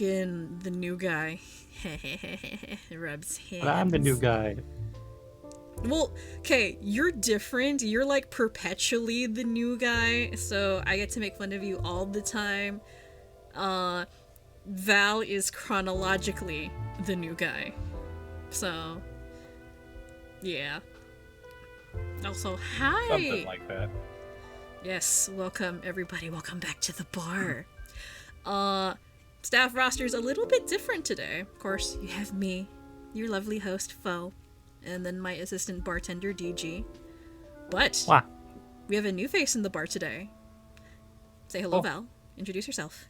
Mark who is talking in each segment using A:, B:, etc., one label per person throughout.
A: In the new guy. Rubs
B: But I'm the new
A: hands.
B: guy.
A: Well, okay, you're different. You're like perpetually the new guy, so I get to make fun of you all the time. Uh, Val is chronologically the new guy. So, yeah. Also,
C: Something
A: hi!
C: like that.
A: Yes, welcome everybody. Welcome back to the bar. Uh, Staff roster's a little bit different today. Of course, you have me, your lovely host, Fo, and then my assistant bartender, DG. But
B: Wow.
A: we have a new face in the bar today. Say hello,
C: Oh.
A: Val. Introduce yourself.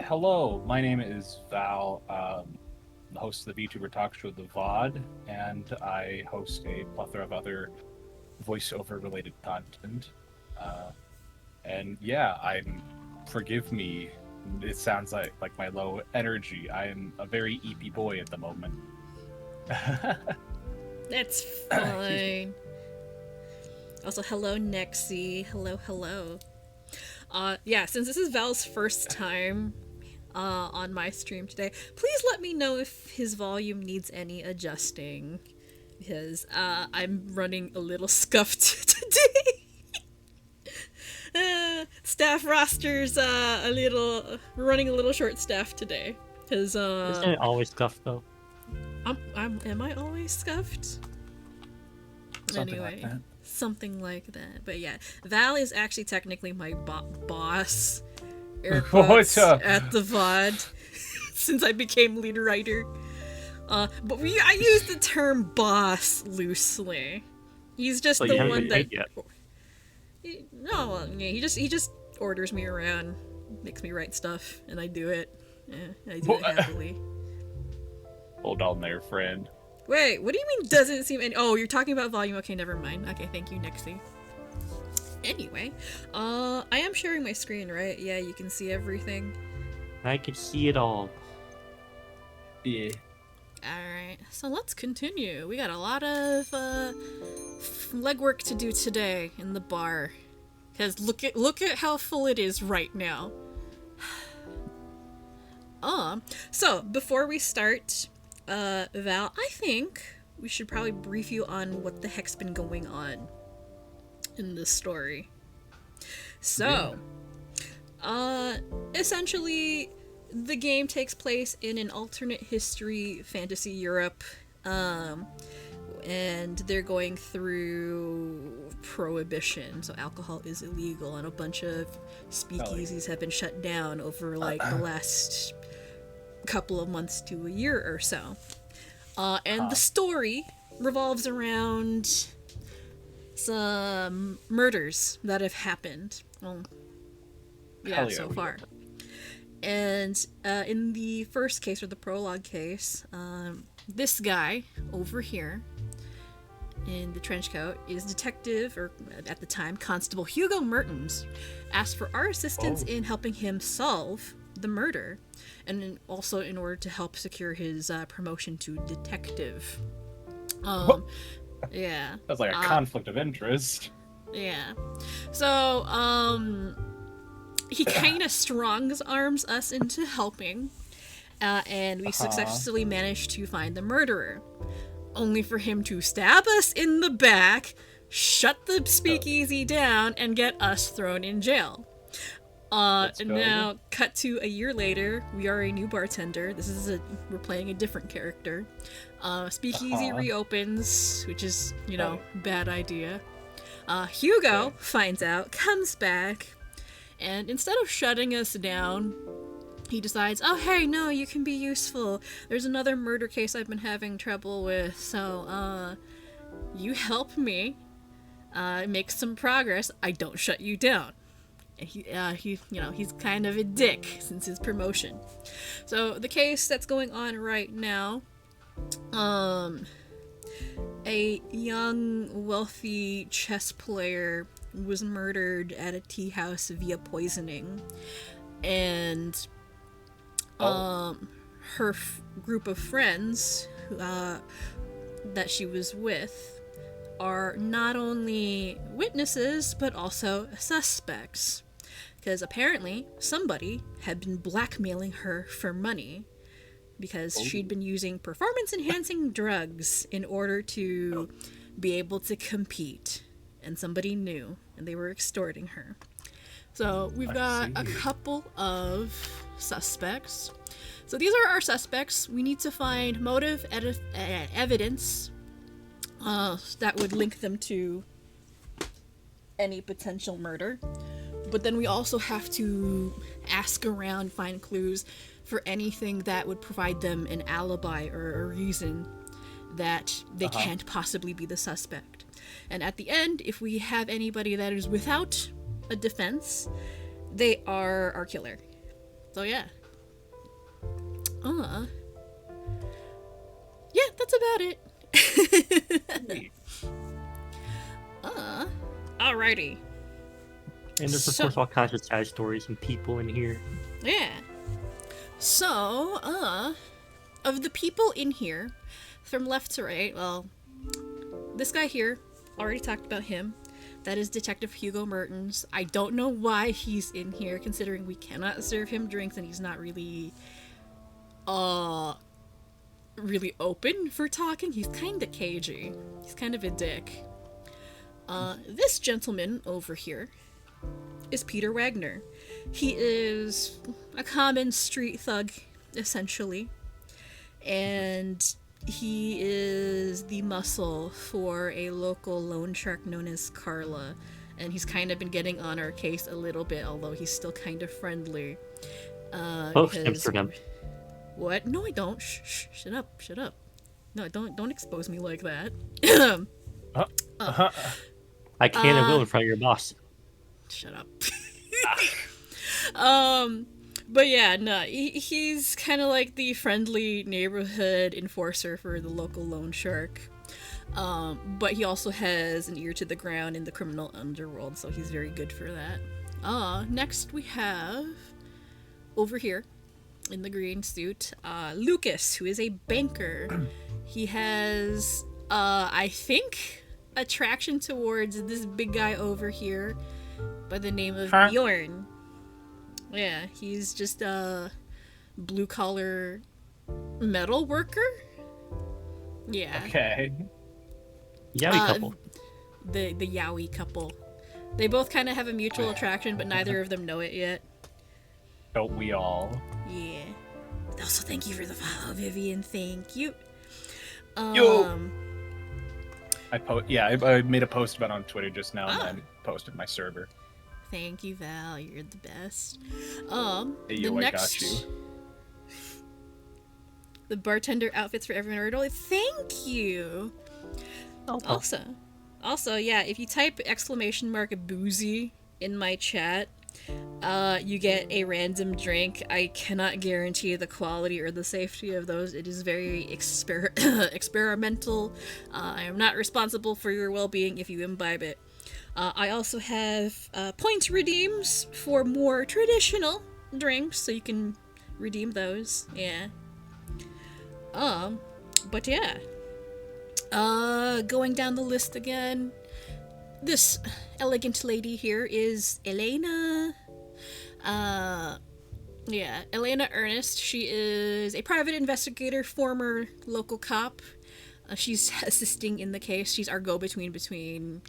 C: Hello, my name is Val, the host of the VTuber talk show, The VOD, and I host a plethora of other voiceover related content. And yeah, forgive me, it sounds like my low energy. I am a very EP boy at the moment.
A: That's
C: Excuse me.
A: fine. Also, hello, Nexi. Hello. Yeah, since this is Val's first time on my stream today, please let me know if his volume needs any adjusting. Because I'm running a little scuffed today. Staff roster's we're running a little short staff today. Because,
B: Isn't it always scuffed though?
A: am I always scuffed?
C: Something like that.
A: Something like that. But yeah, Val is actually technically my boss. Air
C: What's
A: quotes
C: up?
A: at the VOD since I became lead writer. But I use the term boss loosely. He's just
B: So
A: the
B: you haven't
A: one
B: been
A: that.
B: paid yet.
A: No, yeah, he just orders me around, makes me write stuff, and I do it. Yeah, I do it happily.
C: Hold on there, friend.
A: Wait, what do you mean doesn't seem any- Oh, you're talking about volume. Okay, never mind. Okay, thank you, Nexi. Anyway, I am sharing my screen, right? Yeah, you can see everything.
B: I can see it all.
C: Yeah.
A: Alright, so let's continue. We got a lot of legwork to do today in the bar. Cause look at how full it is right now. So before we start, Val, I think we should probably brief you on what the heck's been going on in this story. So, essentially, the game takes place in an alternate history fantasy Europe, and they're going through prohibition, so alcohol is illegal, and a bunch of speakeasies have been shut down over like the last couple of months to a year or so. And the story revolves around some murders that have happened. Well, yeah,
C: Hell yeah,
A: so
C: we
A: far. And in the first case, or the prologue case, this guy over here in the trench coat is Detective, or at the time, Constable Hugo Mertens, asked for our assistance in helping him solve the murder, and also in order to help secure his promotion to detective. Yeah.
C: That's like a conflict of interest.
A: Yeah. So, he kind of strongs arms us into helping, and we successfully managed to find the murderer. Only for him to stab us in the back, shut the speakeasy down, and get us thrown in jail.
C: Let's go.
A: Now, cut to a year later, we are a new bartender. We're playing a different character. Speakeasy reopens, which is, bad idea. Hugo finds out, comes back, and instead of shutting us down, he decides, oh hey, no, you can be useful. There's another murder case I've been having trouble with, so, you help me, make some progress. I don't shut you down. He's kind of a dick since his promotion. So the case that's going on right now, a young, wealthy chess player was murdered at a tea house via poisoning, and her group of friends that she was with are not only witnesses but also suspects. because apparently somebody had been blackmailing her for money because she'd been using performance-enhancing drugs in order to be able to compete. And somebody knew, and they were extorting her. So we've got a couple of suspects. So these are our suspects. We need to find motive evidence that would link them to any potential murder. But then we also have to ask around, find clues for anything that would provide them an alibi or a reason that they can't possibly be the suspect. And at the end, if we have anybody that is without a defense, they are our killer. So yeah. Yeah, that's about it. Alrighty.
B: And there's of course all kinds of side stories and people in here.
A: Yeah. So, of the people in here, from left to right, well, this guy here, already talked about him. That is Detective Hugo Mertens. I don't know why he's in here, considering we cannot serve him drinks and he's not really, really open for talking. He's kinda cagey. He's kind of a dick. This gentleman over here is Peter Wagner. He is a common street thug, essentially. And he is the muscle for a local loan shark known as Carla. And he's kind of been getting on our case a little bit, although he's still kind of friendly.
B: Amsterdam.
A: What? No, I don't. Shh, shut up, shut up. No, don't expose me like that.
B: I can and will in front of your boss.
A: Shut up. But yeah, no, he's kind of like the friendly neighborhood enforcer for the local loan shark. But he also has an ear to the ground in the criminal underworld, so he's very good for that. Next we have, over here, in the green suit, Lucas, who is a banker. He has, I think, attraction towards this big guy over here by the name of Bjorn. Yeah, he's just a blue-collar metal worker. Yeah.
C: Okay.
B: Yowie couple.
A: The Yowie couple. They both kind of have a mutual attraction, but neither of them know it yet.
C: Don't we all?
A: Yeah. Also, thank you for the follow, Vivian. Thank you.
C: Yo. I made a post about it on Twitter just now, and then posted my server.
A: Thank you, Val. You're the best.
C: Hey, yo, I got you.
A: The bartender outfits for everyone are totally. Thank you. Also, yeah, if you type !boozy in my chat, you get a random drink. I cannot guarantee the quality or the safety of those. It is very experimental. I am not responsible for your well-being if you imbibe it. I also have points redeems for more traditional drinks, so you can redeem those. Yeah. But yeah. Going down the list again. This elegant lady here is Elena. Yeah, Elena Ernest. She is a private investigator, former local cop. She's assisting in the case. She's our go-between between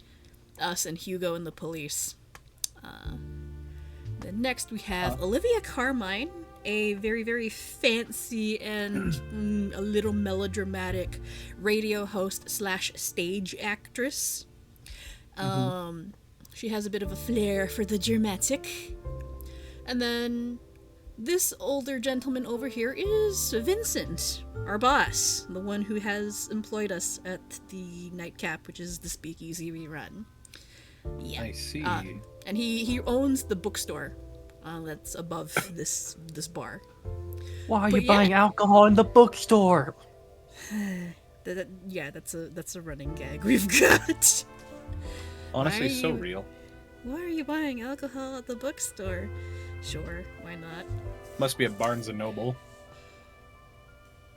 A: us and Hugo and the police. Then next we have Olivia Carmine, a very, very fancy and a little melodramatic radio host / stage actress. She has a bit of a flair for the dramatic. And then this older gentleman over here is Vincent, our boss, the one who has employed us at the Nightcap, which is the speakeasy we run. Yeah.
C: I see.
A: And he owns the bookstore that's above this bar.
B: Why are you buying alcohol in the bookstore?
A: That's a running gag we've got.
C: Honestly, so real.
A: Why are you buying alcohol at the bookstore? Sure, why not?
C: Must be at Barnes and Noble.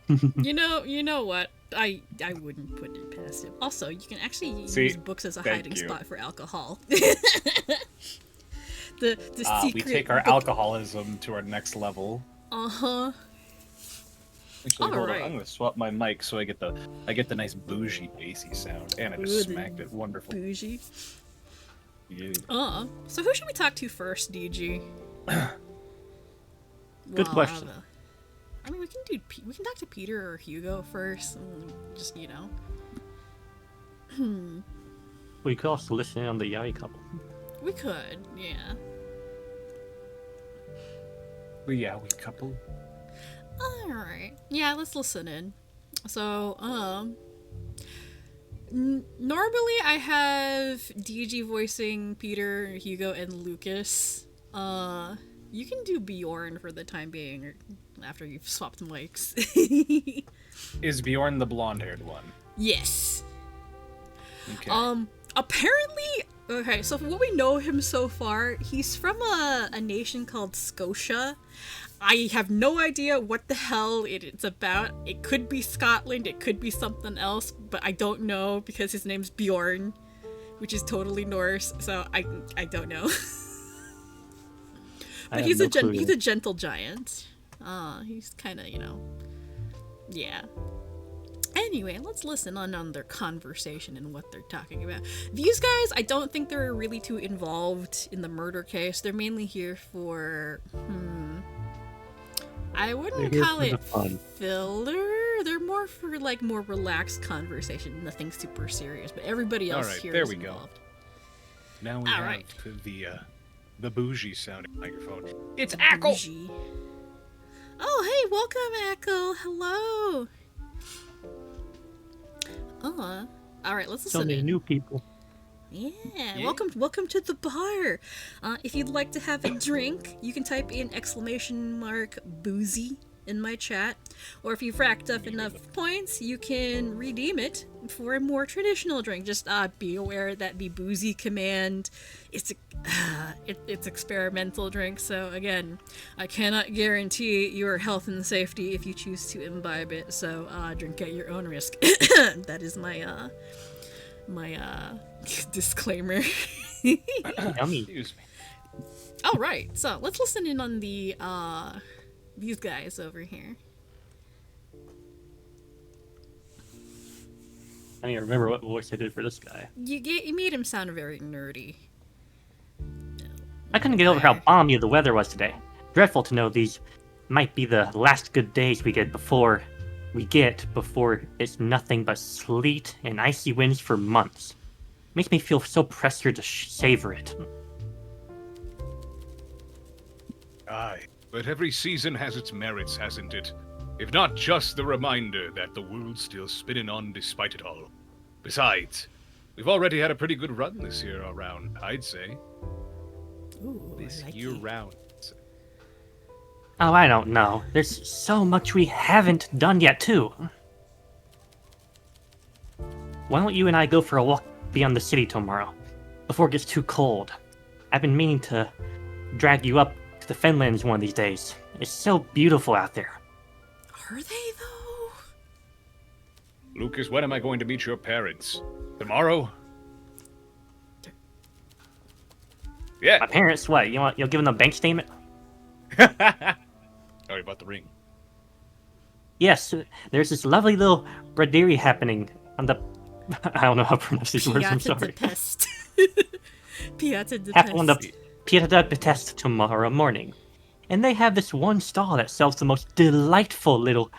A: You know what? I wouldn't put it past him. Also, you can actually use books as a hiding spot for alcohol. the secret.
C: We take our alcoholism to our next level.
A: Uh-huh.
C: Actually, hold on.
A: Alright.
C: I'm gonna swap my mic so I get the nice bougie bassy sound, and I just
A: Good.
C: smacked it. Wonderful.
A: Bougie.
C: Yeah.
A: So who should we talk to first, DG?
B: Good question.
A: I mean, we can talk to Peter or Hugo first, and just
B: We could also listen in on the Yai couple.
A: we could, yeah.
C: We couple.
A: Alright. Yeah, let's listen in. So, normally I have DG voicing Peter, Hugo, and Lucas. You can do Bjorn for the time being, or after you've swapped mics.
C: Is Bjorn the blonde-haired one?
A: Yes.
C: Okay.
A: Apparently, okay, so what we know him so far, he's from a nation called Scotia. I have no idea what the hell it's about. It could be Scotland, it could be something else, but I don't know because his name's Bjorn, which is totally Norse, so I don't know.
B: I
A: But
B: have
A: he's
B: no
A: a
B: clue
A: he's
B: either.
A: a gentle giant. He's kind of, yeah. Anyway, let's listen on their conversation and what they're talking about. These guys, I don't think they're really too involved in the murder case. They're mainly here for, I wouldn't
B: They're here
A: call
B: for the
A: it
B: fun.
A: filler. They're more for like more relaxed conversation, nothing super serious. But everybody else
C: Alright,
A: here
C: there
A: is
C: we go.
A: involved.
C: Now we
A: Alright.
C: have the bougie sounding microphone. It's Ackle.
A: Bougie. Oh, hey, welcome, Echo. Hello. All right, let's
B: So
A: listen
B: many
A: in.
B: new people.
A: Yeah,
C: Yeah.
A: welcome to the bar. If you'd like to have a drink, you can type in !boozy in my chat, or if you've racked up enough points, you can redeem it for a more traditional drink. Just be aware that the boozy command, it's experimental drink. So again, I cannot guarantee your health and safety if you choose to imbibe it. So drink at your own risk. That is my disclaimer.
B: Yummy.
C: Excuse me.
A: All right, so let's listen in on the these guys over here.
B: I don't even remember what voice I did for this guy.
A: You made him sound very nerdy.
B: I couldn't get over how balmy the weather was today. Dreadful to know these might be the last good days we get before it's nothing but sleet and icy winds for months. Makes me feel so pressured to savor it.
D: Aye, but every season has its merits, hasn't it? If not just the reminder that the world's still spinning on despite it all. Besides, we've already had a pretty good run this year around, I'd say.
A: Ooh,
C: This
A: I like
C: year
A: it.
C: round.
B: Oh, I don't know. There's so much we haven't done yet, too. Why don't you and I go for a walk beyond the city tomorrow, before it gets too cold? I've been meaning to drag you up to the Fenlands one of these days. It's so beautiful out there.
A: Are they though?
D: Lucas, when am I going to meet your parents? Tomorrow?
B: My
D: Yeah.
B: parents, what? You'll give them a bank statement?
D: Sorry about the ring.
B: Yes, there's this lovely little braderie happening on the... I don't know how to pronounce these words, I'm
A: Piazza de
B: sorry.
A: Pest. Piazza de
B: Happening on the
A: Pest.
B: Pieta de Test tomorrow morning. And they have this one stall that sells the most delightful little...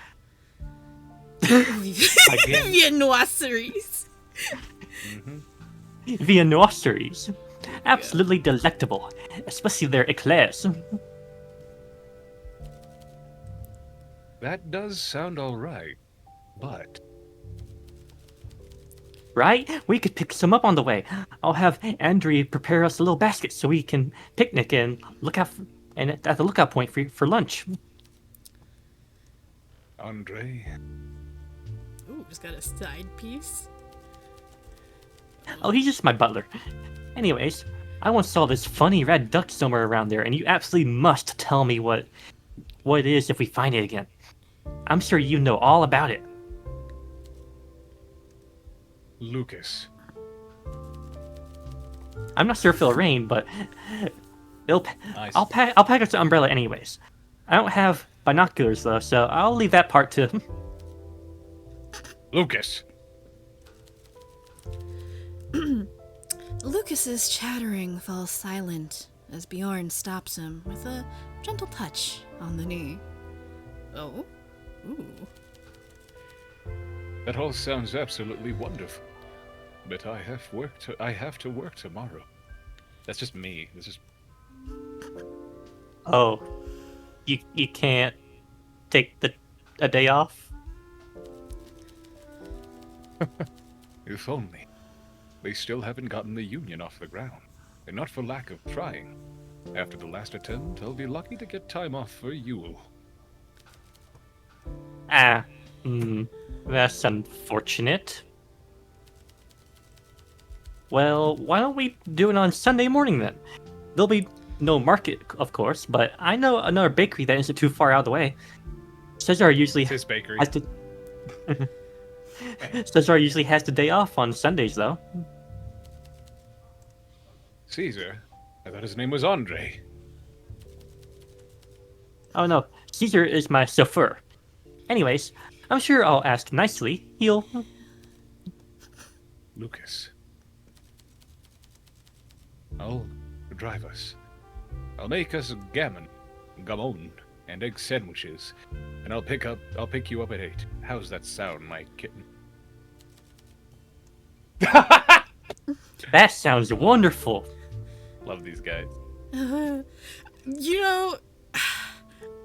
C: Again.
A: Viennoiseries.
B: viennoiseries. Absolutely delectable, especially their eclairs.
D: That does sound alright, but
B: Right? We could pick some up on the way. I'll have Andrea prepare us a little basket so we can picnic and look out and at the lookout point for lunch.
D: Andre,
A: Ooh, just got a side piece.
B: Oh, he's just my butler. Anyways, I once saw this funny red duck somewhere around there, and you absolutely must tell me what it is if we find it again. I'm sure you know all about it.
D: Lucas.
B: I'm not sure if it'll rain, but
C: Nice.
B: I'll pack us an umbrella anyways. I don't have binoculars though, so I'll leave that part to.
D: Lucas,
A: Lucas's chattering falls silent as Bjorn stops him with a gentle touch on the knee. Oh? Ooh.
D: that all sounds absolutely wonderful. But I have to work tomorrow.
C: That's just me. This is
B: Oh, you can't take a day off.
D: If only. They still haven't gotten the Union off the ground. And not for lack of trying. After the last attempt, I'll be lucky to get time off for Yule.
B: That's unfortunate. Well, why don't we do it on Sunday morning then? There'll be no market, of course, but I know another bakery that isn't too far out of the way. Cesar usually
C: his bakery.
B: has to. Cesar usually has the day off on Sundays, though.
D: Caesar? I thought his name was Andre.
B: Oh no, Caesar is my chauffeur. Anyways, I'm sure I'll ask nicely. He'll.
D: Lucas. I'll drive us. I'll make us gamon, and egg sandwiches, and I'll pick you up at 8. How's that sound, my kitten?
B: That sounds wonderful.
C: Love these guys.
A: You know,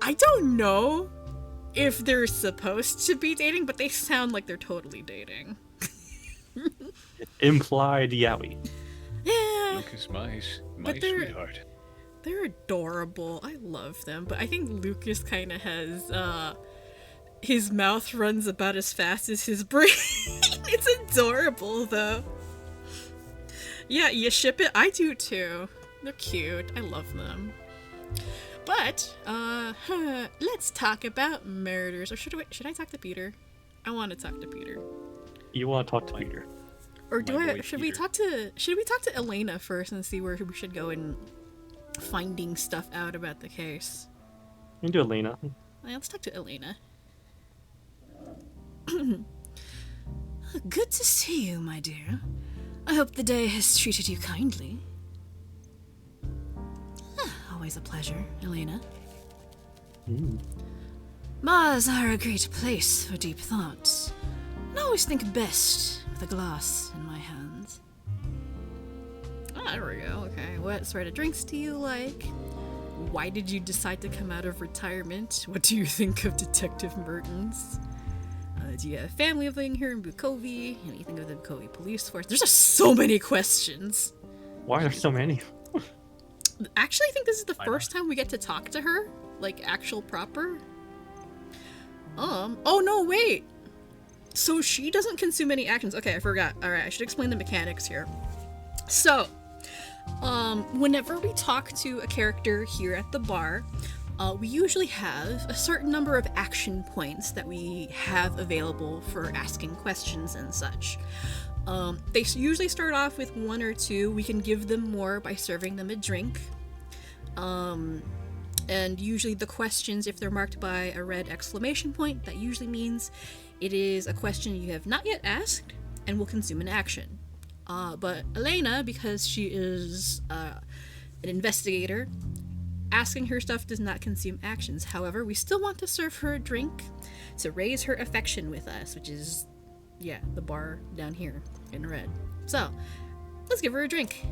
A: I don't know if they're supposed to be dating, but they sound like they're totally dating.
B: Implied yaoi.
A: Yeah,
D: Lucas, my
A: But they're-
D: sweetheart.
A: they're adorable. I love them, but I think Lucas kind of has, his mouth runs about as fast as his brain. It's adorable, though. Yeah, you ship it? I do too. They're cute. I love them. But, let's talk about murders. Or should I talk to Peter? I want to talk to Peter.
B: You want to talk to Peter?
A: Or do
C: My
A: I?
C: boy
A: Should we
C: Peter.
A: talk to Elena first and see where we should go in finding stuff out about the case?
B: You can do Elena.
A: Yeah, let's talk to Elena. Good to see you, my dear. I hope the day has treated you kindly. Always a pleasure, Elena. Mars are a great place for deep thoughts. I always think best with a glass in my hands. Ah, there we go. Okay, what sort of drinks do you like? Why did you decide to come out of retirement? What do you think of Detective Mertens? Do you have family living here in Bukovi? Anything of the Bukovi police force? There's just so many questions.
B: Why are there so many?
A: Actually, I think this is the
C: Why
A: first time we get to talk to her, like actual proper. Oh no, wait. So she doesn't consume any actions. Okay, I forgot. All right, I should explain the mechanics here. So, whenever we talk to a character here at the bar, we usually have a certain number of action points that we have available for asking questions and such. They usually start off with 1 or 2. We can give them more by serving them a drink. And usually the questions, if they're marked by a red exclamation point, that usually means it is a question you have not yet asked and will consume an action. But Elena, because she is an investigator, asking her stuff does not consume actions. However, we still want to serve her a drink to raise her affection with us, which is, yeah, the bar down here in red. So, let's give her a drink.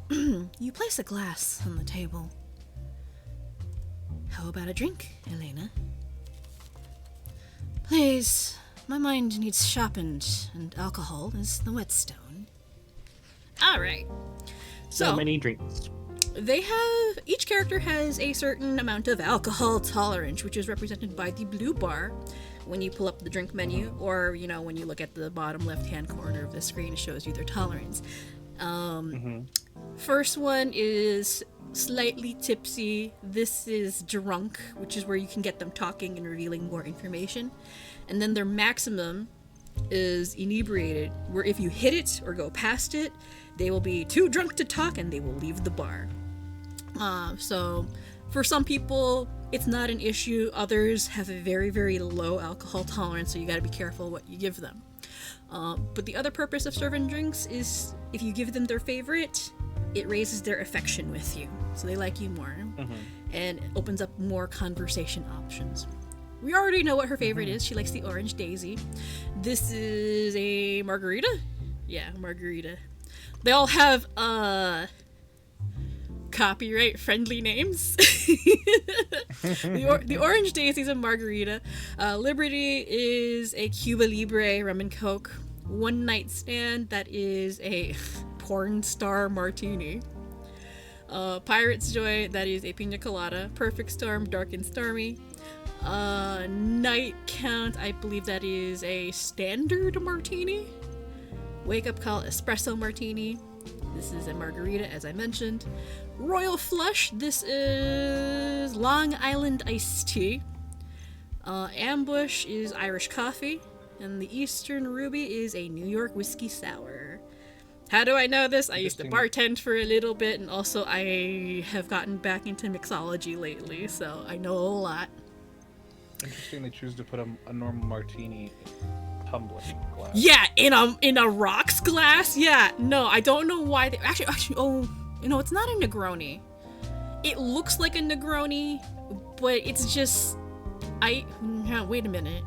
A: You place a glass on the table. How about a drink, Elena? Please, my mind needs sharpened, and alcohol is the whetstone. Alright.
B: So many drinks.
A: Each character has a certain amount of alcohol tolerance, which is represented by the blue bar when you pull up the drink menu, or, when you look at the bottom left-hand corner of the screen, it shows you their tolerance. First one is slightly tipsy. This is drunk, which is where you can get them talking and revealing more information. And then their maximum is inebriated, where if you hit it or go past it, they will be too drunk to talk and they will leave the bar. So for some people, it's not an issue. Others have a very, very low alcohol tolerance, so you gotta be careful what you give them. But the other purpose of serving drinks is if you give them their favorite, it raises their affection with you. So they like you more. And opens up more conversation options. We already know what her favorite is. She likes the Orange Daisy. This is a margarita? Yeah, margarita. They all have, copyright-friendly names. The Orange Daisy is a margarita. Liberty is a Cuba Libre rum and coke. One Night Stand, that is a porn star martini. Pirate's Joy, that is a pina colada. Perfect Storm, dark and stormy. Night Count, I believe that is a standard martini. Wake Up Call, espresso martini. This is a margarita, as I mentioned. Royal Flush, this is Long Island iced tea. Ambush is Irish coffee. And the Eastern Ruby is a New York whiskey sour. How do I know this? I used to bartend for a little bit, and also I have gotten back into mixology lately, so I know a lot.
C: Interesting they choose to put a normal martini in tumbling glass.
A: Yeah, in a rocks glass? Yeah, no, I don't know why they... Actually, oh, you know, it's not a Negroni. It looks like a Negroni, but it's just... wait a minute.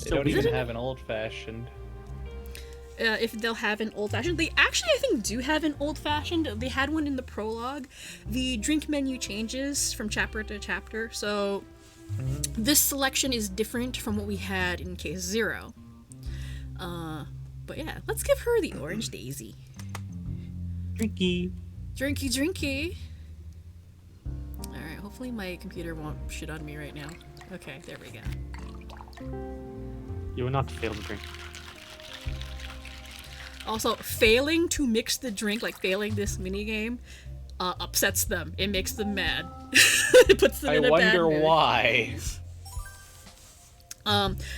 C: They don't even have an old-fashioned.
A: If they'll have an old-fashioned. They actually, I think, do have an old-fashioned. They had one in the prologue. The drink menu changes from chapter to chapter, so this selection is different from what we had in Case Zero. But yeah, let's give her the Orange Daisy.
B: Drinky.
A: Drinky, drinky. Alright, hopefully my computer won't shit on me right now. Okay, there we go.
B: You will not fail to drink.
A: Also, failing to mix the drink, like failing this minigame, upsets them. It makes them mad. It puts them in a bad mood.
C: I wonder why.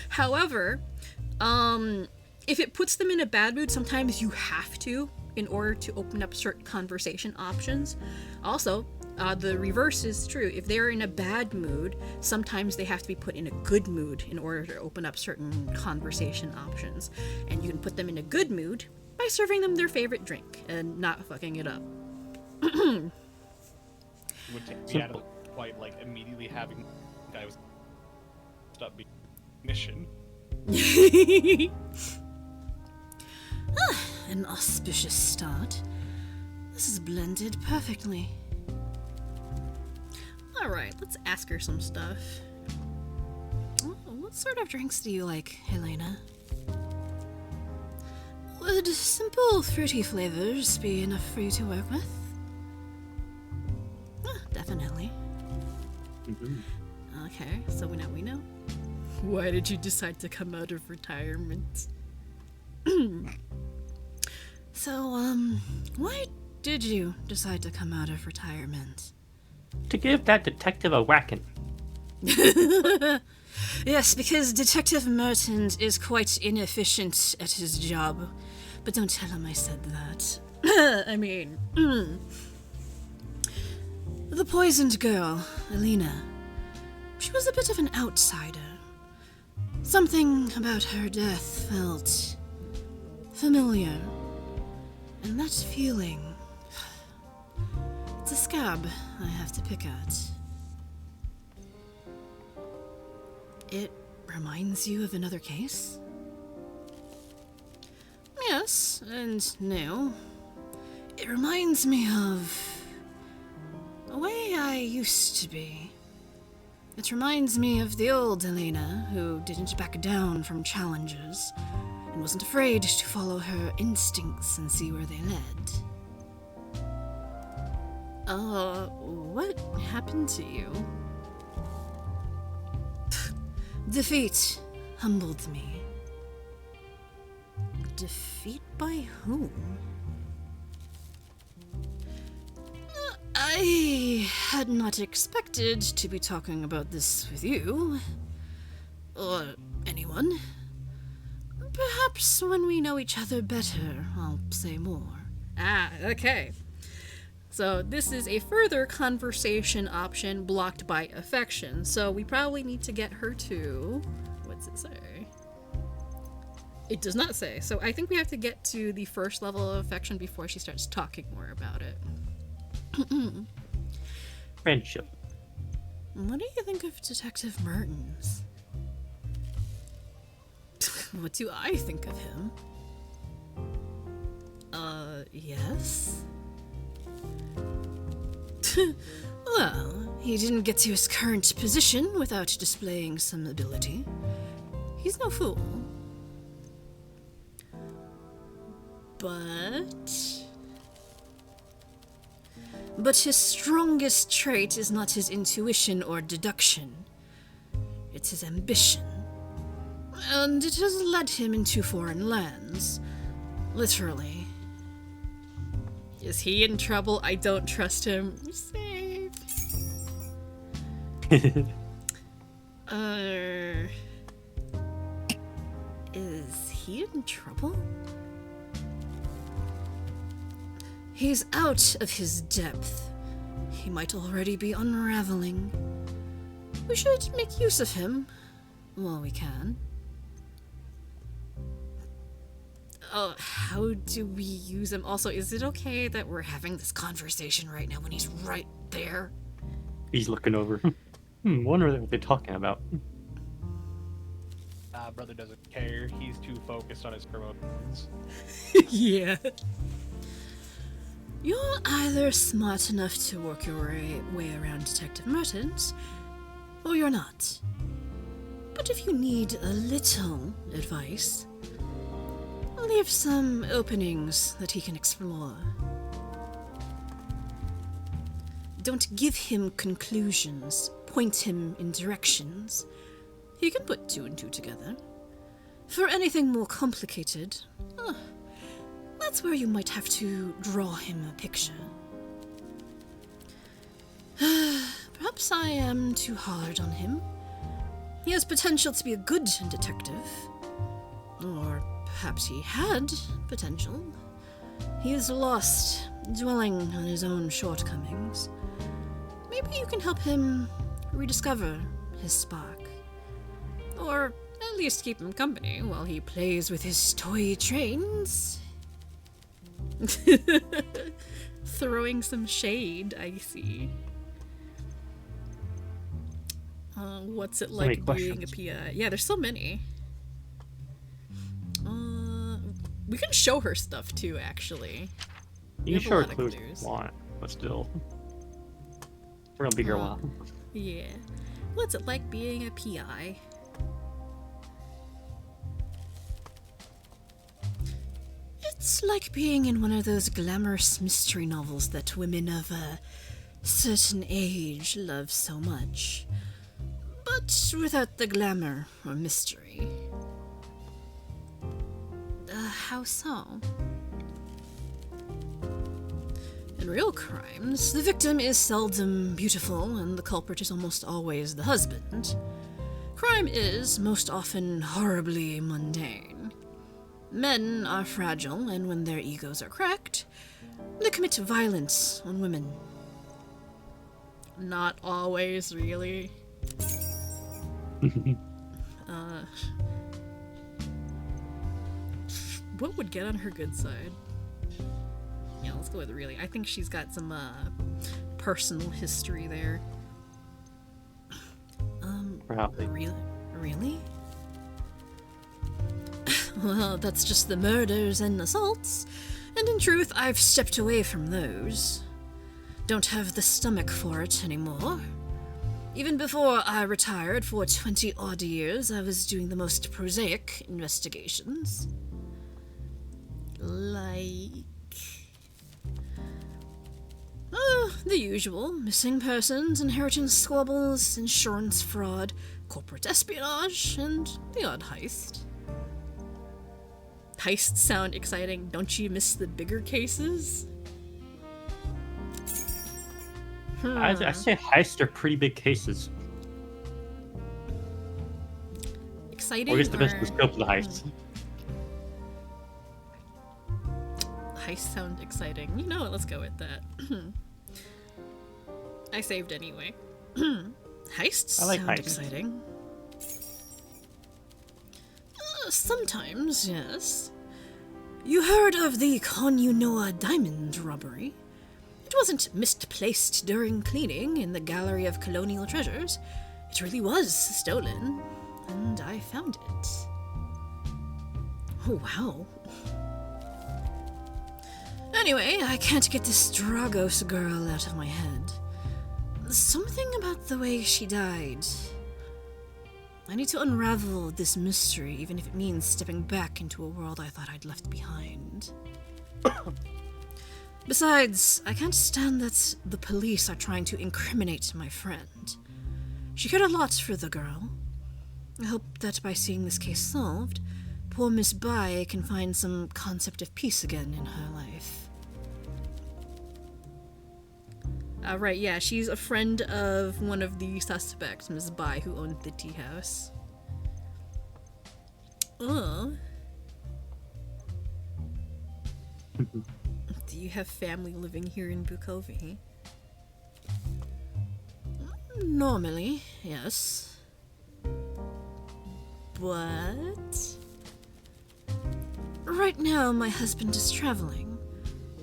A: However, if it puts them in a bad mood, sometimes you have to in order to open up certain conversation options. Also, the reverse is true. If they're in a bad mood, sometimes they have to be put in a good mood in order to open up certain conversation options. And you can put them in a good mood by serving them their favorite drink and not fucking it up.
C: It would take me out of the quite like immediately having I was stop being mission.
A: An auspicious start. This is blended perfectly. Alright, let's ask her some stuff. What sort of drinks do you like, Helena? Would simple fruity flavors be enough for you to work with? Definitely. Okay, so we know. Why did you decide to come out of retirement? So, why did you decide to come out of retirement?
B: To give that detective a whacking.
A: Yes, because Detective Merton is quite inefficient at his job. But don't tell him I said that. I mean, the poisoned girl, Alina. She was a bit of an outsider. Something about her death felt familiar. And that feeling, it's a scab I have to pick at. It reminds you of another case? Yes, and no. It reminds me of a way I used to be. It reminds me of the old Helena, who didn't back down from challenges, and wasn't afraid to follow her instincts and see where they led. What happened to you? Defeat humbled me. Defeat by whom? I had not expected to be talking about this with you. Or anyone. Perhaps when we know each other better, I'll say more. Ah, okay. So this is a further conversation option blocked by affection. So we probably need to get her to... What's it say? It does not say. So I think we have to get to the first level of affection before she starts talking more about it.
B: Friendship.
A: What do you think of Detective Mertens? What do I think of him? Yes? Well, he didn't get to his current position without displaying some ability. He's no fool. But his strongest trait is not his intuition or deduction. It's his ambition. And it has led him into foreign lands. Literally. Is he in trouble? I don't trust him. Save. Is he in trouble? He's out of his depth. He might already be unraveling. We should make use of him while we can. How do we use him? Also, is it okay that we're having this conversation right now when he's right there?
B: He's looking over. Wonder what they're talking about.
C: Brother doesn't care. He's too focused on his promotions.
A: Yeah. You're either smart enough to work your way around Detective Mertens, or you're not. But if you need a little advice, leave some openings that he can explore. Don't give him conclusions, point him in directions. He can put 2 and 2 together. For anything more complicated, that's where you might have to draw him a picture. Perhaps I am too hard on him. He has potential to be a good detective. Or perhaps he had potential. He is lost, dwelling on his own shortcomings. Maybe you can help him rediscover his spark. Or at least keep him company while he plays with his toy trains. Throwing some shade, I see. What's it like being a PI? Yeah, there's so many. We can show her stuff too, actually.
B: You can show her clues if you want, but still. We're gonna be here a while.
A: Yeah. What's it like being a PI? It's like being in one of those glamorous mystery novels that women of a certain age love so much. But without the glamour or mystery. How so? In real crimes, the victim is seldom beautiful and the culprit is almost always the husband. Crime is most often horribly mundane. Men are fragile, and when their egos are cracked, they commit violence on women. Not always, really. What would get on her good side? Yeah, let's go with really. I think she's got some personal history there.
B: Probably.
A: Really? Well, that's just the murders and assaults, and in truth, I've stepped away from those. Don't have the stomach for it anymore. Even before I retired for 20-odd years, I was doing the most prosaic investigations. Like... the usual. Missing persons, inheritance squabbles, insurance fraud, corporate espionage, and the odd heist. Heists sound exciting. Don't you miss the bigger cases?
B: I say heists are pretty big cases.
A: Exciting.
B: Or just depends on the scope of the heist.
A: heist sound exciting. You know what? Let's go with that. I saved anyway. Heists
B: I like
A: sound
B: heists.
A: exciting. Sometimes, yes. You heard of the Konunoa diamond robbery? It wasn't misplaced during cleaning in the Gallery of Colonial Treasures. It really was stolen, and I found it. Oh, wow. Anyway, I can't get this Dragos girl out of my head. Something about the way she died. I need to unravel this mystery, even if it means stepping back into a world I thought I'd left behind. Besides, I can't stand that the police are trying to incriminate my friend. She cared a lot for the girl. I hope that by seeing this case solved, poor Miss Bai can find some concept of peace again in her life. Right, yeah, she's a friend of one of the suspects, Miss Bai, who owned the tea house. Oh. Do you have family living here in Bukovi? Normally, yes. But right now my husband is traveling.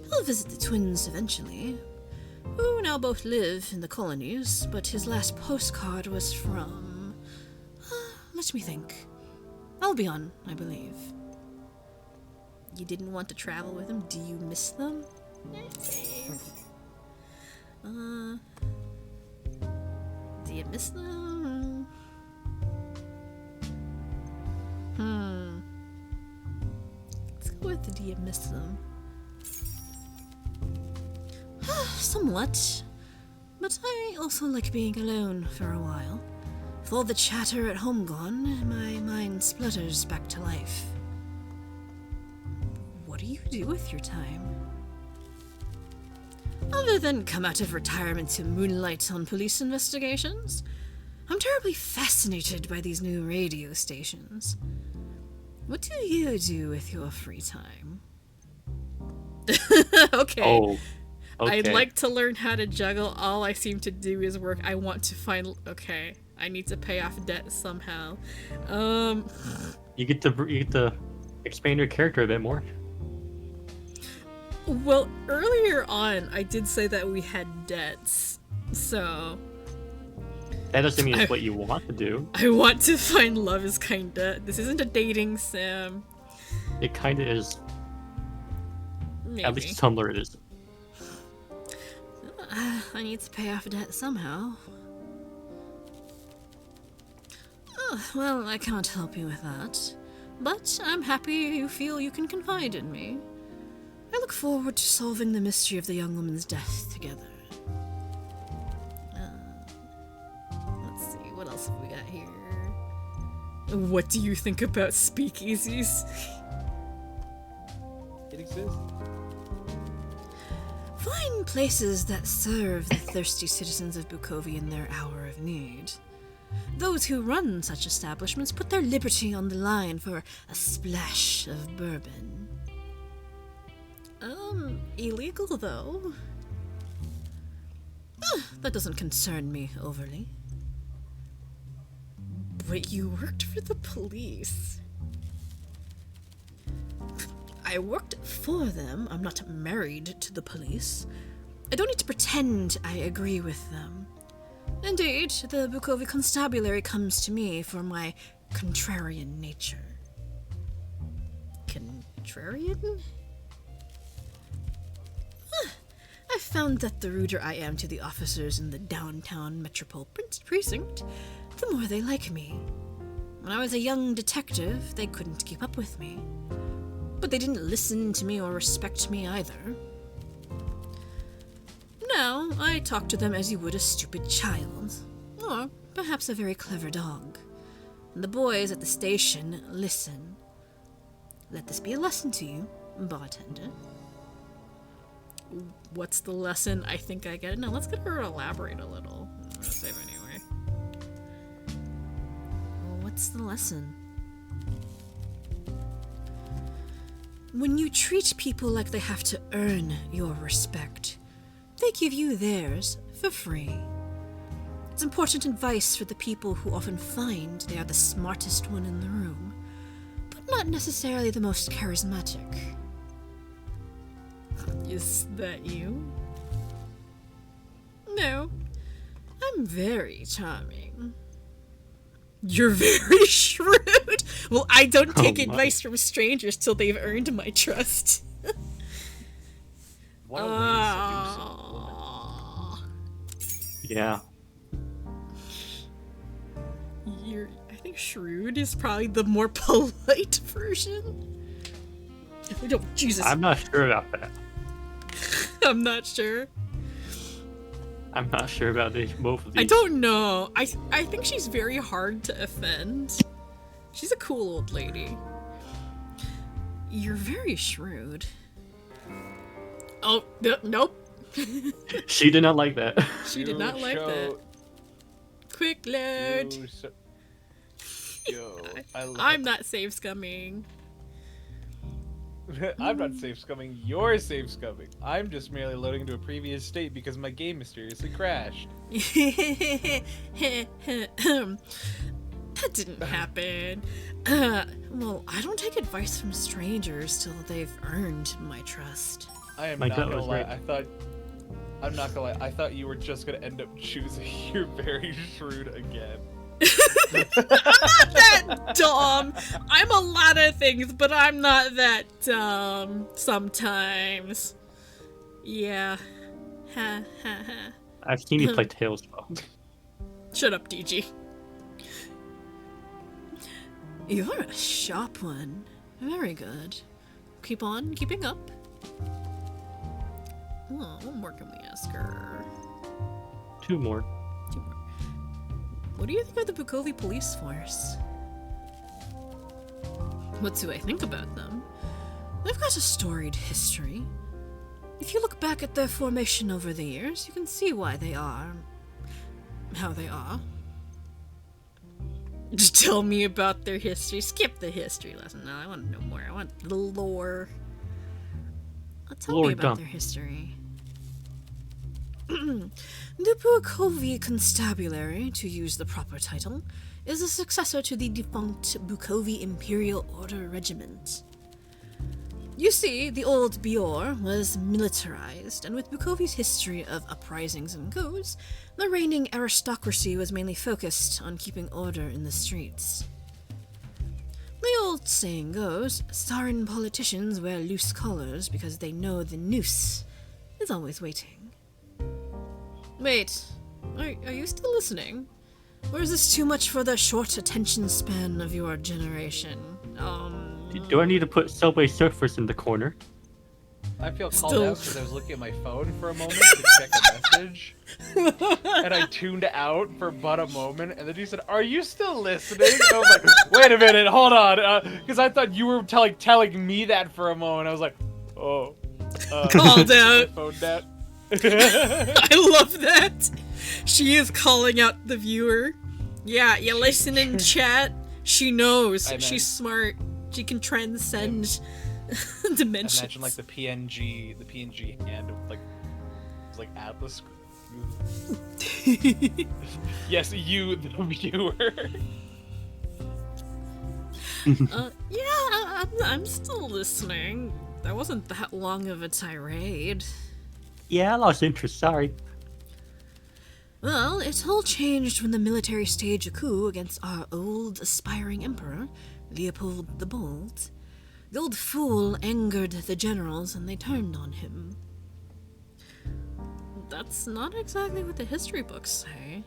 A: He'll visit the twins eventually, who now both live in the colonies, but his last postcard was from... let me think. Albion, I believe. You didn't want to travel with them? Do you miss them? Do you miss them? Let's go with the do you miss them? Somewhat. But I also like being alone for a while. With all the chatter at home gone, my mind splutters back to life. What do you do with your time? Other than come out of retirement to moonlight on police investigations, I'm terribly fascinated by these new radio stations. What do you do with your free time? Okay.
B: Oh. Okay.
A: I'd like to learn how to juggle. All I seem to do is work. I want to find... Okay. I need to pay off debt somehow.
B: You get to expand your character a bit more.
A: Well, earlier on, I did say that we had debts. So...
B: That doesn't mean it's what you want to do.
A: I want to find love is kinda... This isn't a dating sim.
B: It kinda is.
A: Maybe.
B: At least Tumblr it is.
A: I need to pay off debt somehow. Well, I can't help you with that. But I'm happy you feel you can confide in me. I look forward to solving the mystery of the young woman's death together. Let's see, what else have we got here? What do you think about speakeasies?
E: It exists.
A: Find places that serve the thirsty citizens of Bukovi in their hour of need. Those who run such establishments put their liberty on the line for a splash of bourbon. Illegal though. That doesn't concern me overly. But you worked for the police. I worked for them. I'm not married to the police. I don't need to pretend I agree with them. Indeed, the Bukovi Constabulary comes to me for my contrarian nature. Contrarian? I've found that the ruder I am to the officers in the downtown Metropole Precinct, the more they like me. When I was a young detective, they couldn't keep up with me. But they didn't listen to me or respect me either. Now, I talk to them as you would a stupid child, or perhaps a very clever dog. And the boys at the station listen. Let this be a lesson to you, bartender. What's the lesson? I think I get it. No, let's get her to elaborate a little. I'm gonna save anyway. What's the lesson? When you treat people like they have to earn your respect, they give you theirs for free. It's important advice for the people who often find they are the smartest one in the room, but not necessarily the most charismatic. Is that you? No, I'm very charming. You're very shrewd! Well, I don't take advice from strangers till they've earned my trust.
E: What a way to seduce a woman.
B: Yeah.
A: I think shrewd is probably the more polite version. Oh, Jesus.
B: I'm not sure about that.
A: I'm not sure.
B: I'm not sure about both of these.
A: I don't know. I think she's very hard to offend. She's a cool old lady. You're very shrewd. Oh, nope.
B: She did not like that.
A: She did not like that. Quick load.
E: Yo,
A: I'm not safe scumming.
E: I'm not safe scumming. You're safe scumming. I'm just merely loading into a previous state because my game mysteriously crashed.
A: That didn't happen. Well, I don't take advice from strangers till they've earned my trust.
E: I am
B: My
E: not
B: gut
E: gonna
B: was
E: lie.
B: right.
E: I'm not gonna lie. I thought you were just gonna end up choosing you're very shrewd again.
A: I'm not that dumb. I'm a lot of things, but I'm not that dumb sometimes. Yeah. Ha ha ha.
B: I've seen you play Tails well.
A: Shut up, DG. You're a sharp one. Very good. Keep on keeping up. Oh, what more can we ask her?
B: Two more.
A: Two more. What do you think of the Bukovi police force? What do I think about them? They've got a storied history. If you look back at their formation over the years, you can see why they are how they are. Just tell me about their history. Skip the history lesson. No, I want to know more. I want the lore. Tell me about their history. The Bukovi Constabulary, to use the proper title, is a successor to the defunct Bukovi Imperial Order Regiment. You see, the old Bior was militarized, and with Bukovi's history of uprisings and coups, the reigning aristocracy was mainly focused on keeping order in the streets. The old saying goes, Sarin politicians wear loose collars because they know the noose is always waiting. Wait, are you still listening? Or is this too much for the short attention span of your generation?
B: Do I need to put Subway Surfers in the corner?
E: I feel called
A: Still.
E: out because I was looking at my phone for a moment to check a message. And I tuned out for but a moment, and then you said, "Are you still listening?" I was like, "Wait a minute, hold on," because I thought you were telling me that for a moment. I was like, "Oh,
A: Called out.
E: phone that."
A: I love that. She is calling out the viewer. Yeah, you listen in chat. She knows. She's smart. She can transcend dimensions.
E: Imagine like the PNG hand of like, it's like Atlas. Yes, you, the viewer.
A: Yeah, I'm still listening. That wasn't that long of a tirade.
B: Yeah, I lost interest, sorry.
A: Well, it all changed when the military staged a coup against our old aspiring emperor, Leopold the Bold. The old fool angered the generals and they turned on him. That's not exactly what the history books say.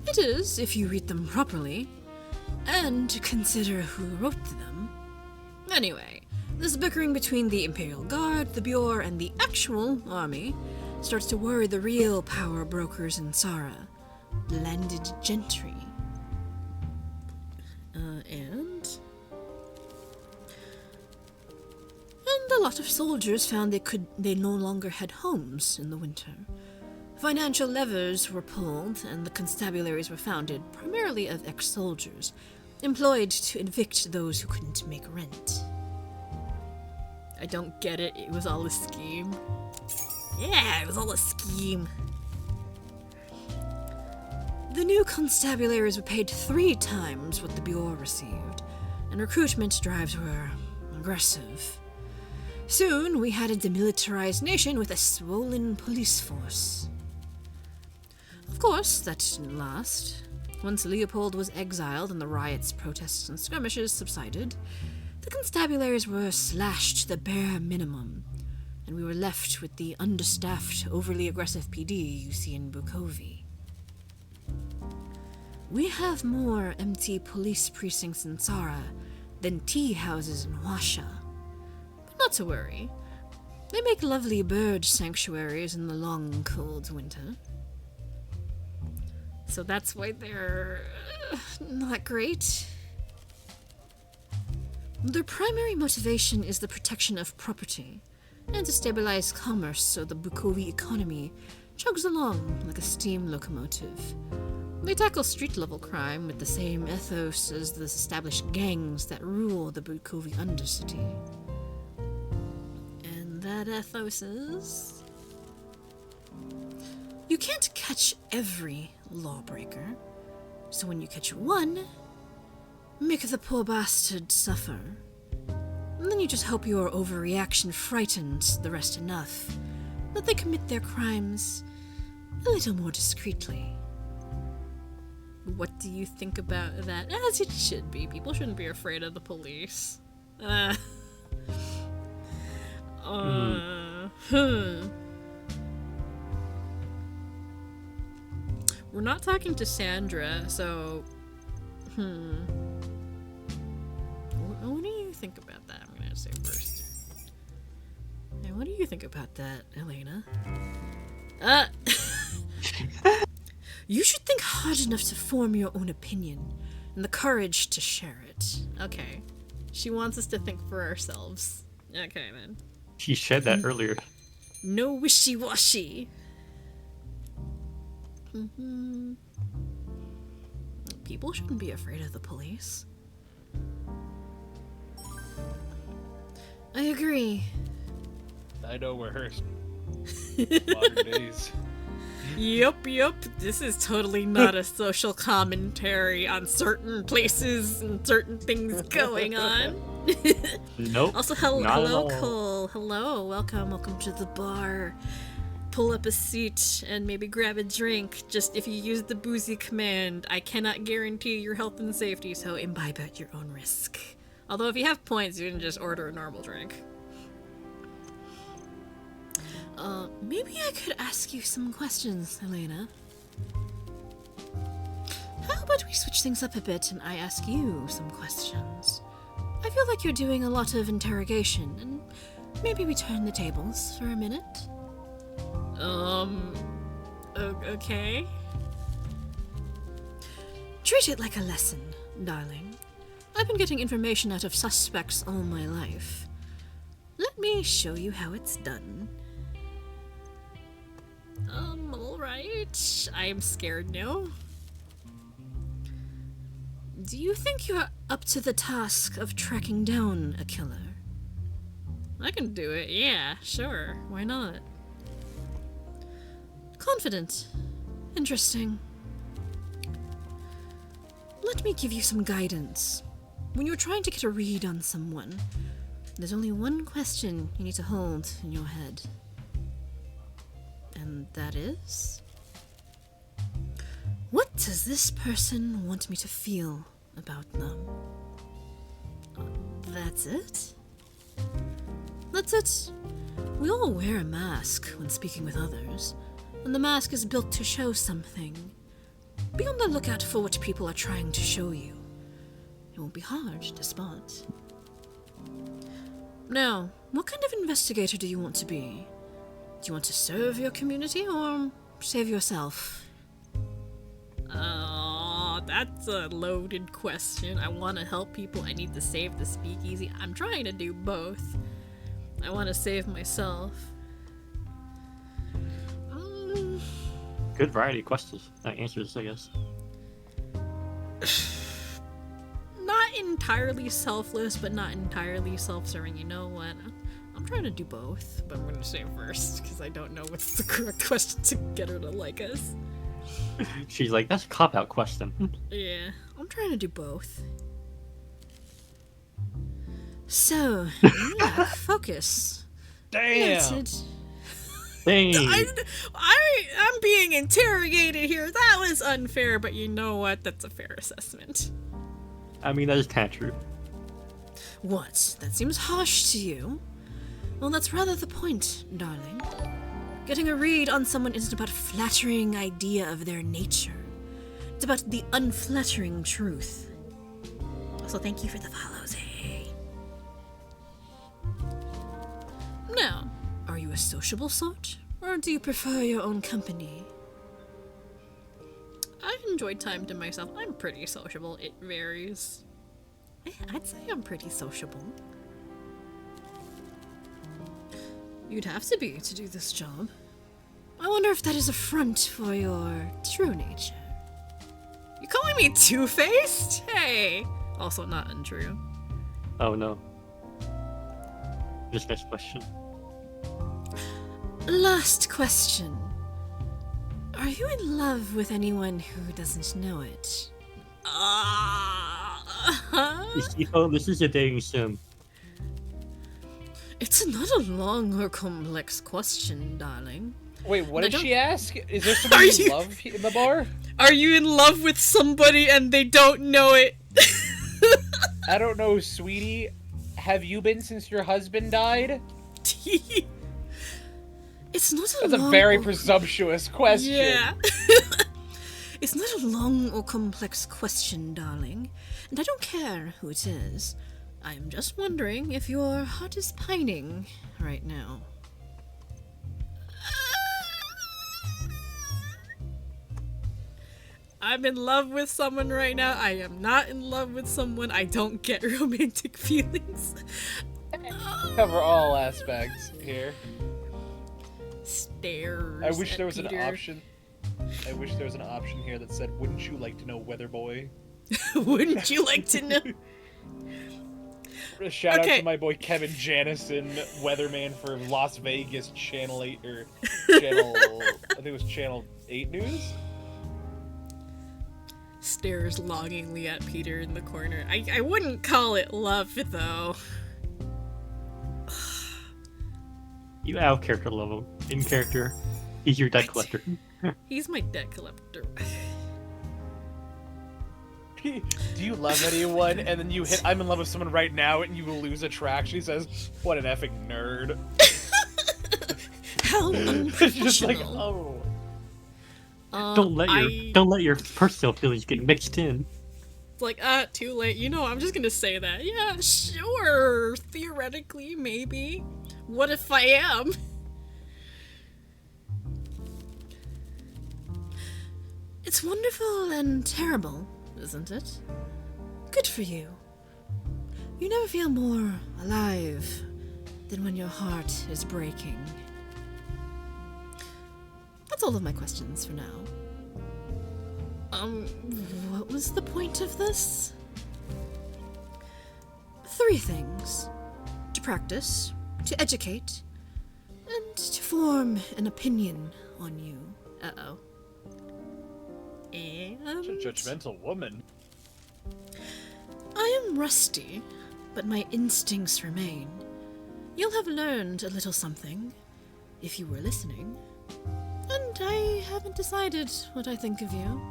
A: It is, if you read them properly, and consider who wrote them. Anyway, this bickering between the Imperial Guard, the Bior, and the actual army starts to worry the real power brokers in Sara, landed gentry. And a lot of soldiers found they no longer had homes in the winter. Financial levers were pulled, and the constabularies were founded primarily of ex-soldiers, employed to evict those who couldn't make rent. I don't get it. It was all a scheme. Yeah, it was all a scheme. The new constabularies were paid 3 times what the Bureau received, and recruitment drives were aggressive. Soon, we had a demilitarized nation with a swollen police force. Of course, that didn't last. Once Leopold was exiled and the riots, protests, and skirmishes subsided, the constabularies were slashed to the bare minimum, and we were left with the understaffed, overly aggressive PD you see in Bukovi. We have more empty police precincts in Tsara than tea houses in Huasha. But not to worry. They make lovely bird sanctuaries in the long, cold winter. So that's why they're not great. Their primary motivation is the protection of property and to stabilize commerce so the Bukovi economy chugs along like a steam locomotive. They tackle street-level crime with the same ethos as the established gangs that rule the Bukovi Undercity. And that ethos is... you can't catch every lawbreaker, so when you catch one, make the poor bastard suffer. And then you just hope your overreaction frightens the rest enough that they commit their crimes a little more discreetly. What do you think about that? As it should be. People shouldn't be afraid of the police. We're not talking to Sandra, so... What do you think about that? I'm gonna say first. And what do you think about that, Elena? You should think hard enough to form your own opinion, and the courage to share it. Okay. She wants us to think for ourselves. Okay, then.
B: She said that earlier.
A: No wishy-washy. People shouldn't be afraid of the police. I agree.
E: I know we're hers. Modern days.
A: Yup. This is totally not a social commentary on certain places and certain things going on.
B: Nope.
A: Also,
B: not at
A: hello,
B: all.
A: Cole. Hello, welcome to the bar. Pull up a seat and maybe grab a drink. Just if you use the boozy command, I cannot guarantee your health and safety, so imbibe at your own risk. Although if you have points, you can just order a normal drink. Maybe I could ask you some questions, Elena. How about we switch things up a bit and I ask you some questions? I feel like you're doing a lot of interrogation, and maybe we turn the tables for a minute? Okay. Treat it like a lesson, darling. I've been getting information out of suspects all my life. Let me show you how it's done. Alright. I am scared now. Do you think you're up to the task of tracking down a killer? I can do it, yeah, sure. Why not? Confident. Interesting. Let me give you some guidance. When you're trying to get a read on someone, there's only one question you need to hold in your head. And that is... what does this person want me to feel about them? That's it? That's it. We all wear a mask when speaking with others, and the mask is built to show something. Be on the lookout for what people are trying to show you. It won't be hard to spot. Now, what kind of investigator do you want to be? Do you want to serve your community or save yourself? That's a loaded question. I want to help people. I need to save the speakeasy. I'm trying to do both. I want to save myself.
B: Good variety of questions. Answers, I guess.
A: Not entirely selfless, but not entirely self-serving. You know what? I'm trying to do both, but I'm gonna say first because I don't know what's the correct question to get her to like us.
B: She's like, that's a cop-out question.
A: Yeah, I'm trying to do both. So, yeah, focus.
E: Damn.
A: Noted.
B: Dang.
A: I'm being interrogated here. That was unfair, but you know what? That's a fair assessment.
B: I mean, that is kind of true.
A: What? That seems harsh to you? Well, that's rather the point, darling. Getting a read on someone isn't about a flattering idea of their nature. It's about the unflattering truth. So thank you for the follows, hey. Now, are you a sociable sort? Or do you prefer your own company? I've enjoyed time to myself. I'm pretty sociable. It varies. I'd say I'm pretty sociable. You'd have to be to do this job. I wonder if that is a front for your true nature. You calling me two-faced? Hey! Also not untrue.
B: Oh no. Just next question.
A: Last question. Are you in love with anyone who doesn't know it?
B: This is a dating sim.
A: It's not a long or complex question, darling.
E: Wait, what
A: I
E: did
A: don't-
E: she ask? Is there somebody
A: Are
E: you
A: you-
E: love in the bar?
A: Are you in love with somebody and they don't know it?
E: I don't know, sweetie. Have you been since your husband died?
A: It's not a
E: That's a
A: long
E: very
A: or-
E: presumptuous question.
A: Yeah. It's not a long or complex question, darling. And I don't care who it is. I'm just wondering if your heart is pining right now. I'm in love with someone right now. I am not in love with someone. I don't get romantic feelings.
E: Cover all aspects here.
A: Stares.
E: I wish
A: at
E: there was
A: Peter.
E: an option. I wish there was an option here that said, "Wouldn't you like to know, Weather Boy?"
A: Wouldn't you like to know?
E: A shout out
A: Okay.
E: to my boy Kevin Janison, weatherman for Las Vegas Channel 8 or Channel. I think it was Channel 8 News.
A: Stares longingly at Peter in the corner. I wouldn't call it love, though.
B: You out of character level. In character, he's your debt
A: I
B: collector.
A: He's my debt collector.
E: Do you love anyone? And then you hit, "I'm in love with someone right now," and you will lose attraction. He says, "What an effing nerd."
A: How
E: It's just like,
A: unprofessional.
E: oh.
B: Don't let your personal feelings get mixed in.
A: It's like, too late. You know, I'm just gonna say that. Yeah, sure. Theoretically, maybe. What if I am? It's wonderful and terrible, isn't it? Good for you. You never feel more alive than when your heart is breaking. That's all of my questions for now. What was the point of this? 3 things. To practice, to educate, and to form an opinion on you. Uh-oh. And...
E: Such a judgmental woman.
A: I am rusty, but my instincts remain. You'll have learned a little something, if you were listening. And I haven't decided what I think of you.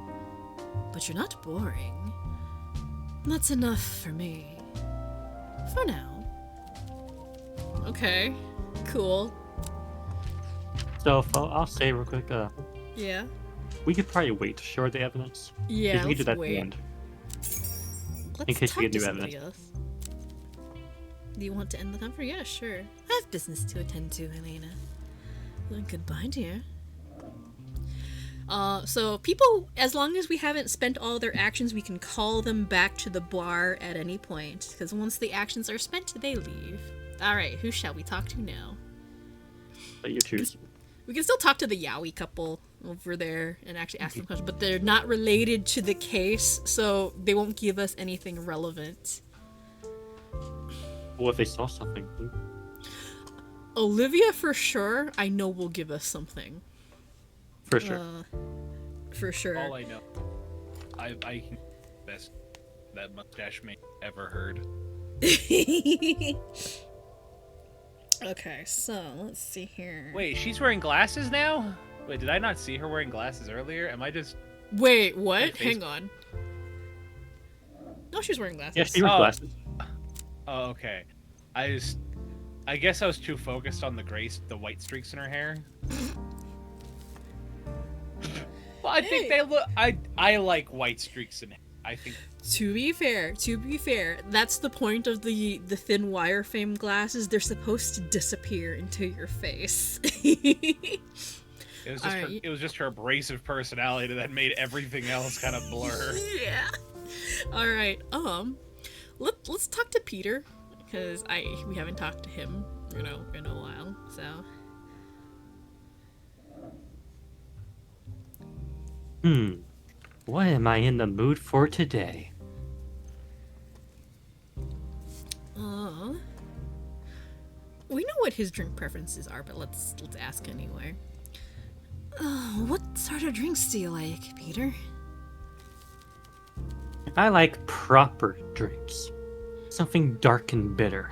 A: But you're not boring. That's enough for me. For now. Okay, cool.
B: So I'll say real quick,
A: Yeah.
B: we could probably wait to show the evidence.
A: Yeah,
B: Because we
A: let's
B: could do that at the
A: wait.
B: end.
A: Let's
B: case we
A: talk
B: get
A: to
B: new
A: somebody
B: evidence.
A: else. Do you want to end the conference? Yeah, sure. I have business to attend to, Helena. Well, goodbye, dear. So people, as long as we haven't spent all their actions, we can call them back to the bar at any point. Because once the actions are spent, they leave. Alright, who shall we talk to now?
B: But you choose.
A: We can still talk to the Yowie couple over there and actually ask them questions, but they're not related to the case, so they won't give us anything relevant.
B: What if they saw something?
A: Olivia for sure, I know will give us something.
B: For sure.
A: For sure.
C: All I know, I can best that mustache man ever heard.
A: Okay, so let's see here.
E: Wait, she's wearing glasses now? Wait, did I not see her wearing glasses earlier? Am I just...
A: Wait, what?
E: My face-
A: Hang on. No, she's wearing glasses.
B: Yeah, she wears
E: Oh.
B: glasses.
E: Oh, okay. I guess I was too focused on the white streaks in her hair. Well, I think they look... I like white streaks in hair. I think...
A: To be fair, that's the point of the thin wire frame glasses. They're supposed to disappear into your face.
E: It was just
A: Alright.
E: it was just her abrasive personality that made everything else kind of blur.
A: Yeah. All right. Let's talk to Peter because we haven't talked to him, in a while. So.
B: What am I in the mood for today?
A: We know what his drink preferences are, but let's ask anyway. What sort of drinks do you like, Peter?
B: I like proper drinks. Something dark and bitter.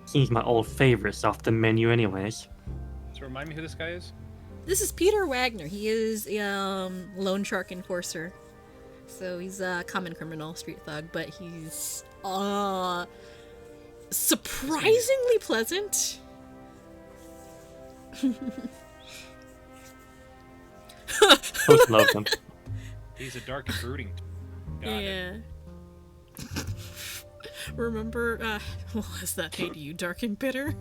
B: Seems my old favorites off the menu anyways.
E: So remind me who this guy is?
A: This is Peter Wagner. He is a loan shark enforcer. So he's a common criminal, street thug, but he's surprisingly pleasant.
B: Both love them.
E: He's a dark and brooding. Got it.
A: Yeah. Remember, what was that? Hey, do you dark and bitter?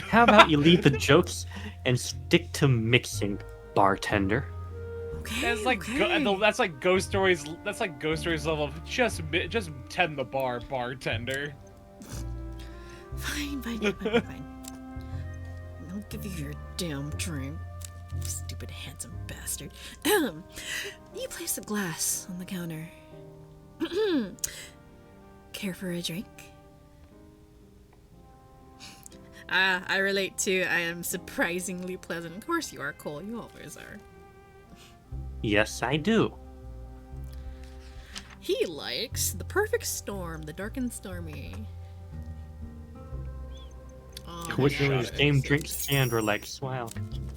B: How about you leave the jokes and stick to mixing, bartender?
A: Okay.
E: That's like
A: okay.
E: that's like Ghost Stories. That's like Ghost Stories level of just tend the bar, bartender.
A: Fine. I'll give you your damn drink. Stupid handsome bastard. You place a glass on the counter. Care for a drink? I relate too. I am surprisingly pleasant. Of course you are, Cole. You always are.
B: Yes, I do.
A: He likes the perfect storm, the dark and stormy. Oh,
B: Coincidentally, the
E: shot
B: same
E: it.
B: drink Sandra likes. Wow.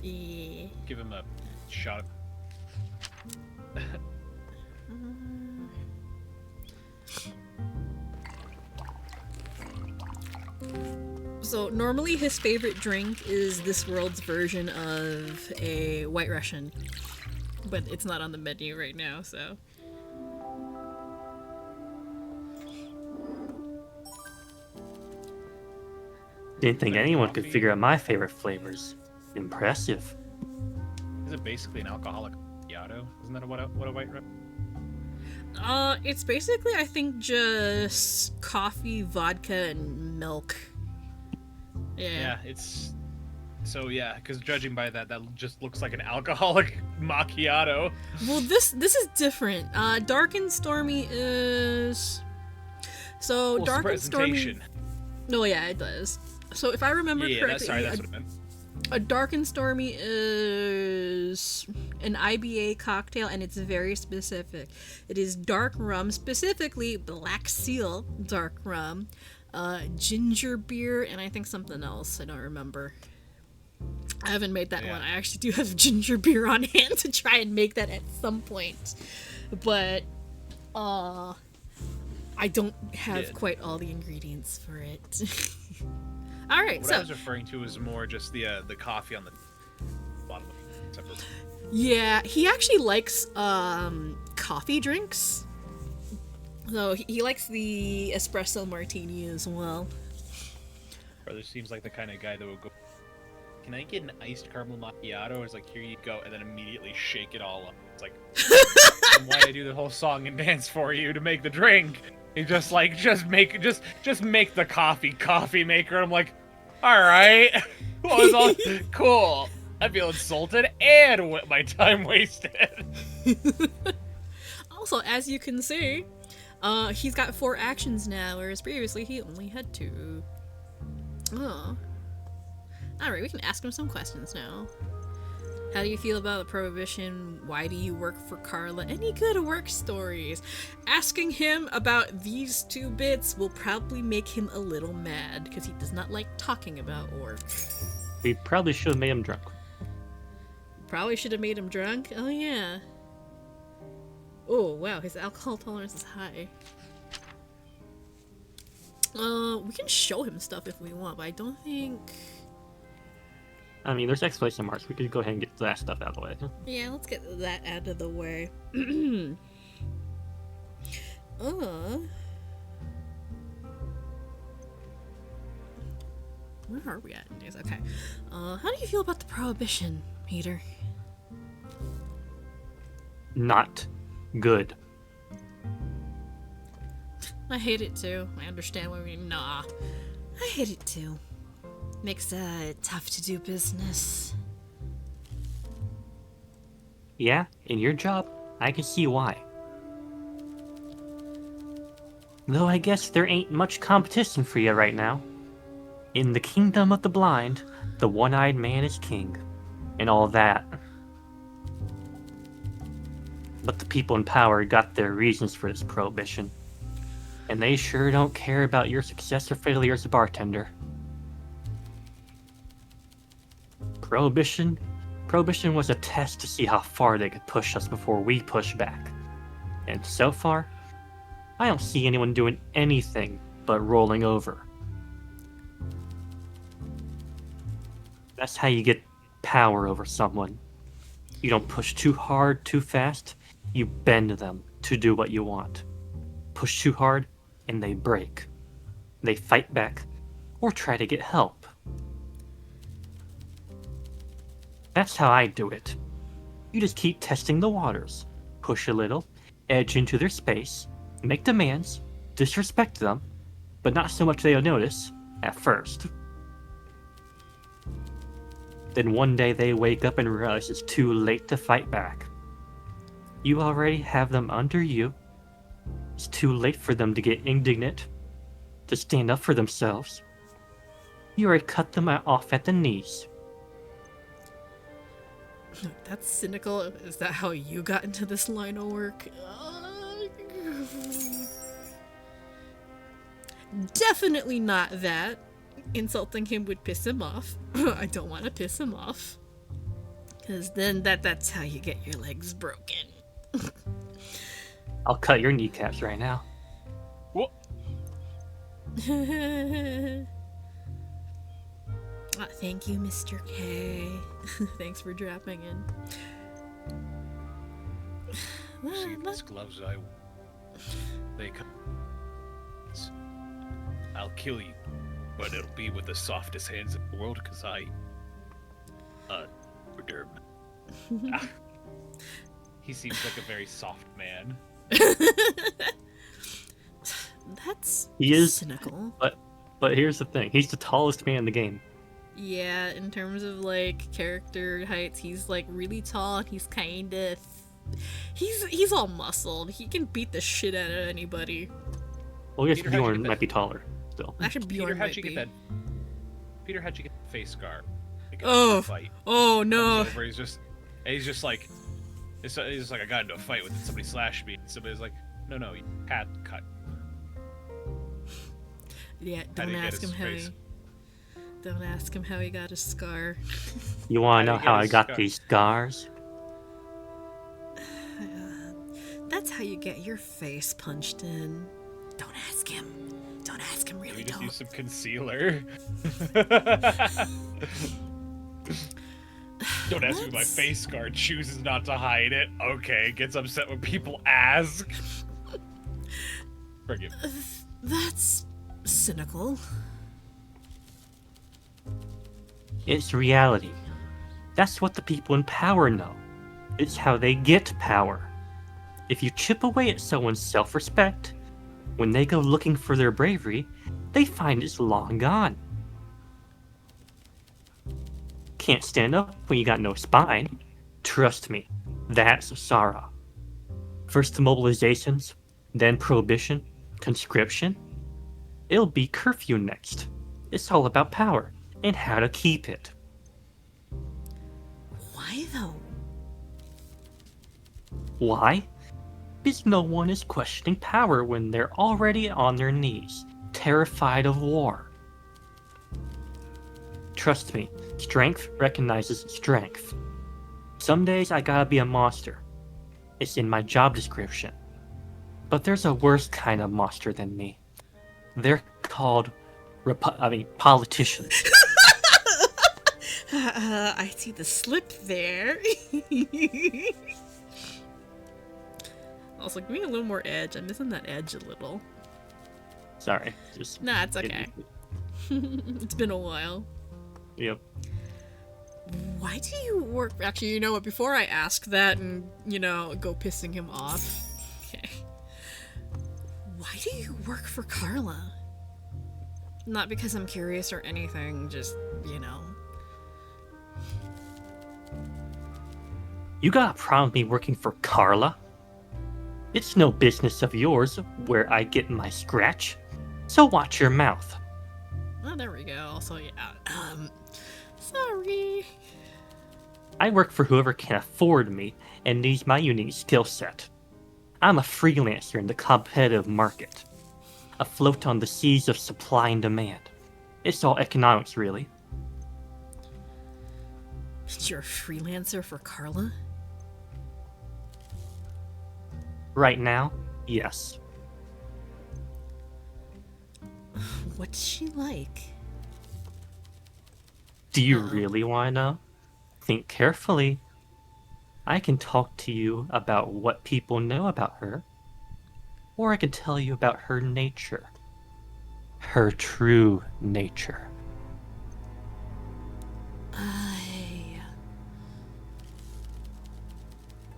A: yeah.
E: Give him a shot.
A: So normally his favorite drink is this world's version of a White Russian, but it's not on the menu right now, so.
B: Didn't think anyone could figure out my favorite flavors. Impressive.
E: Is it basically an alcoholic macchiato? Isn't that what a white?
A: It's basically, I think, just coffee, vodka, and milk.
E: Yeah, it's so because judging by that just looks like an alcoholic macchiato.
A: Well, this is different. Dark and Stormy is so
E: Well,
A: Dark and Stormy.
E: presentation.
A: No, yeah, it does. So if I remember
E: Yeah,
A: correctly,
E: that's what it meant.
A: a Dark and Stormy is an IBA cocktail, and it's very specific. It is dark rum, specifically Black Seal dark rum, ginger beer, and I think something else. I don't remember. I haven't made that one. I actually do have ginger beer on hand to try and make that at some point, but I don't have quite all the ingredients for it. All right,
E: What
A: so
E: I was referring to is more just the coffee on the bottom of it.
A: yeah, he actually likes coffee drinks. So he likes the espresso martini as well.
E: Brother seems like the kind of guy that would go, "Can I get an iced caramel macchiato?" It's like, "Here you go," and then immediately shake it all up. It's like, why I do the whole song and dance for you to make the drink? He just like just make the coffee maker. I'm like, all right, what was all cool? I feel insulted and my time wasted.
A: Also, as you can see, He's got 4 actions now, whereas previously he only had 2. Oh. Alright, we can ask him some questions now. How do you feel about the prohibition? Why do you work for Carla? Any good work stories? Asking him about these 2 bits will probably make him a little mad, because he does not like talking about work.
B: We probably should have made him drunk.
A: Probably should have made him drunk? Oh yeah. Oh wow, his alcohol tolerance is high. We can show him stuff if we want, but I don't think...
B: I mean, there's exclamation marks. We could go ahead and get that stuff out of the way.
A: Yeah, let's get that out of the way. Where are we at in days? Okay. How do you feel about the prohibition, Peter?
B: Not good.
A: I hate it too. I understand what we mean. Nah. I hate it too. Makes it tough to do business.
B: Yeah, in your job, I can see why. Though I guess there ain't much competition for you right now. In the kingdom of the blind, the one-eyed man is king, and all that. But the people in power got their reasons for this prohibition. And they sure don't care about your success or failure as a bartender. Prohibition was a test to see how far they could push us before we push back. And so far, I don't see anyone doing anything but rolling over. That's how you get power over someone. You don't push too hard, too fast. You bend them to do what you want. Push too hard, and they break. They fight back, or try to get help. That's how I do it. You just keep testing the waters. Push a little, edge into their space, make demands, disrespect them, but not so much they'll notice at first. Then one day they wake up and realize it's too late to fight back. You already have them under you. It's too late for them to get indignant, to stand up for themselves. You already cut them off at the knees.
A: That's cynical. Is that how you got into this line of work? Definitely not that. Insulting him would piss him off. I don't want to piss him off. Because then that's how you get your legs broken.
B: I'll cut your kneecaps right now.
C: What?
A: Thank you, Mr. K. Thanks for dropping in.
D: See these gloves they come. I'll kill you, but it'll be with the softest hands in the world, because derm.
E: He seems like a very soft man.
A: That's
B: He is,
A: cynical.
B: but here's the thing. He's the tallest man in the game.
A: Yeah, in terms of like character heights, he's like really tall and he's kind of he's all muscled. He can beat the shit out of anybody.
B: Well, I guess
E: Peter, how'd you
B: Bjorn
E: get
B: might be taller still.
A: Actually,
E: Peter,
A: Bjorn
E: how'd
A: might
E: you
A: be.
E: get that? Peter, how'd you get the face scar? Like,
A: Oh.
E: fight.
A: Oh
E: Comes
A: no!
E: over, he's just like, he's just like, I got into a fight with it. Somebody slashed me. And somebody's like, no, you had cut.
A: Yeah,
E: How'd
A: don't
E: he get
A: ask him
E: his
A: how he.
E: face?
A: Don't ask him how he got his scar.
B: You want to know
E: How did he
B: how
E: get
B: I
E: his
B: got
E: scar?
B: these scars?
A: That's how you get your face punched in. Don't ask him. Don't ask him. Really,
E: We just
A: don't.
E: use some concealer. Don't ask me my
A: Let's-
E: face scar. Chooses not to hide it. Okay, gets upset when people ask. Forgive me.
A: That's cynical.
B: It's reality. That's what the people in power know. It's how they get power. If you chip away at someone's self-respect, when they go looking for their bravery, they find it's long gone. Can't stand up when you got no spine. Trust me, that's Sarah. First the mobilizations, then prohibition, conscription. It'll be curfew next. It's all about power and how to keep it.
A: Why though?
B: Why? Because no one is questioning power when they're already on their knees, terrified of war. Trust me, strength recognizes strength. Some days I gotta be a monster. It's in my job description. But there's a worse kind of monster than me. They're called politicians.
A: I see the slip there. Also, give me a little more edge. I'm missing that edge a little.
B: Sorry, just
A: Nah, it's okay. It's been a while.
B: Yep.
A: Why do you work? Actually, you know what? Before I ask that and, go pissing him off. Okay. Why do you work for Carla? Not because I'm curious or anything, just,
B: You got a problem with me working for Carla? It's no business of yours where I get my scratch. So watch your mouth.
A: Oh, there we go. Also, yeah. Sorry.
B: I work for whoever can afford me and needs my unique skill set. I'm a freelancer in the competitive market. Afloat on the seas of supply and demand. It's all economics, really.
A: You're a freelancer for Carla?
B: Right now, yes.
A: What's she like?
B: Do you really want to know? Think carefully. I can talk to you about what people know about her, or I can tell you about her nature. Her true nature.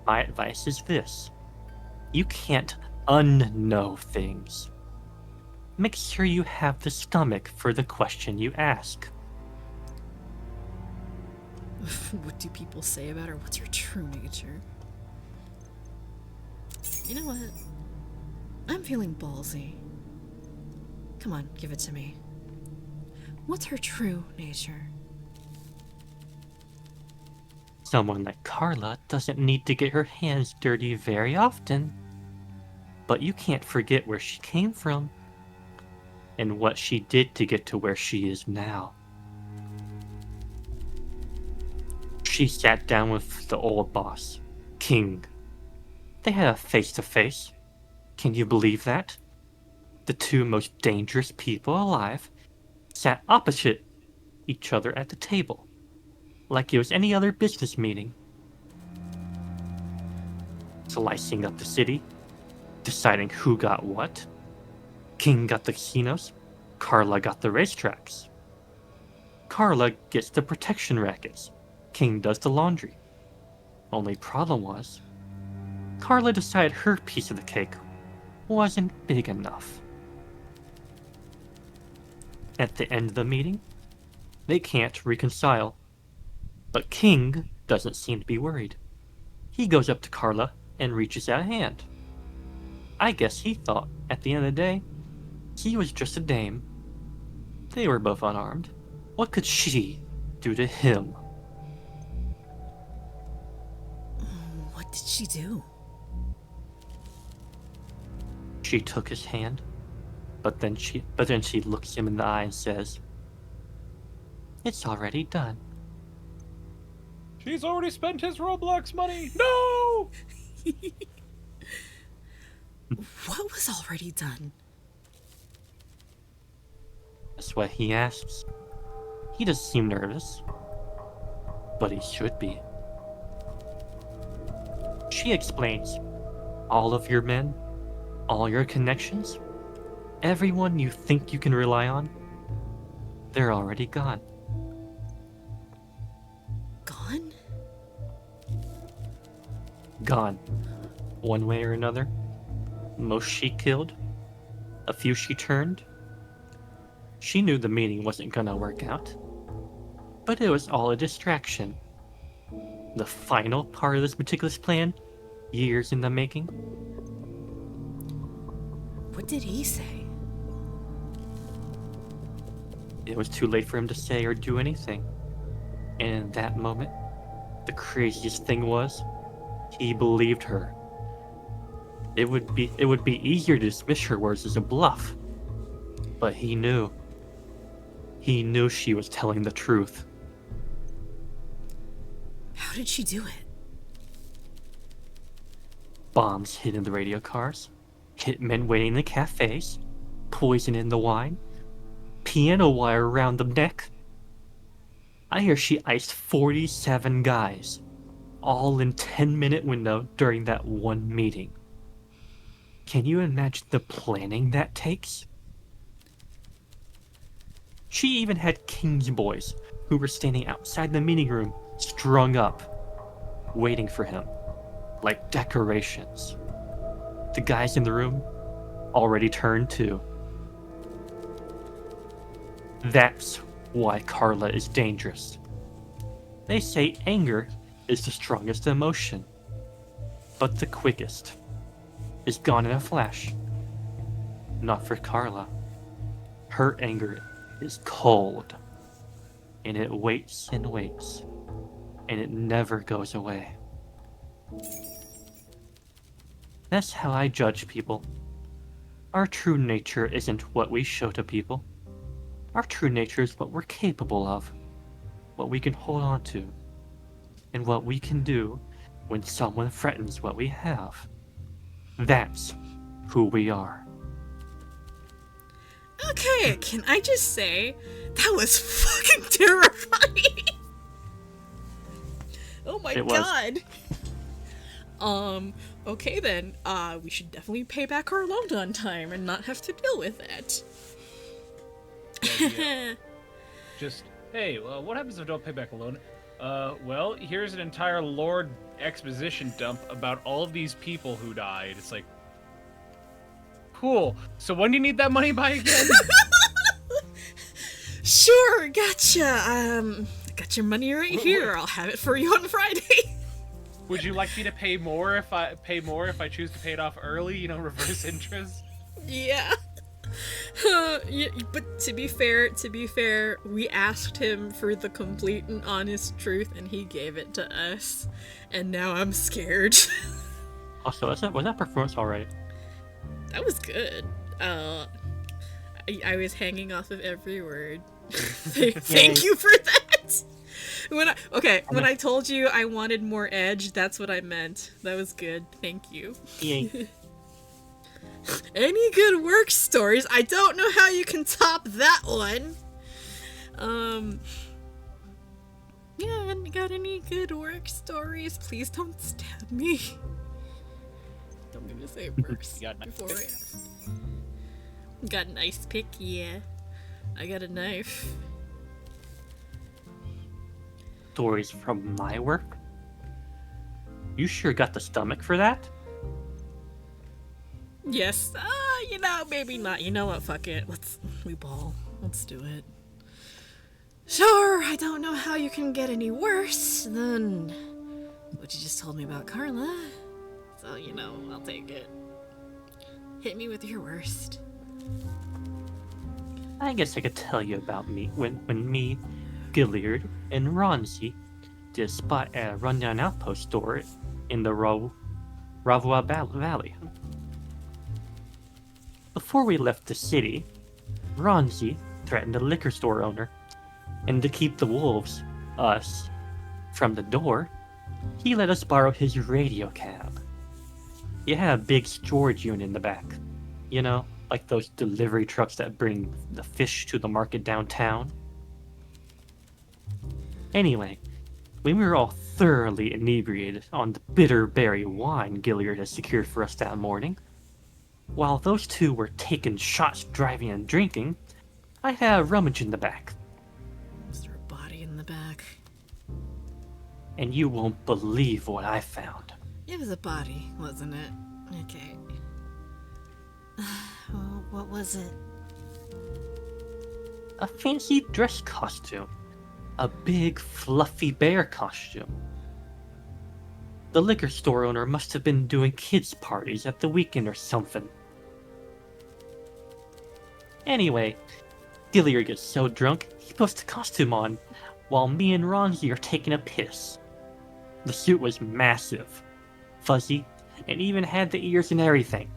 B: My advice is this. You can't unknow things. Make sure you have the stomach for the question you ask.
A: What do people say about her? What's her true nature? You know what? I'm feeling ballsy. Come on, give it to me. What's her true nature?
B: Someone like Carla doesn't need to get her hands dirty very often. But you can't forget where she came from and what she did to get to where she is now. She sat down with the old boss, King. They had a face-to-face. Can you believe that? The two most dangerous people alive sat opposite each other at the table, like it was any other business meeting. Slicing up the city, deciding who got what. King got the casinos, Carla got the racetracks. Carla gets the protection rackets, King does the laundry. Only problem was, Carla decided her piece of the cake wasn't big enough. At the end of the meeting, they can't reconcile. But King doesn't seem to be worried. He goes up to Carla and reaches out a hand. I guess he thought, at the end of the day, he was just a dame. They were both unarmed. What could she do to him?
A: What did she do?
B: She took his hand, but then she looks him in the eye and says, "It's already done."
E: She's already spent his Roblox money. No!
A: What was already done?
B: That's what he asks. He doesn't seem nervous, but he should be. She explains, all of your men, all your connections, everyone you think you can rely on, they're already gone.
A: Gone?
B: Gone. One way or another. Most she killed. A few she turned. She knew the meeting wasn't gonna work out. But it was all a distraction. The final part of this meticulous plan, years in the making.
A: What did he say?
B: It was too late for him to say or do anything. And in that moment, the craziest thing was, he believed her. It would be easier to dismiss her words as a bluff. But he knew. He knew she was telling the truth.
A: How did she do it?
B: Bombs hid in the radio cars, hitmen waiting in the cafes, poison in the wine, piano wire around the neck. I hear she iced 47 guys, all in 10-minute window during that one meeting. Can you imagine the planning that takes? She even had King's boys who were standing outside the meeting room, strung up, waiting for him, like decorations. The guys in the room already turned too. That's why Carla is dangerous. They say anger is the strongest emotion, but the quickest. Is gone in a flash. Not for Carla. Her anger is cold, and it waits and waits, and it never goes away. That's how I judge people. Our true nature isn't what we show to people. Our true nature is what we're capable of, what we can hold on to, and what we can do when someone threatens what we have. That's who we are.
A: Okay, can I just say, that was fucking terrifying. Oh my
B: It was.
A: god. Okay then, we should definitely pay back our loan on time and not have to deal with that.
E: Yeah. Just, hey, what happens if I don't pay back a loan? Well, here's an entire lore exposition dump about all of these people who died. It's like, cool. So when do you need that money by again?
A: Sure, gotcha. I got your money right here. I'll have it for you on Friday.
E: Would you like me to pay more if I choose to pay it off early? You know, reverse interest.
A: Yeah. Yeah, but to be fair, we asked him for the complete and honest truth, and he gave it to us. And now I'm scared.
B: Also, was that performance alright?
A: That was good. I was hanging off of every word. Thank you for that. When I told you I wanted more edge, that's what I meant. That was good. Thank you.
B: Yay.
A: Any good work stories? I don't know how you can top that one. Yeah, got any good work stories? Please don't stab me. Don't need to say first
C: You got a knife
A: before I... Got an ice pick? Yeah. I got a knife.
B: Stories from my work? You sure got the stomach for that?
A: Yes. Maybe not. You know what? Fuck it. We ball. Let's do it. Sure, I don't know how you can get any worse than what you just told me about Carla. So, I'll take it. Hit me with your worst.
B: I guess I could tell you about me when me, Gilliard, and Ronzi did a spot at a rundown outpost store in the Ravua Valley. Before we left the city, Ronzi threatened the liquor store owner, and to keep the wolves, us, from the door, he let us borrow his radio cab. It had a big storage unit in the back. You know, like those delivery trucks that bring the fish to the market downtown. Anyway, when we were all thoroughly inebriated on the bitter berry wine Gilliard had secured for us that morning, while those two were taking shots, driving and drinking, I had a rummage in the back.
A: Is there a body in the back?
B: And you won't believe what I found.
A: It was a body, wasn't it? Okay. Well, what was it?
B: A fancy dress costume. A big, fluffy bear costume. The liquor store owner must have been doing kids' parties at the weekend or something. Anyway, Gilliard gets so drunk, he puts the costume on, while me and Ronzi are taking a piss. The suit was massive, fuzzy, and even had the ears and everything.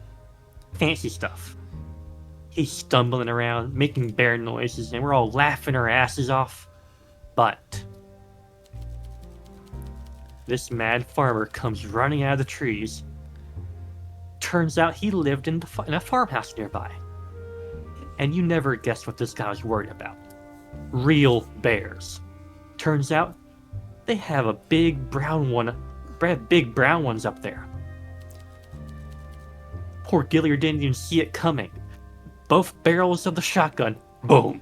B: Fancy stuff. He's stumbling around, making bear noises, and we're all laughing our asses off. But this mad farmer comes running out of the trees. Turns out he lived in a farmhouse nearby. And you never guessed what this guy was worried about. Real bears. Turns out they have a big brown ones up there. Poor Gilliard didn't even see it coming. Both barrels of the shotgun, boom.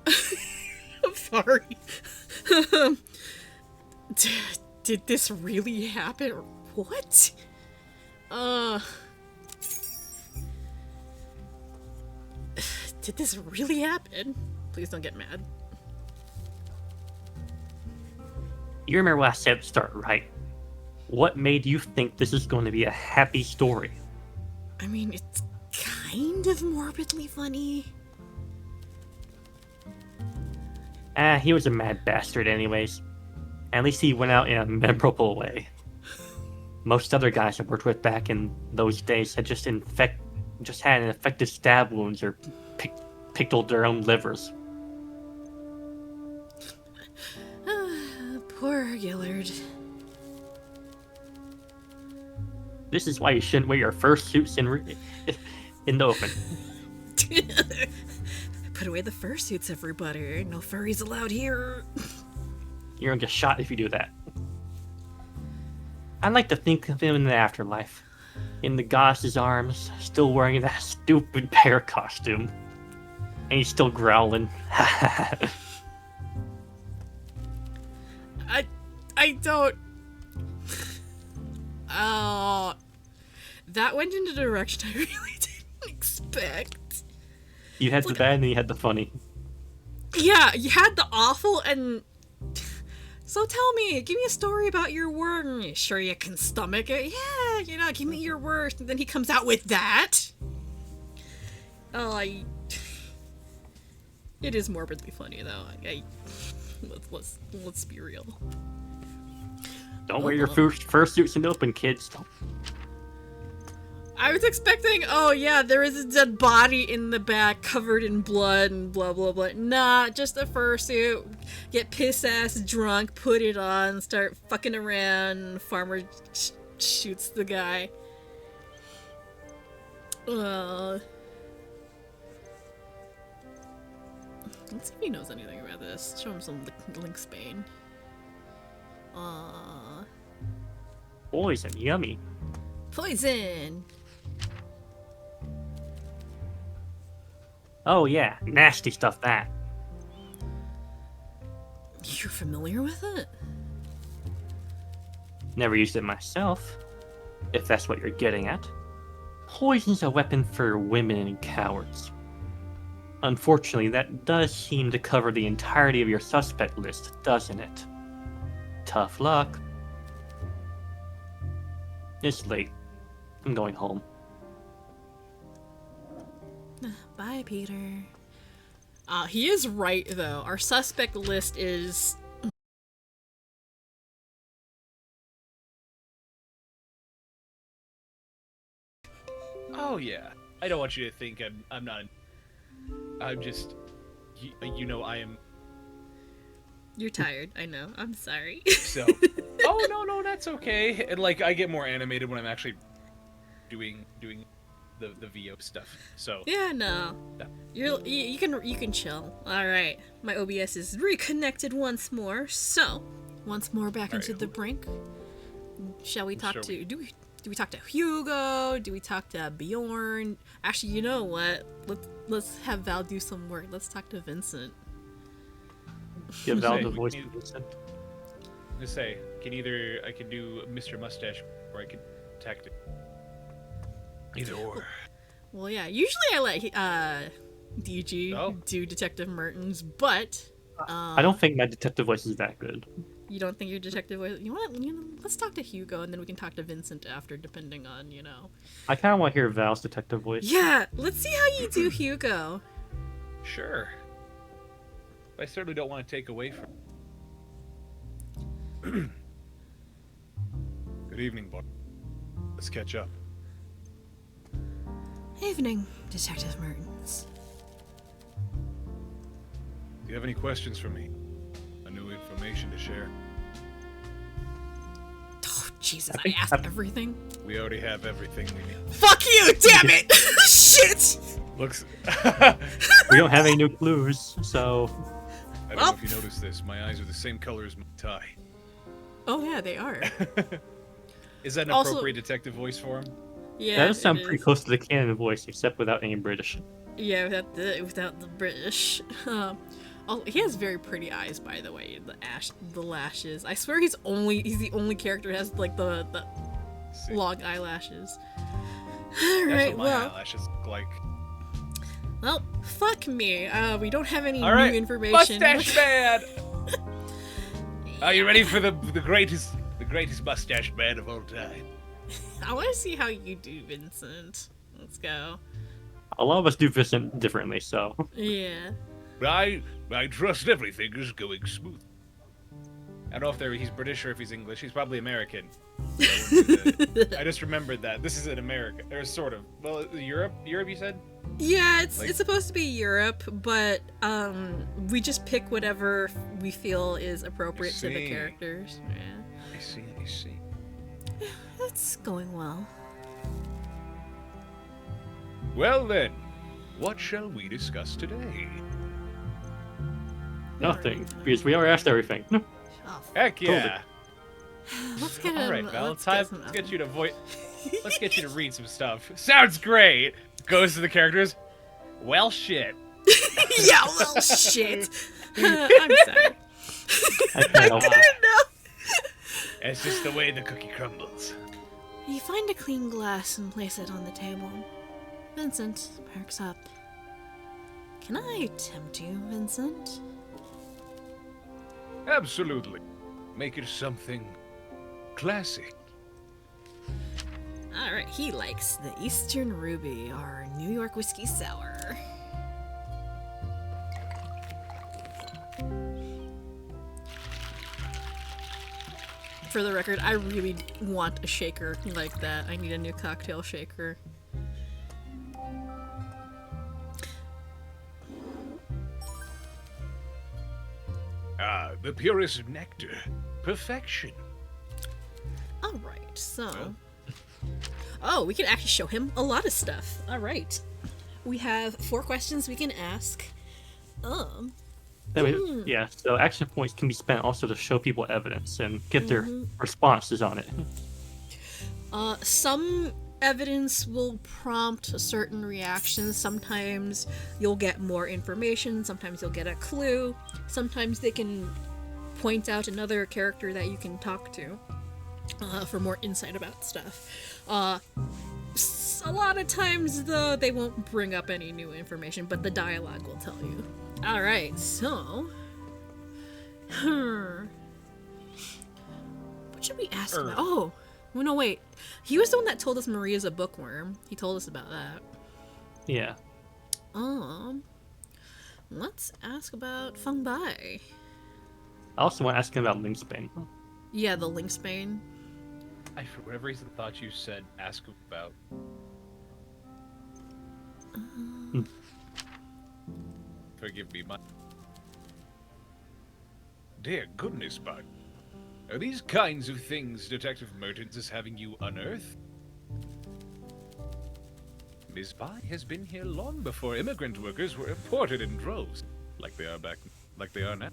A: I'm sorry. Did this really happen? What? Did this really happen? Please don't get mad.
B: You remember what I said at the start, right? What made you think this is going to be a happy story?
A: I mean, it's kind of morbidly funny.
B: He was a mad bastard anyways. At least he went out in a memorable way. Most other guys I worked with back in those days had just had infected stab wounds or pickled their own livers.
A: Poor Gilliard.
B: This is why you shouldn't wear your fursuits in the open.
A: Put away the fursuits, everybody. No furries allowed here.
B: You're gonna get shot if you do that. I like to think of him in the afterlife. In the goddess's arms, still wearing that stupid bear costume. And he's still growling.
A: I don't... Oh... That went in a direction I really didn't expect.
B: You had the bad and then you had the funny.
A: Yeah, you had the awful and... So tell me, give me a story about your work. Sure you can stomach it? Yeah, give me your worst. And then he comes out with that? Oh, It is morbidly funny, though. Let's be real.
B: Don't wear your fursuits in the open, kids.
A: I was expecting, oh yeah, there is a dead body in the back covered in blood and blah blah blah. Nah, just a fursuit. Get piss-ass drunk, put it on, start fucking around. Farmer shoots the guy. Let's see if he knows anything about this. Show him some Link's Bane.
B: Poison, yummy.
A: Poison!
B: Oh yeah, nasty stuff that.
A: You're familiar with it?
B: Never used it myself, if that's what you're getting at. Poison's a weapon for women and cowards. Unfortunately, that does seem to cover the entirety of your suspect list, doesn't it? Tough luck. It's late. I'm going home.
A: Bye, Peter. He is right, though. Our suspect list is...
E: Oh yeah. I don't want you to think I'm not. I'm just. I am.
A: You're tired, I know. I'm sorry.
E: So. Oh no, that's okay. And I get more animated when I'm actually doing the VO stuff. So.
A: Yeah, no.
E: Yeah.
A: You can chill. All right. My OBS is reconnected once more. So, once more back into the brink. Shall we talk to? Do we talk to Hugo? Do we talk to Bjorn? Actually, you know what? Let's have Val do some work. Let's talk to Vincent.
B: Give Val the voice of Vincent.
E: Just say, I can do Mr. Mustache, or I can detect it. Either or.
A: Well, yeah. Usually I let DG do Detective Mertens, but
B: I don't think my detective voice is that good.
A: You don't think your detective voice? You know what? Let's talk to Hugo, and then we can talk to Vincent after, depending on
B: I kind of want to hear Val's detective voice.
A: Yeah, let's see how you do, Hugo.
D: Sure. I certainly don't want to take away from. Good evening, boy. Let's catch up.
A: Evening, Detective Mertens.
D: Do you have any questions for me? A new information to share?
A: Oh, Jesus, I asked everything.
D: We already have everything we need.
A: Fuck you, damn it! Shit!
D: Looks.
B: We don't have any new clues, so
D: I don't know if you noticed this. My eyes are the same color as my tie.
A: Oh yeah, they are.
E: Is that an
A: Also-
E: appropriate detective voice for him?
A: Yeah,
B: that does sound
A: it
B: pretty
A: is.
B: close to the canon voice, except without any British.
A: Yeah, without the British. Oh, he has very pretty eyes, by the way. The lashes. I swear he's the only character who has like the
D: See,
A: long eyelashes.
E: That's
A: Alright,
E: what my
A: well,
E: eyelashes look like.
A: well, fuck me. We don't have any
E: All right,
A: new information.
E: Mustache Man.
D: are you ready for the greatest mustache man of all time?
A: I want to see how you do, Vincent. Let's go.
B: A lot of us do Vincent differently, so
A: Yeah.
D: I trust everything is going smooth.
E: I don't know if he's British or if he's English. He's probably American. I just remembered that. This is in America. Or sort of. Well, Europe? Europe, you said?
A: Yeah, it's
E: Like-
A: it's supposed to be Europe, but we just pick whatever we feel is appropriate to the
D: see.
A: characters. Yeah.
D: I see.
A: It's going well.
D: Well then, what shall we discuss today?
B: nothing. Because we already asked everything.
A: Oh,
E: Heck yeah.
A: let's get
E: All right,
A: him.
E: Valentine. Let's get you to Let's get you to read some stuff. Sounds great. Goes to the characters. Well, shit.
A: Yeah, well, shit. I'm sorry.
B: I can't help it.
E: It's just the way the cookie crumbles.
A: You find a clean glass and place it on the table. Vincent perks up. Can I tempt you, Vincent?
D: Absolutely. Make it something classic.
A: Alright, he likes the Eastern Ruby, our New York whiskey sour. For the record, I really want a shaker like that. I need a new cocktail shaker.
D: Ah, the purest nectar. Perfection.
A: Alright, so... Oh, we can actually show him a lot of stuff. Alright. We have 4 questions we can ask.
B: Yeah, so action points can be spent also to show people evidence and get their responses on it.
A: Some evidence will prompt certain reactions. Sometimes you'll get more information, sometimes you'll get a clue, sometimes they can point out another character that you can talk to for more insight about stuff. A lot of times, though, they won't bring up any new information, but the dialogue will tell you. Alright, so... What should we ask about? Oh! Well, no, wait. He was the one that told us Maria's a bookworm. He told us about that.
B: Yeah.
A: Let's ask about Feng Bai.
B: I also want to ask him about Linksbane.
A: Yeah, the Linksbane.
E: I, for whatever reason, thought you said ask about.
D: Forgive me, my... Dear goodness, Bud. Are these kinds of things Detective Mertens is having you unearth? Ms. Bai has been here long before immigrant workers were imported in droves, like they are now.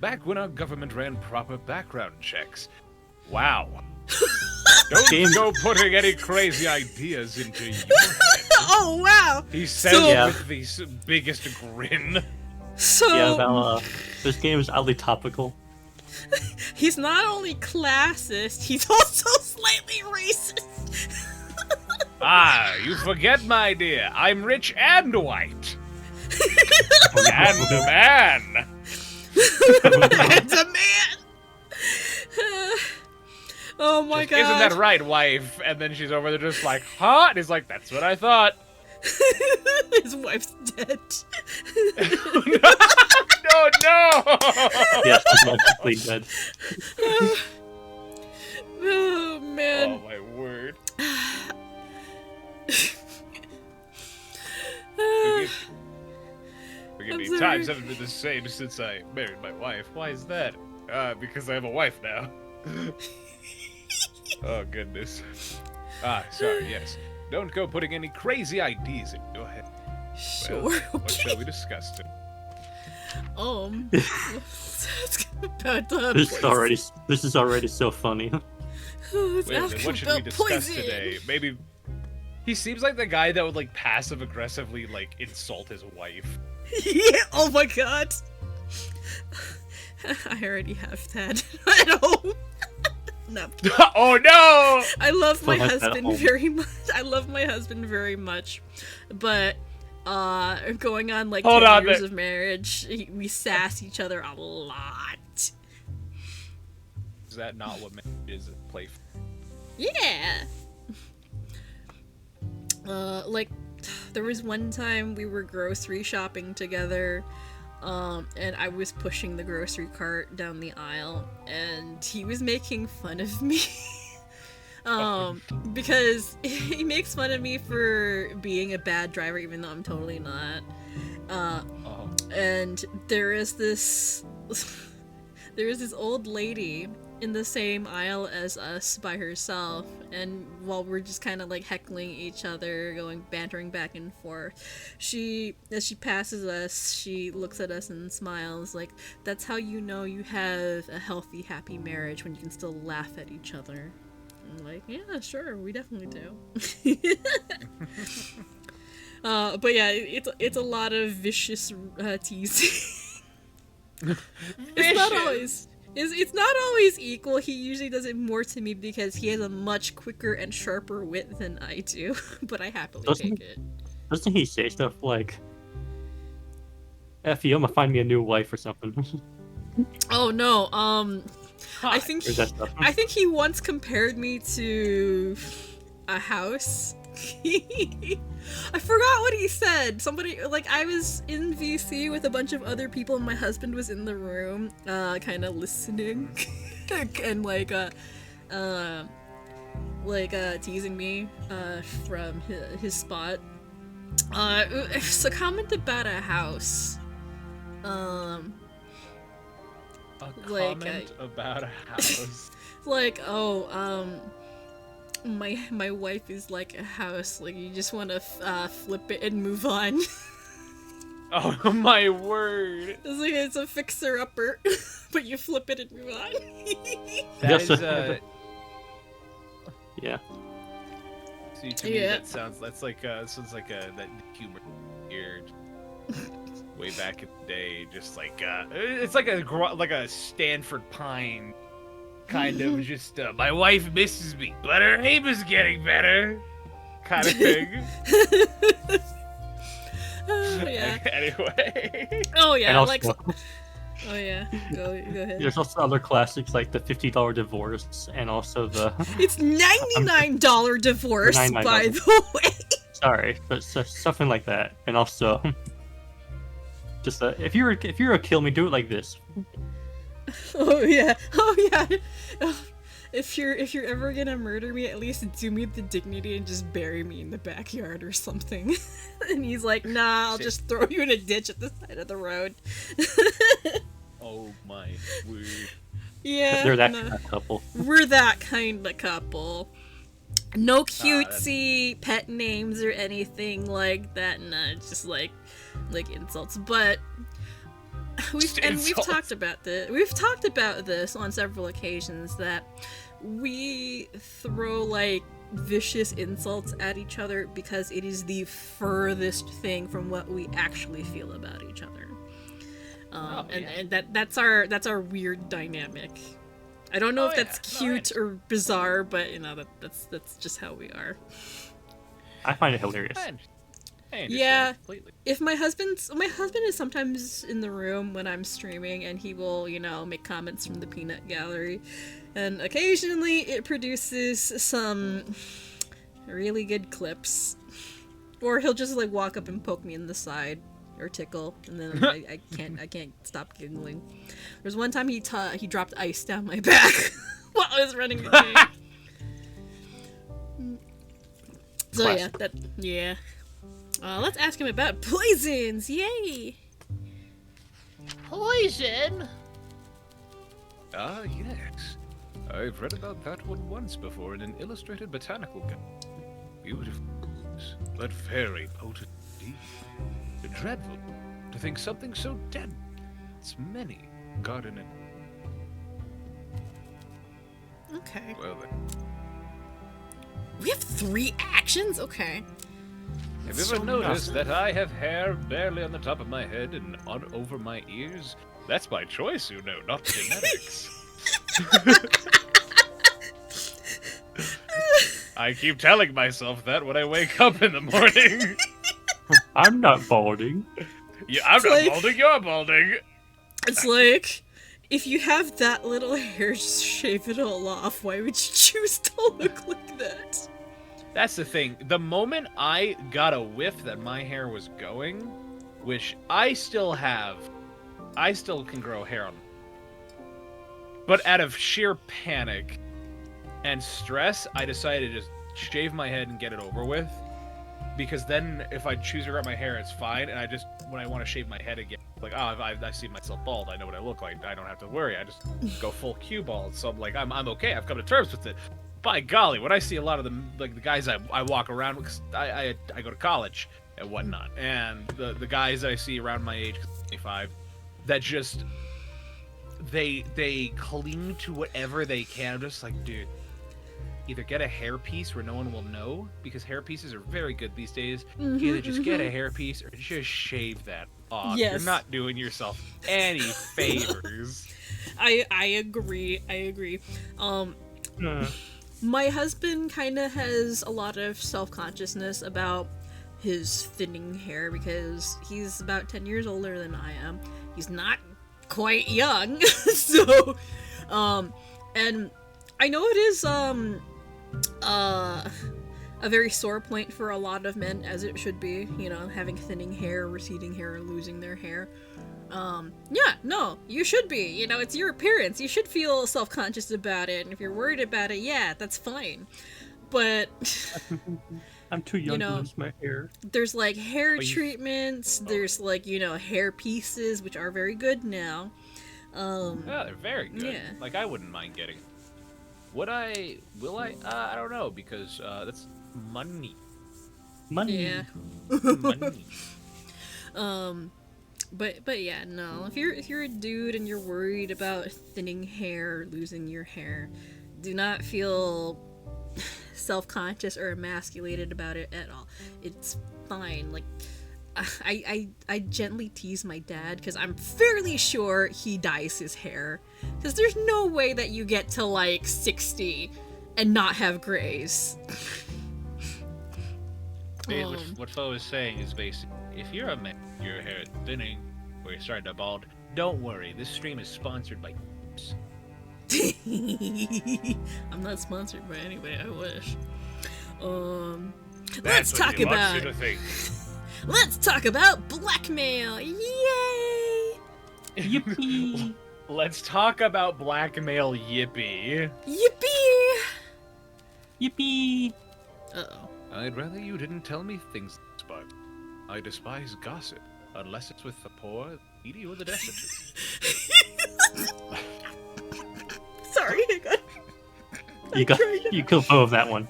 D: Back when our government ran proper background checks. Wow. Don't go putting any crazy ideas into your head.
A: Oh, wow!
E: He said
A: So-
B: Yeah.
E: with the biggest grin.
A: So,
B: Yeah, Val, this game is oddly topical.
A: he's not only classist, he's also slightly racist.
D: Ah, you forget, my dear. I'm rich and white. And a man.
A: It's a man! Oh my god.
E: Isn't that right, wife? And then she's over there just like, huh? And he's like, that's what I thought.
A: His wife's dead.
E: No.
B: Yes, she's logically dead.
A: Oh man.
E: Oh my word. Forgive
A: I'm
E: me.
A: sorry.
E: Times haven't been the same since I married my wife. Why is that? Because I have a wife now. Oh goodness. Sorry. Yes. Don't go putting any crazy ideas in your head.
A: Sure.
E: Well, what
A: Okay.
E: shall we discuss today?
A: Let's go about
B: This is already so funny.
A: Let's
E: Wait a
A: ask
E: minute, what should we
A: about
E: discuss
A: poison.
E: today? Maybe. He seems like the guy that would like passive aggressively like insult his wife.
A: Yeah. Oh my god. I already have that at home. No.
E: Oh no!
A: I love my
B: Still has that
A: husband
B: home.
A: very much. I love my husband very much, but going on like
E: Hold
A: 10
E: on
A: years
E: there.
A: of marriage, we sass each other a lot.
E: Is that not what marriage is? Play.
A: Yeah. Like there was one time we were grocery shopping together, and I was pushing the grocery cart down the aisle, and he was making fun of me. Because he makes fun of me for being a bad driver, even though I'm totally not.
E: Oh.
A: And there is this old lady in the same aisle as us by herself, and while we're just kind of like heckling each other, bantering back and forth, as she passes us, she looks at us and smiles like, that's how you know you have a healthy, happy marriage, when you can still laugh at each other. I'm like, yeah, sure, we definitely do. But yeah, it's a lot of vicious teasing. It's not always. It's not always equal. He usually does it more to me because he has a much quicker and sharper wit than I do. But I happily take it.
B: Doesn't he say stuff like, F you, I'm gonna find me a new wife or something?
A: Oh no. I think
B: Or is that stuff?
A: I think he once compared me to a house. I forgot what he said. Somebody, like, I was in VC with a bunch of other people and my husband was in the room, kind of listening and teasing me from his spot. It's a comment about a house.
E: A
A: Like,
E: comment about a house.
A: Like, my wife is like a house, like you just want to flip it and move on.
E: Oh my word.
A: It's like it's a fixer-upper, but you flip it and move on.
E: That
B: Yes,
E: is
B: Yeah.
E: see, to me
A: Yeah.
E: that sounds that humor weird. Way back in the day, just like it's like a Stanford Pine kind of just my wife misses me, but her aim is getting better kind of thing.
A: Yeah.
E: Anyway.
A: Oh
B: And
A: yeah,
B: also,
A: like. Oh yeah. Go ahead.
B: there's also other classics like the $50 divorce and also the
A: It's $99 divorce,
B: $99.
A: by the way.
B: sorry, but something like that. And also, just if you're a kill me, do it like this.
A: Oh yeah. Oh yeah. If you're ever gonna murder me, at least do me the dignity and just bury me in the backyard or something. And he's like, nah, I'll just throw you in a ditch at the side of the road.
E: Oh my word.
A: Yeah.
B: They're that
A: no.
B: kind of couple.
A: We're that kind of couple. No
E: that's-
A: cutesy pet names or anything like that. No, it's just like insults. But we've
E: Insults.
A: talked about this. We've talked about this on several occasions that we throw like vicious insults at each other because it is the furthest thing from what we actually feel about each other. And that's our weird dynamic. I don't know if that's cute or bizarre, but you know that's just how we are.
B: I find it hilarious.
E: I understand
A: Yeah.
E: completely.
A: If my husband is sometimes in the room when I'm streaming, and he will, make comments from the peanut gallery, and occasionally it produces some really good clips, or he'll just like walk up and poke me in the side or tickle, and then I can't stop giggling. There's one time he dropped ice down my back while I was running the game. So yeah. Let's ask him about poisons! Yay!
F: Poison?
D: Ah, yes. I've read about that one once before in an illustrated botanical guide. Beautiful, but very potent indeed. Dreadful to think something so dead. It's many garden and
A: Okay.
D: well then.
A: We have 3 actions? Okay.
D: Have you ever noticed that I have hair barely on the top of my head and on over my ears? That's by choice, not genetics. I keep telling myself that when I wake up in the morning.
B: I'm not balding.
D: Yeah, I'm
A: It's
D: not
A: like-
D: balding, you're balding.
A: It's like, if you have that little hair, just shave it all off. Why would you choose to look like that?
E: That's the thing. The moment I got a whiff that my hair was going, which I still have, I still can grow hair on. But out of sheer panic and stress, I decided to just shave my head and get it over with. Because then if I choose to cut my hair, it's fine. And when I want to shave my head again, like, I see myself bald. I know what I look like. I don't have to worry. I just go full cue bald. So I'm like, I'm okay. I've come to terms with it. By golly, when I see a lot of them, like the guys I walk around with, 'cause I go to college and whatnot, and the guys that I see around my age, 25, that just they cling to whatever they can. I'm just like, dude, either get a hairpiece where no one will know, because hairpieces are very good these days. Either just get a hairpiece or just shave that off.
A: Yes.
E: You're not doing yourself any favors.
A: I agree. My husband kind of has a lot of self-consciousness about his thinning hair because he's about 10 years older than I am. He's not quite young. So, and I know it is, a very sore point for a lot of men, as it should be, having thinning hair, receding hair, losing their hair. Yeah, no, you should be. It's your appearance. You should feel self-conscious about it, and if you're worried about it, yeah, that's fine. But
B: I'm too young to lose my hair.
A: there's like hair
E: you-
A: treatments, there's like, hair pieces, which are very good now.
E: Yeah, they're very good.
A: Yeah.
E: Like, I wouldn't mind getting. Will I? I don't know, because that's money.
B: Money.
A: Yeah.
E: Money.
A: But yeah, no. If you're a dude and you're worried about thinning hair, losing your hair, do not feel self-conscious or emasculated about it at all. It's fine. Like, I gently tease my dad because I'm fairly sure he dyes his hair. Because there's no way that you get to like 60 and not have grays.
E: What Flo is saying is basically, if you're a man, your hair is thinning, or you're starting to bald, don't worry. This stream is sponsored by.
A: I'm not sponsored by anybody. I wish. Let's
D: That's what
A: talk
D: he wants
A: about.
D: you to think.
A: Let's talk about blackmail. Yay!
B: Yippee!
E: Let's talk about blackmail. Yippee!
A: Yippee!
B: Yippee!
A: Uh-oh.
D: I'd rather you didn't tell me things, but I despise gossip, unless it's with the poor, the needy, or the destitute.
A: Sorry,
B: You kill Foe of that one.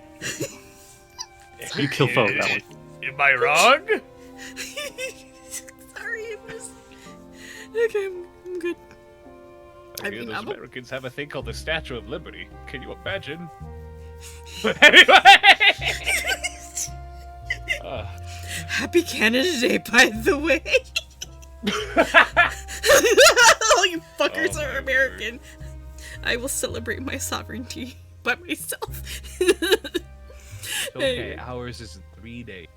B: You kill Foe of that one.
D: Am I wrong?
A: Sorry, it was... Okay, I'm good.
D: I
A: I
D: hear
A: mean,
D: those
A: I'm a-
D: Americans have a thing called the Statue of Liberty. Can you imagine? But anyway!
A: Happy Canada Day, by the way. All you fuckers
D: Oh
A: are
D: my
A: American. I will celebrate my sovereignty by myself.
E: Okay, ours is 3 days.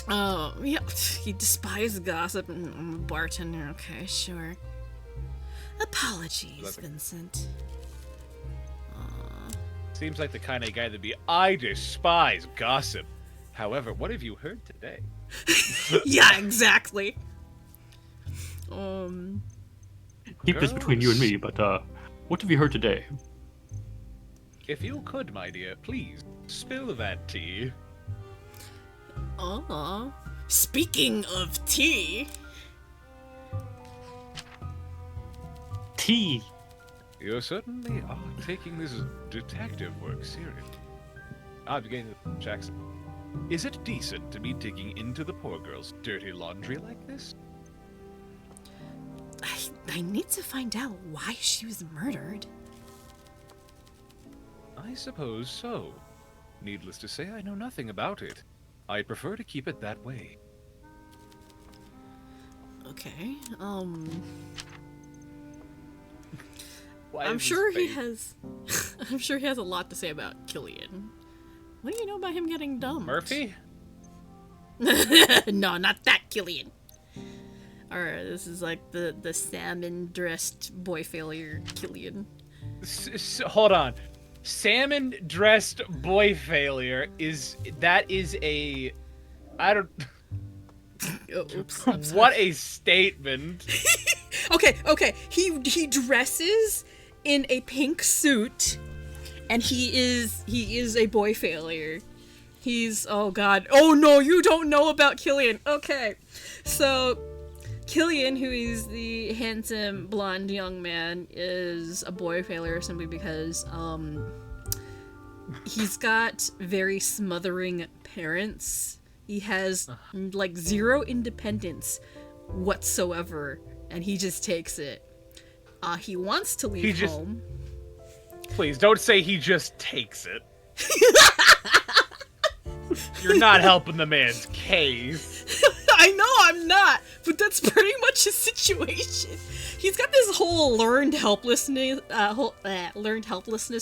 A: Oh, yeah, he despises gossip. I'm a bartender. Okay, sure. Apologies, Vincent.
D: Seems like the kind of guy that'd be, I despise gossip. However, what have you heard today?
A: Yeah, exactly.
B: Keep this between you and me, but what have you heard today?
D: If you could, my dear, please spill that tea.
A: Speaking of tea.
B: Tea.
D: You certainly are taking this detective work seriously. Abigail Jackson, is it decent to be digging into the poor girl's dirty laundry like this?
A: I need to find out why she was murdered.
D: I suppose so. Needless to say, I know nothing about it. I'd prefer to keep it that way.
A: Okay,
E: Why
A: I'm
E: is
A: sure
E: his
A: he
E: face-
A: has. I'm sure he has a lot to say about Killian. What do you know about him getting dumped?
E: Murphy?
A: No, not that Killian. Alright, this is like the salmon dressed boy failure Killian.
E: Hold on. Salmon dressed boy failure is a I don't
A: Oh, oops. I'm sorry.
E: what a statement.
A: Okay. He dresses in a pink suit, and he is a boy failure. He's oh god. Oh no, you don't know about Killian. Okay, so Killian, who is the handsome blonde young man, is a boy failure simply because he's got very smothering parents. He has like zero independence whatsoever, and he just takes it. He wants to leave home.
E: Please don't say he just takes it. You're not helping the man's case.
A: I know I'm not, but that's pretty much his situation. He's got this whole learned helplessness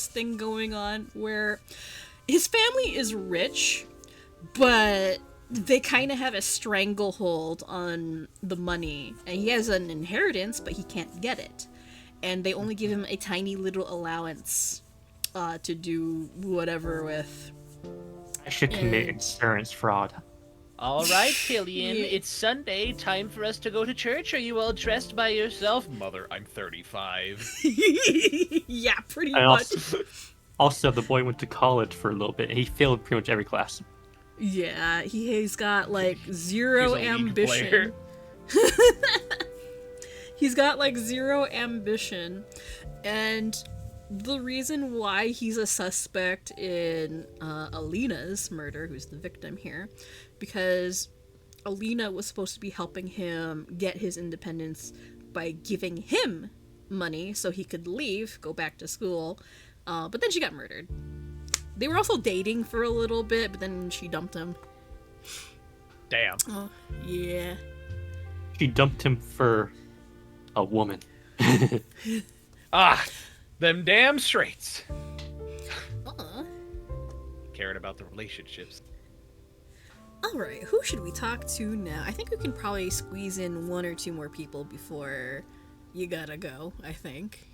A: thing going on, where his family is rich, but they kind of have a stranglehold on the money, and he has an inheritance, but he can't get it, and they only give him a tiny little allowance to do whatever with.
B: I should commit insurance fraud.
E: All right, Killian,
A: Yeah.
E: it's Sunday. Time for us to go to church. Are you all dressed by yourself?
D: Mother, I'm 35.
A: Yeah, pretty
B: I
A: much.
B: also, the boy went to college for a little bit. He failed pretty much every class.
A: Yeah, he's got like zero
E: He's a league
A: ambition.
E: player.
A: He's got like zero ambition, and the reason why he's a suspect in Alina's murder, who's the victim here, because Alina was supposed to be helping him get his independence by giving him money so he could leave, go back to school, but then she got murdered. They were also dating for a little bit, but then she dumped him.
E: Damn.
A: Oh, yeah.
B: She dumped him for a woman.
E: Ah, them damn straights.
D: Caring about the relationships.
A: Alright, who should we talk to now? I think we can probably squeeze in one or two more people before you gotta go, I think.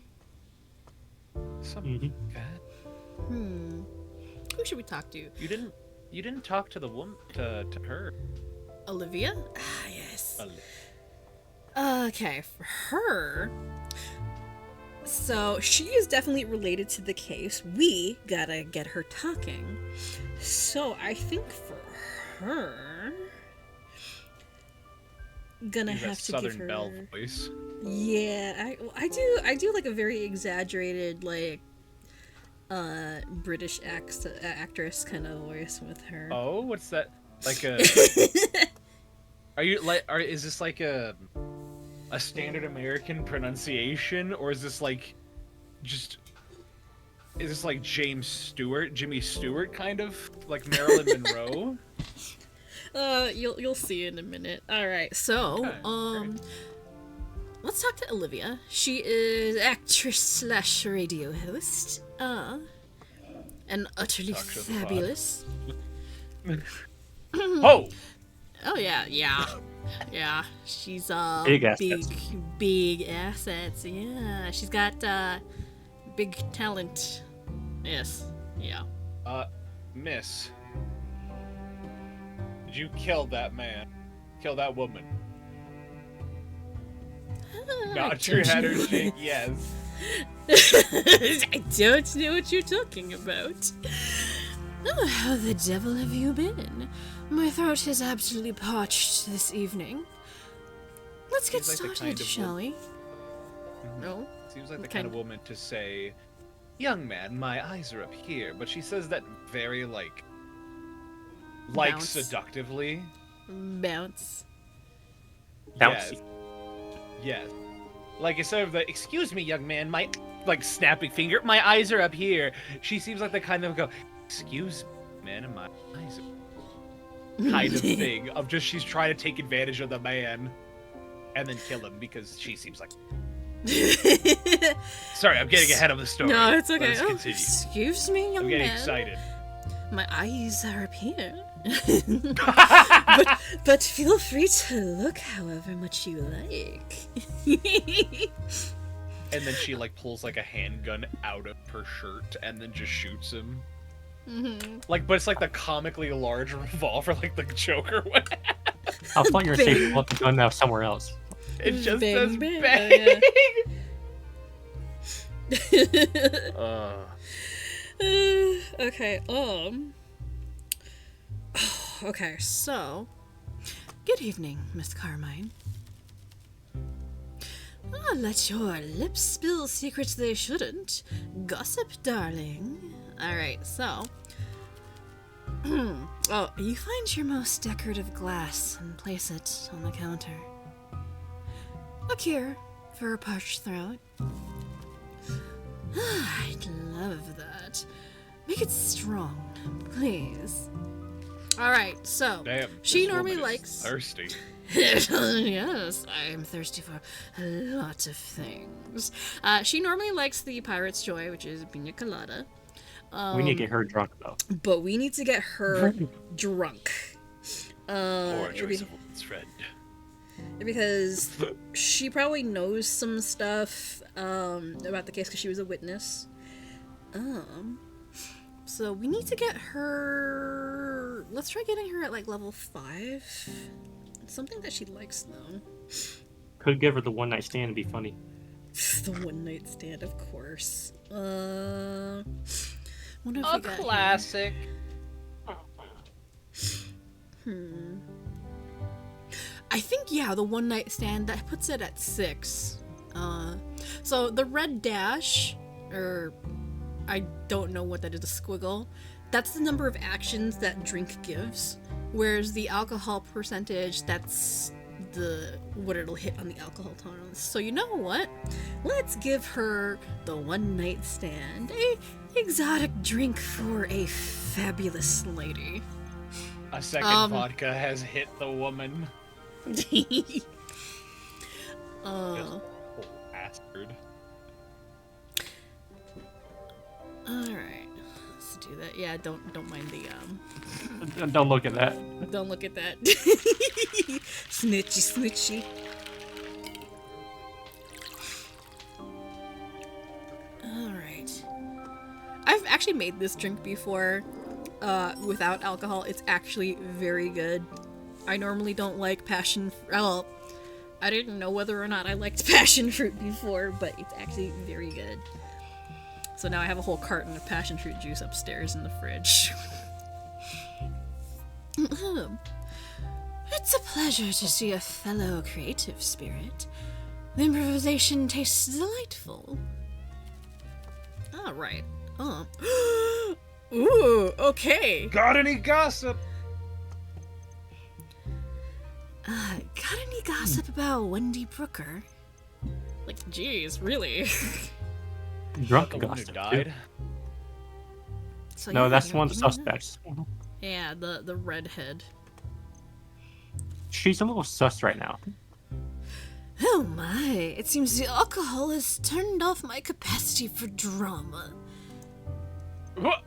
E: Something
B: Mhm.
E: like that.
A: Who should we talk to?
E: You didn't talk to the woman to her.
A: Olivia? Ah, yes.
E: Olivia.
A: Okay, for her. So, she is definitely related to the case. We gotta get her talking. So, I think for her. Gonna
E: Use that
A: have to
E: Southern
A: give her.
E: Belle voice.
A: Yeah, I do like a very exaggerated like British actress kind of voice with her.
E: Oh, what's that? Like a? Is this like a standard American pronunciation, or is this like just? Is this like Jimmy Stewart kind of like Marilyn Monroe?
A: You'll see in a minute. All right, so
E: Okay,
A: let's talk to Olivia. She is actress / radio host. And utterly
E: Talk show the pod.
A: fabulous.
E: Oh,
A: Oh yeah, yeah. Yeah. She's
B: Big assets.
A: big assets. Yeah. She's got big talent. Yes. Yeah.
E: Miss. Did you kill that man? Kill that woman? Nod your head or shake yes.
A: I don't know what you're talking about. Oh, how the devil have you been? My throat is absolutely parched this evening. Let's get
E: Seems like the
A: started,
E: kind of
A: shall we? No?
E: Seems like the
A: Okay.
E: kind of woman to say, "Young man, my eyes are up here," but she says that very like
A: Bounce.
E: seductively.
A: Bounce.
B: Bouncy.
E: Yes. Like instead of the "Excuse me, young man," my like snapping finger, "My eyes are up here." She seems like the kind of go, "Excuse me, man, and my eyes are," kind of thing of just she's trying to take advantage of the man and then kill him because she seems like. Sorry, I'm getting ahead of the story.
A: No, it's okay.
E: Let's
A: Oh,
E: continue.
A: excuse me, young
E: I'm getting
A: man.
E: excited.
A: My eyes are up here. but feel free to look however much you like.
E: And then she like pulls like a handgun out of her shirt and then just shoots him.
A: Mm-hmm.
E: Like, but it's like the comically large revolver, like the Joker one.
B: I thought you were
A: Bang.
B: saying, "Well, the gun now somewhere else."
E: It just
A: Bang,
E: says
A: bang.
E: bang.
A: Okay, okay, so good evening, Miss Carmine. Let your lips spill secrets they shouldn't. Gossip, darling. Alright, so oh, you find your most decorative glass and place it on the counter. A cure for a parched throat. I'd love that. Make it strong, please. Alright, so
E: Damn.
A: she
E: this
A: normally
E: woman is
A: likes
E: thirsty.
A: yes, I am thirsty for a lot of things. She normally likes the Pirate's Joy, which is pina colada.
B: We need to get her drunk though.
A: But we need to get her drunk.
E: Poor
A: it'd
E: choice
A: be-
E: of woman's friend.
A: because she probably knows some stuff about the case because she was a witness. So we need to get her. Let's try getting her at like level 5. Something that she likes though.
B: Could give her the one night stand and be funny.
A: The one night stand, of course. Wonder if
E: A
A: we got
E: classic.
A: here. I think the one night stand that puts it at 6. So the red dash, or I don't know what that is, a squiggle. That's the number of actions that drink gives, whereas the alcohol percentage, that's what it'll hit on the alcohol tolerance. So you know what? Let's give her the one night stand, a exotic drink for a fabulous lady.
E: A second vodka has hit the woman. Oh, bastard.
A: Alright. Let's do that. Yeah, don't mind the
B: Don't look at that.
A: don't look at that. Snitchy snitchy. Alright. I've actually made this drink before without alcohol. It's actually very good. I normally don't like passion well, I didn't know whether or not I liked passion fruit before, but it's actually very good. So now I have a whole carton of passion fruit juice upstairs in the fridge. It's a pleasure to see a fellow creative spirit. The improvisation tastes delightful. Alright. Ooh, okay.
E: Got any gossip?
A: Got any gossip about Wendy Brooker? Like, geez, really?
B: Drunk
E: The one who
B: gossip. too.
E: died?
A: So,
B: No,
A: yeah,
B: that's
A: you're
B: one of the
A: looking at
B: suspects.
A: it? Yeah, the redhead.
B: She's a little sus right now.
A: Oh my, it seems the alcohol has turned off my capacity for drama.
E: What?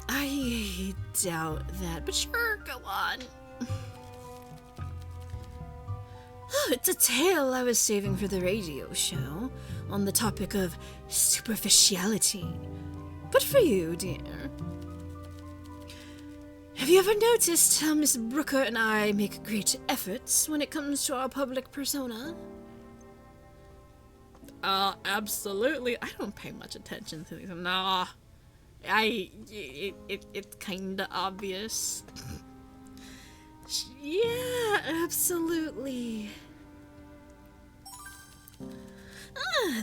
A: I doubt that, but sure, go on. Oh, it's a tale I was saving for the radio show on the topic of superficiality. But for you, dear. Have you ever noticed how Miss Brooker and I make great efforts when it comes to our public persona? Absolutely. I don't pay much attention to these. Nah. It's kinda obvious. Yeah, absolutely.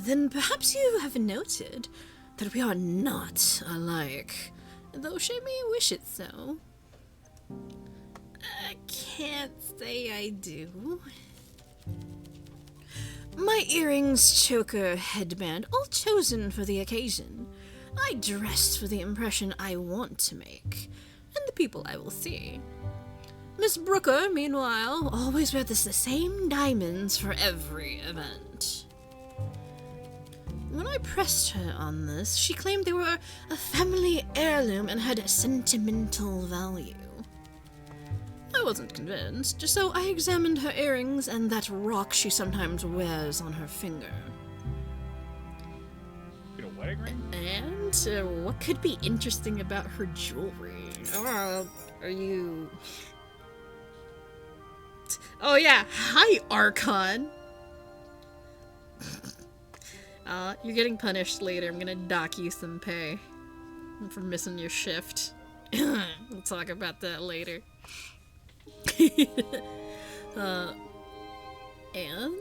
A: Then perhaps you have noted that we are not alike, though she may wish it so. I can't say I do. My earrings, choker, headband, all chosen for the occasion. I dress for the impression I want to make, and the people I will see. Miss Brooker, meanwhile, always wears the same diamonds for every event. When I pressed her on this, she claimed they were a family heirloom and had a sentimental value. I wasn't convinced, so I examined her earrings and that rock she sometimes wears on her finger.
E: You know, wedding ring?
A: And what could be interesting about her jewelry? Are you... Oh yeah, hi Archon! You're getting punished later. I'm gonna dock you some pay for missing your shift. We'll talk about that later. And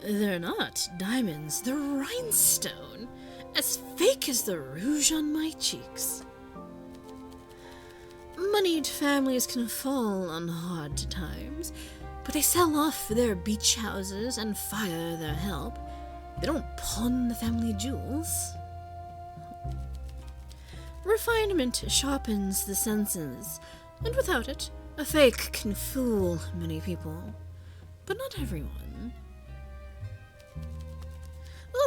A: they're not diamonds, they're rhinestone, as fake as the rouge on my cheeks. Moneyed families can fall on hard times, but they sell off their beach houses and fire their help. They don't pawn the family jewels. Refinement sharpens the senses, and without it, a fake can fool many people, but not everyone.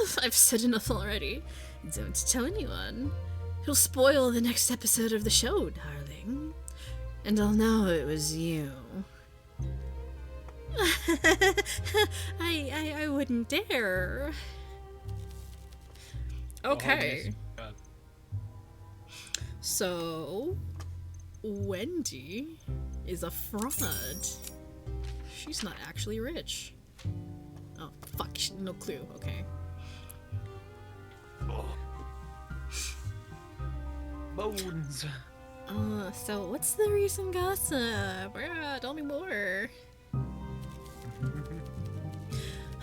A: Oof, I've said enough already. Don't tell anyone. It'll spoil the next episode of the show, darling. And I'll know it was you. I wouldn't dare. Okay. So, Wendy is a fraud. She's not actually rich. Oh, fuck, no clue, okay.
E: Bones.
A: So what's the recent gossip? Tell me more.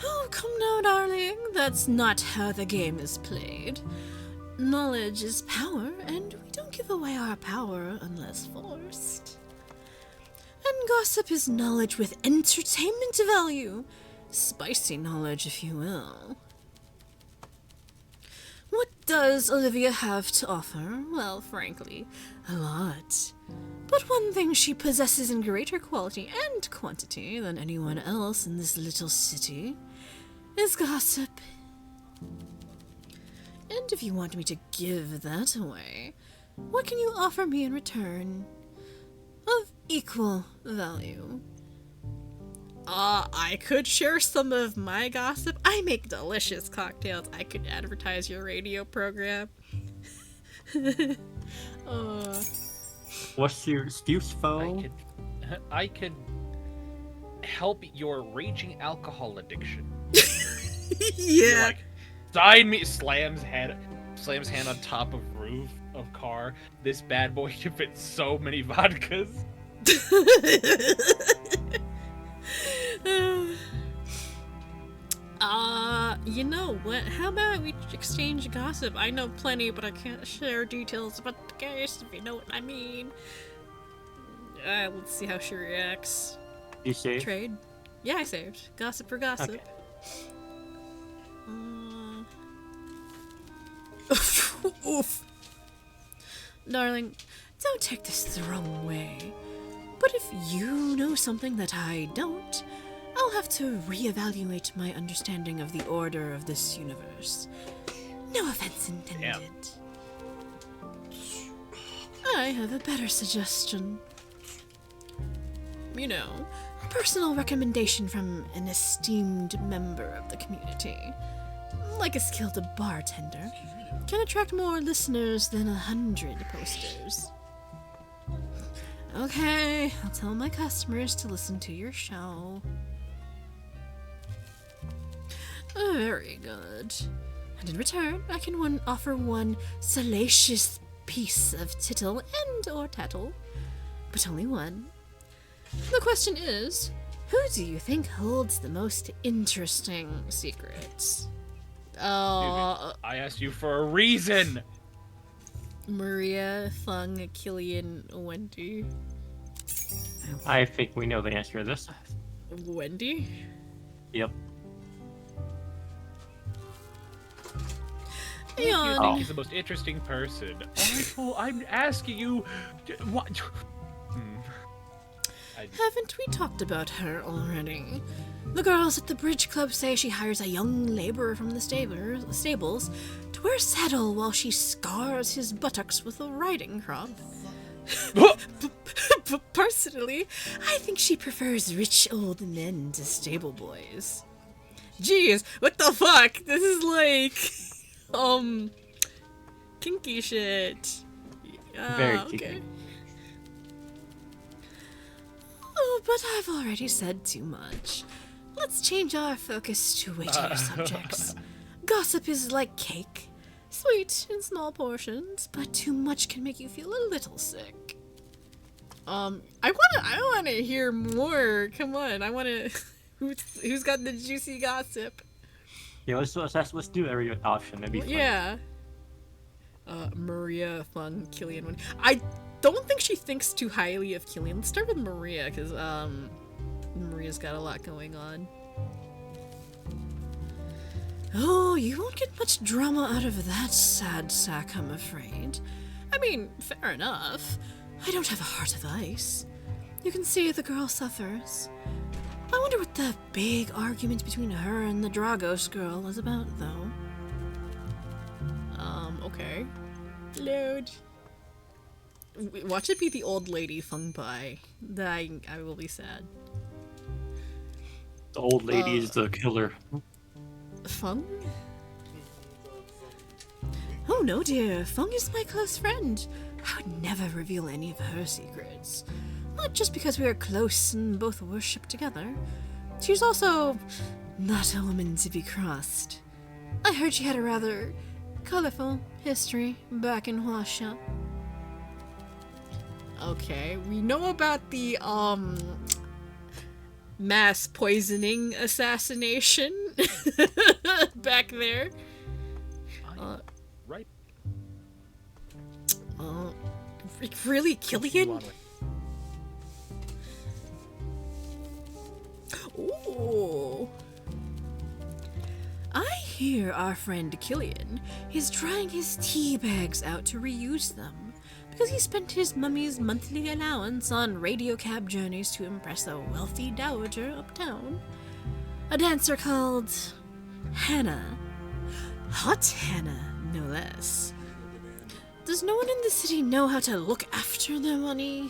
A: Oh, come now, darling. That's not how the game is played. Knowledge is power, and we don't give away our power unless forced. And gossip is knowledge with entertainment value. Spicy knowledge, if you will. What does Olivia have to offer? Well, frankly, a lot. But one thing she possesses in greater quality and quantity than anyone else in this little city is gossip. And if you want me to give that away, what can you offer me in return? Of equal value. I could share some of my gossip. I make delicious cocktails. I could advertise your radio program.
B: What's your excuse, foe?
E: I could help your raging alcohol addiction.
A: Yeah.
E: Like, sign me. Slams hand on top of roof of car. This bad boy can fit so many vodkas.
A: You know what? How about we exchange gossip? I know plenty, but I can't share details about the case, if you know what I mean. Let's see how she reacts.
B: You saved?
A: Trade? Yeah, I saved. Gossip for gossip.
B: Okay.
A: Oof. Darling, don't take this the wrong way. But if you know something that I don't, I'll have to reevaluate my understanding of the order of this universe. No offense intended. I have a better suggestion. You know, a personal recommendation from an esteemed member of the community, like a skilled bartender, can attract more listeners than 100 posters. Okay, I'll tell my customers to listen to your show. Very good. And in return, I can offer one salacious piece of tittle and or tattle, but only one. The question is, who do you think holds the most interesting secrets?
E: I asked you for a reason.
A: Maria, Fung, Killian, Wendy.
B: I think we know the answer to this.
A: Wendy?
B: Yep.
E: You
A: Yawn.
E: think he's the most interesting person? I'm asking you. What?
A: Haven't we talked about her already? The girls at the bridge club say she hires a young laborer from the stables to wear a saddle while she scars his buttocks with a riding crop. Personally, I think she prefers rich old men to stable boys. Jeez, what the fuck? This is like, kinky shit.
B: Very
A: Okay.
B: kinky.
A: Oh, but I've already said too much. Let's change our focus to weightier subjects. Gossip is like cake. Sweet in small portions, but too much can make you feel a little sick. I wanna hear more. Come on, I wanna. Who's got the juicy gossip?
B: Yeah, let's do every option. That'd be fun.
A: Yeah. Maria, Fun, Killian. One. I don't think she thinks too highly of Killian. Let's start with Maria, because Maria's got a lot going on. Oh, you won't get much drama out of that sad sack, I'm afraid. I mean, fair enough. I don't have a heart of ice. You can see the girl suffers. I wonder what the big argument between her and the Dragos girl was about, though. Okay. Load. Watch it be the old lady Fung Pai. I will be sad.
B: The old lady is the killer.
A: Fung? Oh no, dear. Fung is my close friend. I would never reveal any of her secrets. Not just because we are close and both worship together. She's also not a woman to be crossed. I heard she had a rather colorful history back in Huasha. Okay, we know about the, mass poisoning assassination back there.
E: Right.
A: Really, Killian? Ooh. I hear our friend Killian is trying his tea bags out to reuse them because he spent his mummy's monthly allowance on radio cab journeys to impress a wealthy dowager uptown. A dancer called Hannah. Hot Hannah, no less. Does no one in the city know how to look after their money?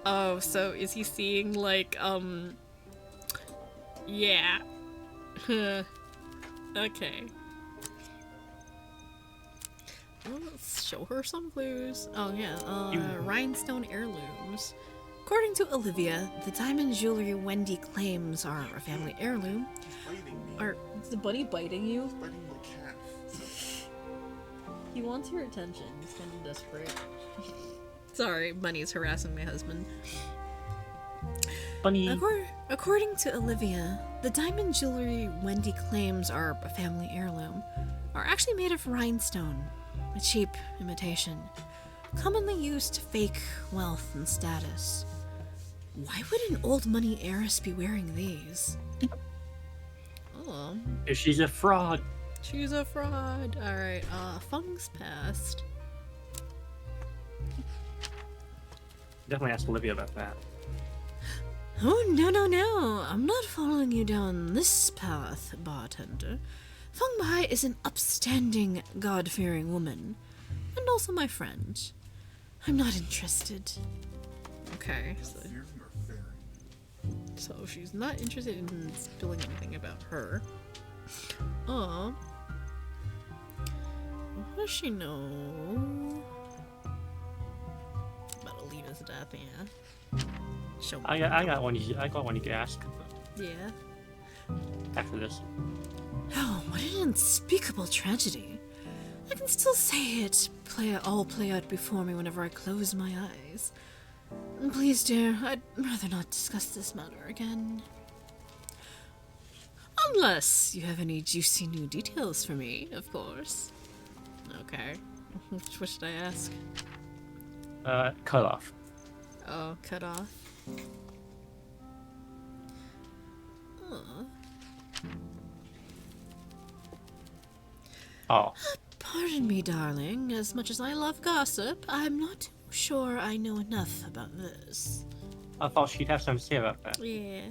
A: Oh, so is he seeing, like, yeah. Okay. Well, let's show her some clues. Oh, yeah, rhinestone heirlooms. According to Olivia, the diamond jewelry Wendy claims are a family heirloom. Is the bunny biting you?
F: Biting my calf.
A: He wants your attention. He's kind of desperate. Sorry, Bunny's harassing my husband.
B: Bunny.
A: According to Olivia, the diamond jewelry Wendy claims are a family heirloom are actually made of rhinestone, a cheap imitation, commonly used to fake wealth and status. Why would an old money heiress be wearing these? Oh.
B: If she's a fraud.
A: She's a fraud. Alright, Fung's past.
B: Definitely ask Olivia about that.
A: Oh, no. I'm not following you down this path, bartender. Fung Bai is an upstanding, God-fearing woman. And also my friend. I'm not interested. Okay, so she's not interested in spilling anything about her. What does she know about Alina's death? Yeah. Show me.
B: I got one. I got one you can ask
A: Yeah.
B: after this.
A: Oh, what an unspeakable tragedy. I can still say it all play out before me whenever I close my eyes. Please, dear, I'd rather not discuss this matter again. Unless you have any juicy new details for me, of course. Okay. What should I ask?
B: Cut off.
A: Oh, cut off.
B: Oh,
A: Pardon me, darling. As much as I love gossip, I'm not too sure I know enough about this.
B: I thought she'd have something to say about that.
A: Yeah.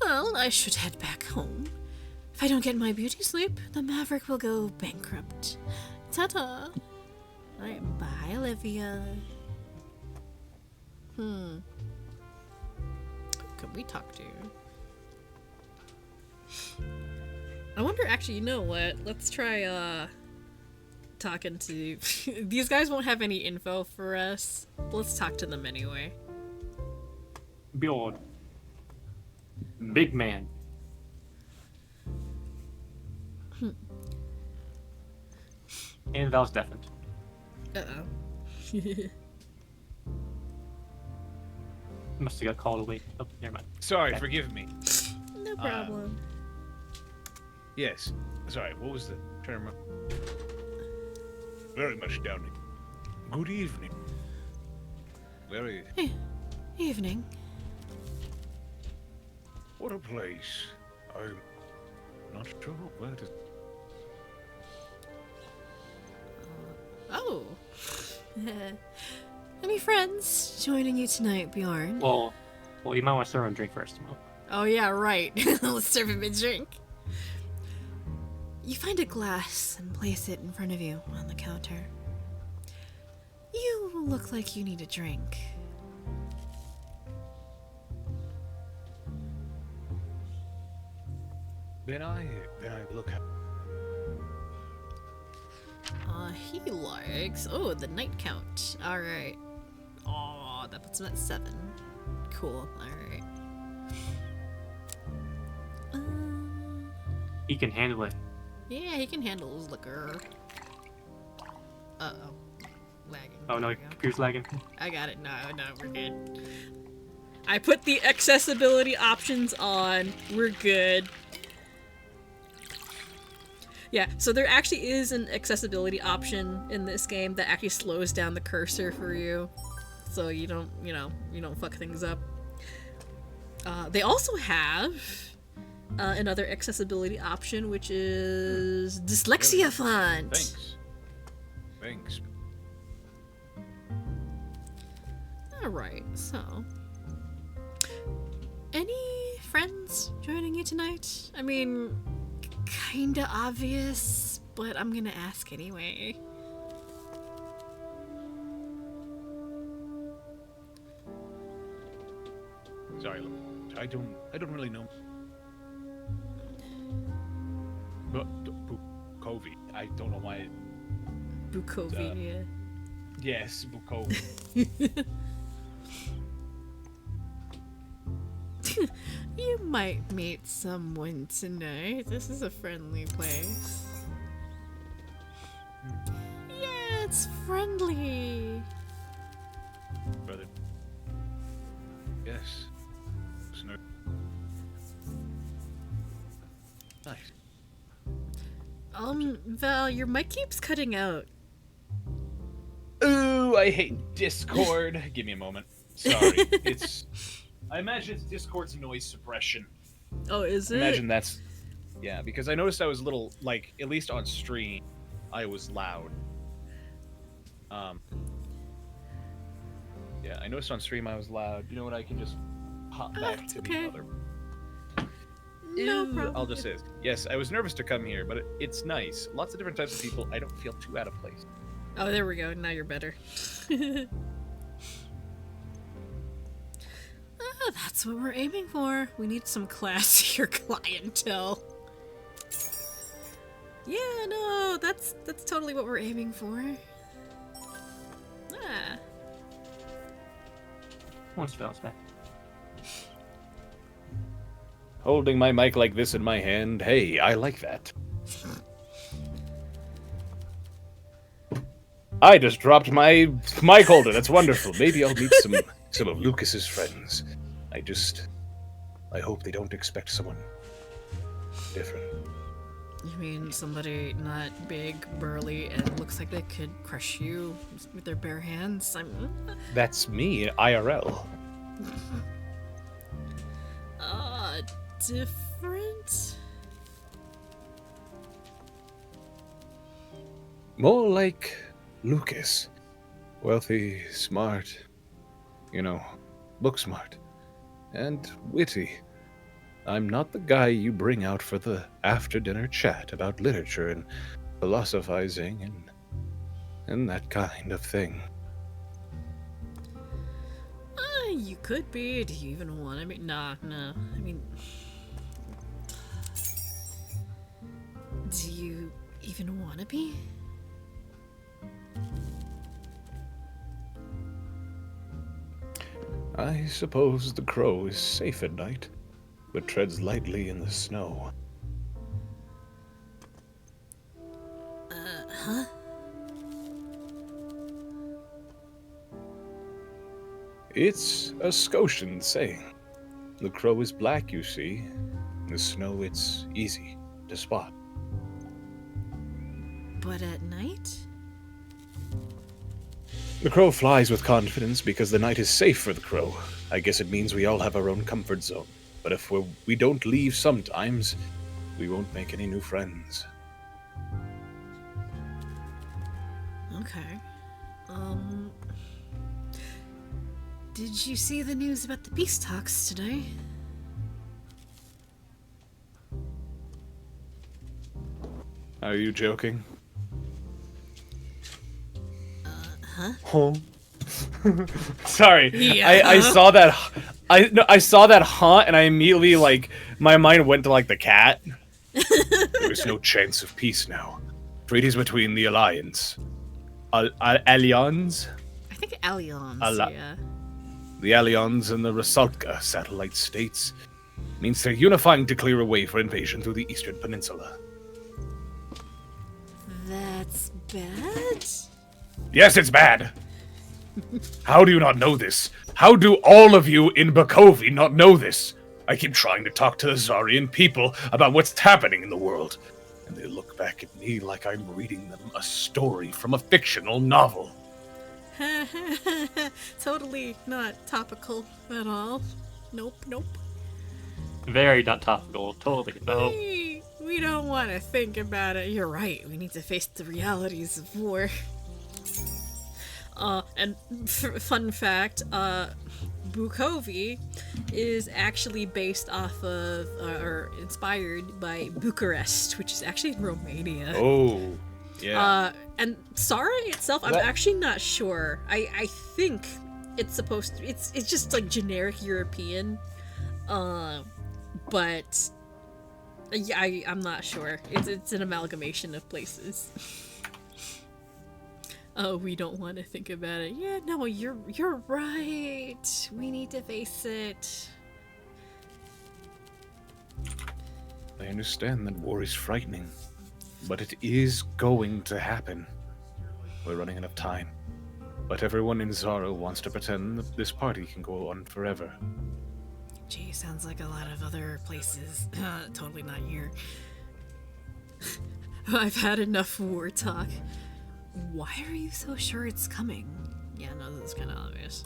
A: Well, I should head back home. If I don't get my beauty sleep, the Maverick will go bankrupt. Ta-ta! Alright, bye, Olivia. Who can we talk to? I wonder, actually, you know what? Let's try, talking to... These guys won't have any info for us, but let's talk to them anyway.
B: Bjorn. Big man. And Val's deafened.
A: Uh-oh.
B: Must have got called away. Oh, never mind.
D: Sorry,
B: Okay.
D: forgive me.
A: No problem.
D: Yes. Sorry, what was the term? Very much doubting. Good evening. Very.
A: Evening.
D: What a place. I'm not sure where to.
A: Oh. Any friends joining you tonight, Bjorn?
B: Well, you might want to serve him a drink first.
A: Oh yeah, right. Let's serve him a drink. You find a glass and place it in front of you on the counter. You look like you need a drink.
D: Then I look at.
A: He likes... Oh, the night count. Alright. Oh, that puts him at 7. Cool, alright.
B: He can handle it.
A: Yeah, he can handle his liquor. Uh-oh. Lagging.
B: Oh no,
A: There we go.
B: computer's lagging.
A: I got it. No, we're good. I put the accessibility options on. We're good. Yeah, so there actually is an accessibility option in this game that actually slows down the cursor for you. So you don't, you don't fuck things up. They also have another accessibility option, which is Dyslexia Font.
D: Thanks.
A: Alright, so... Any friends joining you tonight? I mean, kinda obvious, but I'm gonna ask anyway.
D: Sorry, I don't really know. But Bukovi, I don't know why.
A: Bukovia.
D: Yes, Bukovi.
A: You might meet someone tonight. This is a friendly place. Yeah, it's friendly.
D: Brother. Yes. Snur. Nice.
A: Val, your mic keeps cutting out.
C: Ooh, I hate Discord. Give me a moment. Sorry. I imagine it's Discord's noise suppression.
A: Oh, is it?
C: Imagine that's... Yeah, because I noticed I was a little, like, at least on stream, I was loud. Yeah, I noticed on stream I was loud. You know what, I can just hop back
A: That's
C: to
A: okay.
C: the other...
A: No
C: I'll
A: problem.
C: just say this. Yes, I was nervous to come here, but it's nice. Lots of different types of people. I don't feel too out of place.
A: Oh, there we go. Now you're better. That's what we're aiming for. We need some classier clientele. Yeah, no, that's totally what we're aiming for. Ah.
B: Once Val's back.
C: Holding my mic like this in my hand. Hey, I like that. I just dropped my mic holder. That's wonderful. Maybe I'll meet some of Lucas's friends. I hope they don't expect someone different.
A: You mean somebody not big, burly, and looks like they could crush you with their bare hands?
C: That's me, IRL.
A: Different?
C: More like Lucas. Wealthy, smart, book smart, and witty. I'm not the guy you bring out for the after-dinner chat about literature and philosophizing and that kind of thing.
A: You could be. Do you even want to be? Nah. I mean... Do you even want to be?
C: I suppose the crow is safe at night, but treads lightly in the snow.
A: Huh?
C: It's a Scotian saying. The crow is black, you see. In the snow, it's easy to spot.
A: But at night?
C: The crow flies with confidence because the night is safe for the crow. I guess it means we all have our own comfort zone. But if we don't leave sometimes, we won't make any new friends.
A: Okay. Did you see the news about the peace talks today?
C: Are you joking?
E: Oh. Sorry.
A: Yeah.
E: I saw that. I saw that haunt, and I immediately my mind went to the cat.
C: There is no chance of peace now. Treaties between the Alliance. Alliance?
A: I think Alliance, yeah.
C: The Alliance and the Rusalka satellite states means they're unifying to clear a way for invasion through the Eastern Peninsula.
A: That's bad?
C: Yes, it's bad. How do you not know this? How do all of you in Bakovi not know this? I keep trying to talk to the Zarian people about what's happening in the world, and they look back at me like I'm reading them a story from a fictional novel.
A: Totally not topical at all. Nope.
B: Very not topical. Totally. No.
A: We don't want to think about it. You're right. We need to face the realities of war. And fun fact, Bukovi is actually based off of, or inspired by Bucharest, which is actually in Romania.
C: Oh, yeah.
A: And Sara itself, I'm actually not sure. I think it's supposed to, it's just generic European, but I'm not sure. It's an amalgamation of places. Oh, we don't want to think about it. Yeah, no, you're right. We need to face it.
C: I understand that war is frightening, but it is going to happen. We're running out of time. But everyone in Zaro wants to pretend that this party can go on forever.
A: Gee, sounds like a lot of other places. Totally not here. I've had enough war talk. Why are you so sure it's coming? Yeah, no, this is kind of obvious.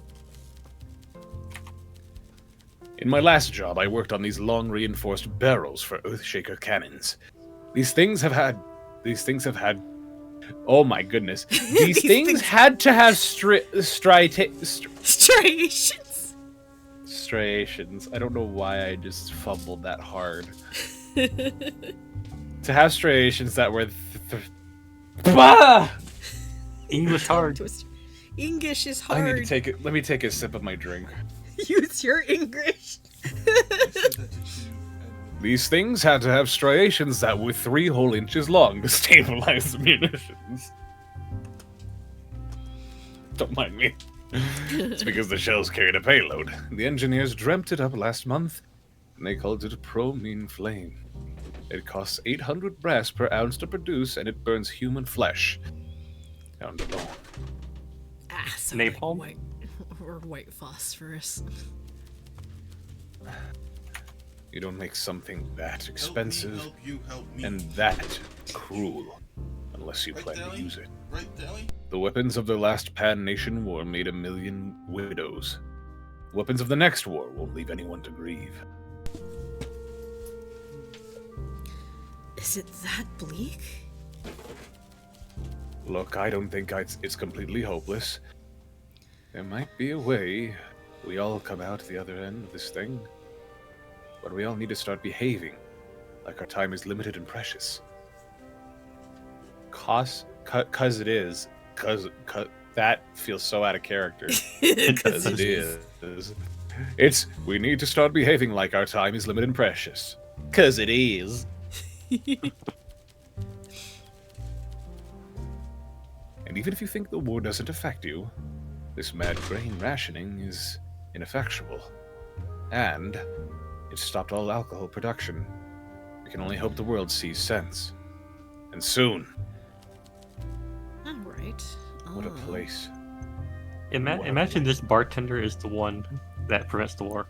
C: In my last job, I worked on these long reinforced barrels for Earthshaker cannons. These things have had... Oh my goodness. These things had to have striations. striations. I don't know why I just fumbled that hard. To have striations that were Bah!
B: English hard.
A: Twist. English is
C: I need
A: hard.
C: to take it. Let me take a sip of my drink.
A: Use your English.
F: I said that to you,
D: These things had to have striations that were 3 whole inches long to stabilize the munitions. Don't mind me. It's because the shells carried a payload. The engineers dreamt it up last month, and they called it Promine Flame. It costs 800 brass per ounce to produce, and it burns human flesh. Down to bone.
A: Ah, so
B: Napalm?
A: White, or white phosphorus.
D: You don't make something that
F: Help me,
D: expensive
F: help you, help me.
D: and that cruel unless you
F: Right,
D: plan to
F: Dally?
D: use it.
F: Right, Dally?
D: The weapons of the last Pan Nation War made 1 million widows. Weapons of the next war won't leave anyone to grieve.
A: Is it that bleak?
D: Look, I don't think it's completely hopeless. There might be a way we all come out the other end of this thing. But we all need to start behaving like our time is limited and precious.
C: Cause it is. Cause that feels so out of character.
A: Because
D: It is. It's we need to start behaving like our time is limited and precious.
C: Cause it is.
D: And even if you think the war doesn't affect you, this mad grain rationing is ineffectual. And it stopped all alcohol production. We can only hope the world sees sense. And soon.
A: All right.
D: What a place.
B: Imagine this bartender is the one that prevents the war.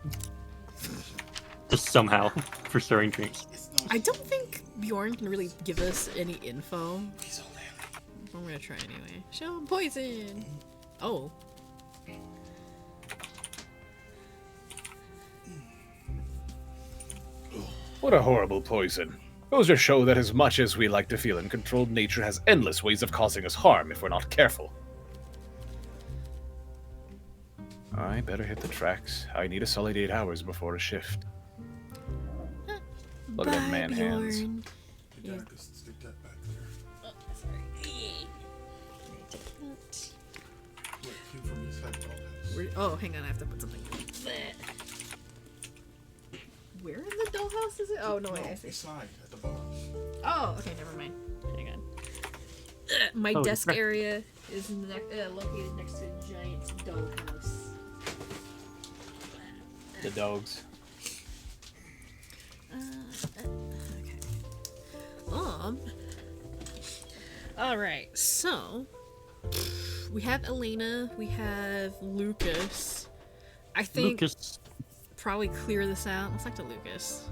B: Just somehow, for stirring drinks.
F: It's no
A: I don't think Bjorn can really give us any info.
F: He's a land.
A: I'm gonna try anyway. Show him poison. Oh.
D: What a horrible poison. Goes to show that as much as we like to feel in control, nature has endless ways of causing us harm if we're not careful. I better hit the tracks. I need a solid 8 hours before a shift. Look at that
A: Bye,
D: man hands.
A: Bjorn.
F: Hey, Jack, stick that back there.
A: Oh, sorry.
F: What came from inside dollhouse?
A: Oh, hang on, I have to put something there. Where in the dollhouse is it? Oh, no, wait, I see.
F: Inside, at the bottom.
A: Oh, okay, never mind. Hang on. My
B: Oh,
A: desk
B: right.
A: area is located next to a giant doghouse.
C: The dogs.
A: Okay. Alright, so we have Elena, we have Lucas. I think
B: Lucas,
A: probably clear this out. Let's talk to Lucas.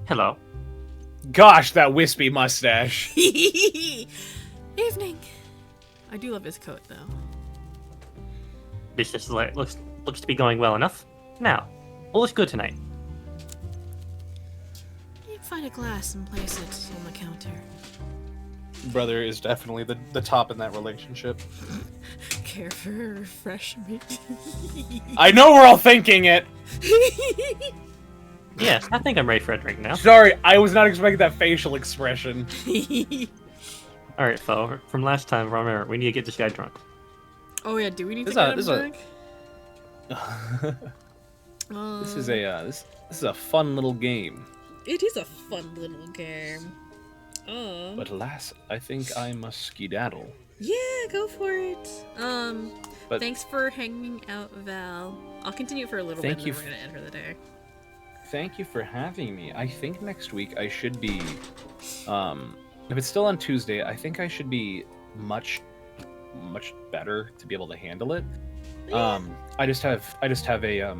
B: hello.
C: Gosh, that wispy mustache.
A: Evening. I do love his coat though.
B: Business looks to be going well enough. Now, what looks good tonight?
A: You can find a glass and place it on the counter.
C: Brother is definitely the top in that relationship.
A: Care for refreshment.
C: I know we're all thinking it.
B: Yes, I think I'm ready for a drink now.
C: Sorry, I was not expecting that facial expression.
B: All right, Fo. From last time, remember, we need to get this guy drunk.
A: Oh yeah, do we need to
C: This
A: get him
C: is
A: drunk?
C: This is a this is a fun little game.
A: It is a fun little game.
C: But alas, I think I must skedaddle.
A: Yeah, go for it.
C: But-
A: Thanks for hanging out, Val. I'll continue for a little
C: Thank
A: bit, and
C: you
A: then we're gonna end for the day.
C: Thank you for having me. I think next week I should be, if it's still on Tuesday, I think I should be much better to be able to handle it. I just have a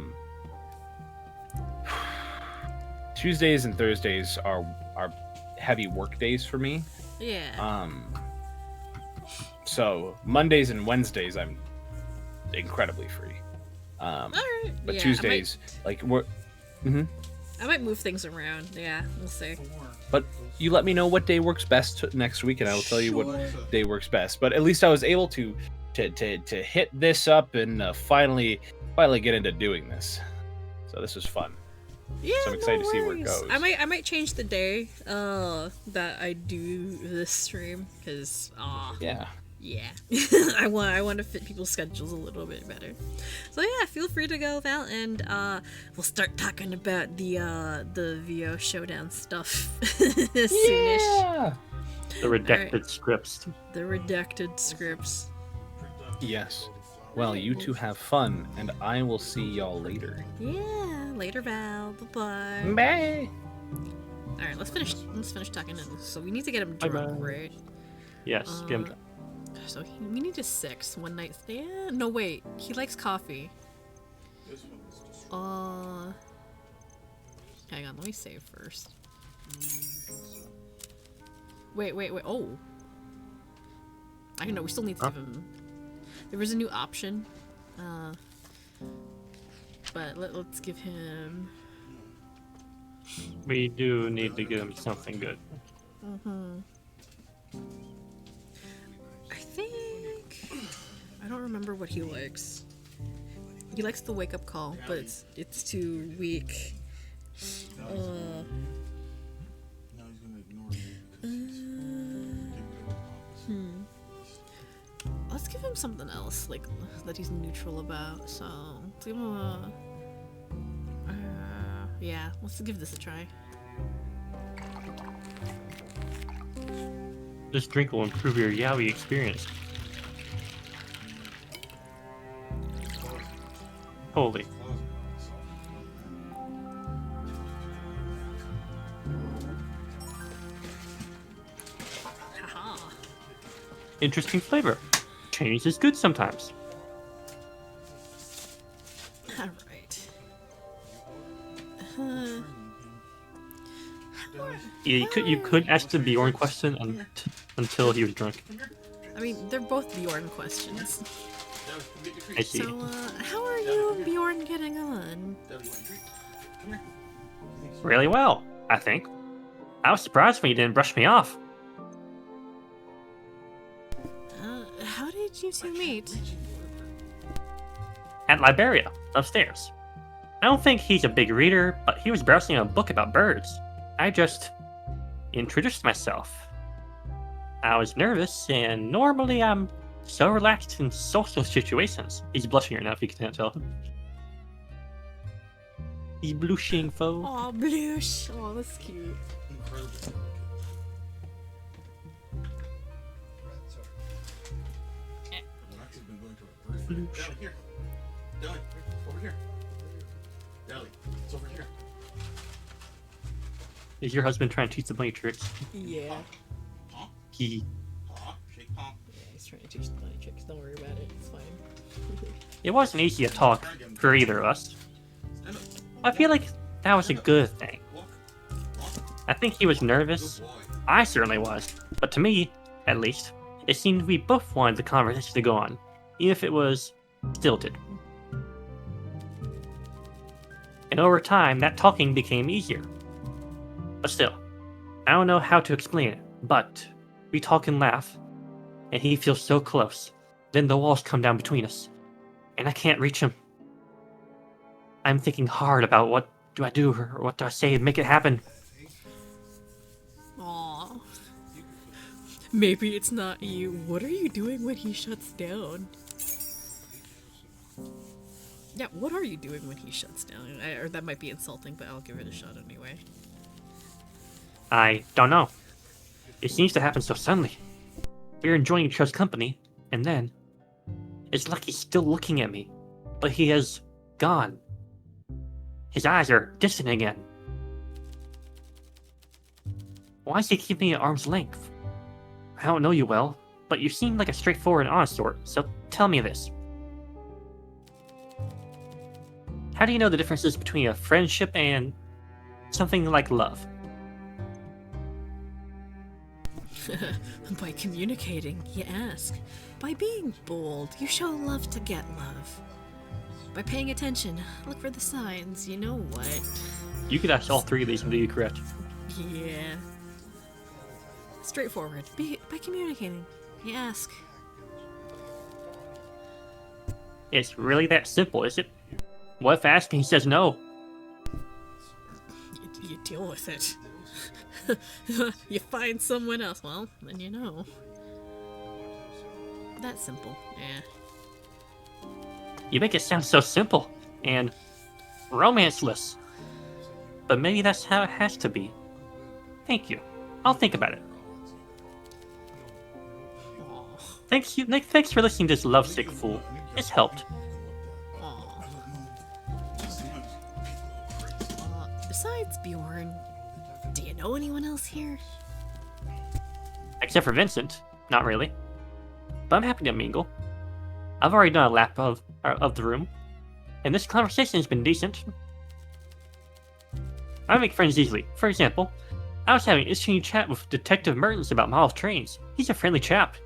C: Tuesdays and Thursdays are heavy work days for me.
A: Yeah.
C: So Mondays and Wednesdays I'm incredibly free.
A: Alright.
C: But
A: yeah,
C: Tuesdays, like we're.
A: I might move things around. Yeah, we'll see.
C: But you let me know what day works best next week, and I will tell you
A: Sure.
C: what day works best. But at least I was able to to hit this up and finally get into doing this. So this was fun.
A: Yeah,
C: So I'm excited to see where it
A: worries.
C: goes.
A: I might change the day that I do this stream because
C: Yeah.
A: yeah, I want to fit people's schedules a little bit better. So yeah, feel free to go, Val, and we'll start talking about the VO Showdown stuff soonish.
C: Yeah.
B: The redacted scripts.
A: The redacted scripts.
C: Yes. Well, you two have fun, and I will see y'all later.
A: Yeah, later, Val. Bye.
C: Bye.
A: All right, let's finish talking. So we need to get him
B: Bye-bye.
A: drunk, right?
B: Yes, get him.
A: So we need a 6 one night stand. No, wait. He likes coffee.
F: This one is just
A: Hang on. Let me save first. Wait. Oh. I know. We still need to give him. There was a new option. But let's give him.
B: We do need to give him something good.
A: I think. I don't remember what he likes. He likes the wake up call, but it's too weak.
F: now he's gonna ignore me because
A: Let's give him something else, like that he's neutral about. So let's give him a. Yeah, let's give this a try.
B: This drink will improve your Yaoi experience. Holy.
A: Haha.
B: Interesting flavor. Change is good sometimes.
A: All right.
B: Yeah, you could ask the Bjorn question until he was drunk.
A: I mean, they're both Bjorn questions.
B: I see.
A: So, how are you and Bjorn getting on?
B: Really well, I think. I was surprised when you didn't brush me off.
A: How did you two meet?
B: At Liberia, upstairs. I don't think he's a big reader, but he was browsing a book about birds. I just introduced myself. I was nervous, and normally I'm so relaxed in social situations. He's blushing right now if you can't tell. He's blushing, foe.
A: Aw, Blush. Aw, that's cute.
F: Max has been going to a birthday. Dally, here. Dally, over here. Dally, it's over here.
B: Is your husband trying to teach the bunny tricks?
A: Yeah.
F: Paw,
B: He.
F: paw, shake paw.
A: Yeah, he's trying to teach the bunny tricks. Don't worry about it. It's fine.
B: It wasn't easy to talk for either of us.
F: Stand up.
B: I feel like that was a good thing.
F: Walk. Walk.
B: I think he was nervous.
F: Good boy.
B: I certainly was. But to me, at least, it seemed we both wanted the conversation to go on, even if it was stilted. And over time, that talking became easier. But still, I don't know how to explain it, but we talk and laugh, and he feels so close. Then the walls come down between us, and I can't reach him. I'm thinking hard about what do I do or what do I say to make it happen.
A: Aw. Maybe it's not you. What are you doing when he shuts down? Yeah, what are you doing when he shuts down? Or that might be insulting, but I'll give it a shot anyway.
B: I don't know. It seems to happen so suddenly. We're enjoying each other's company, and then it's like he's still looking at me, but he has gone. His eyes are distant again. Why is he keeping me at arm's length? I don't know you well, but you seem like a straightforward and honest sort, so tell me this. How do you know the differences between a friendship and something like love?
A: By communicating, you ask. By being bold, you show love to get love. By paying attention, look for the signs, you know what?
B: You could ask all three of these and be correct.
A: Yeah. Straightforward. By communicating, you ask.
B: It's really that simple, is it? What if I ask and he says no?
A: You deal with it. You find someone else. Well, then you know. That simple. Yeah.
B: You make it sound so simple and romanceless. But maybe that's how it has to be. Thank you. I'll think about it. Thanks for listening to this lovesick fool. It's helped.
A: Aw. Besides Bjorn, do you know anyone else here?
B: Except for Vincent. Not really. But I'm happy to mingle. I've already done a lap of the room. And this conversation has been decent. I make friends easily. For example, I was having an interesting chat with Detective Mertens about model trains. He's a friendly chap.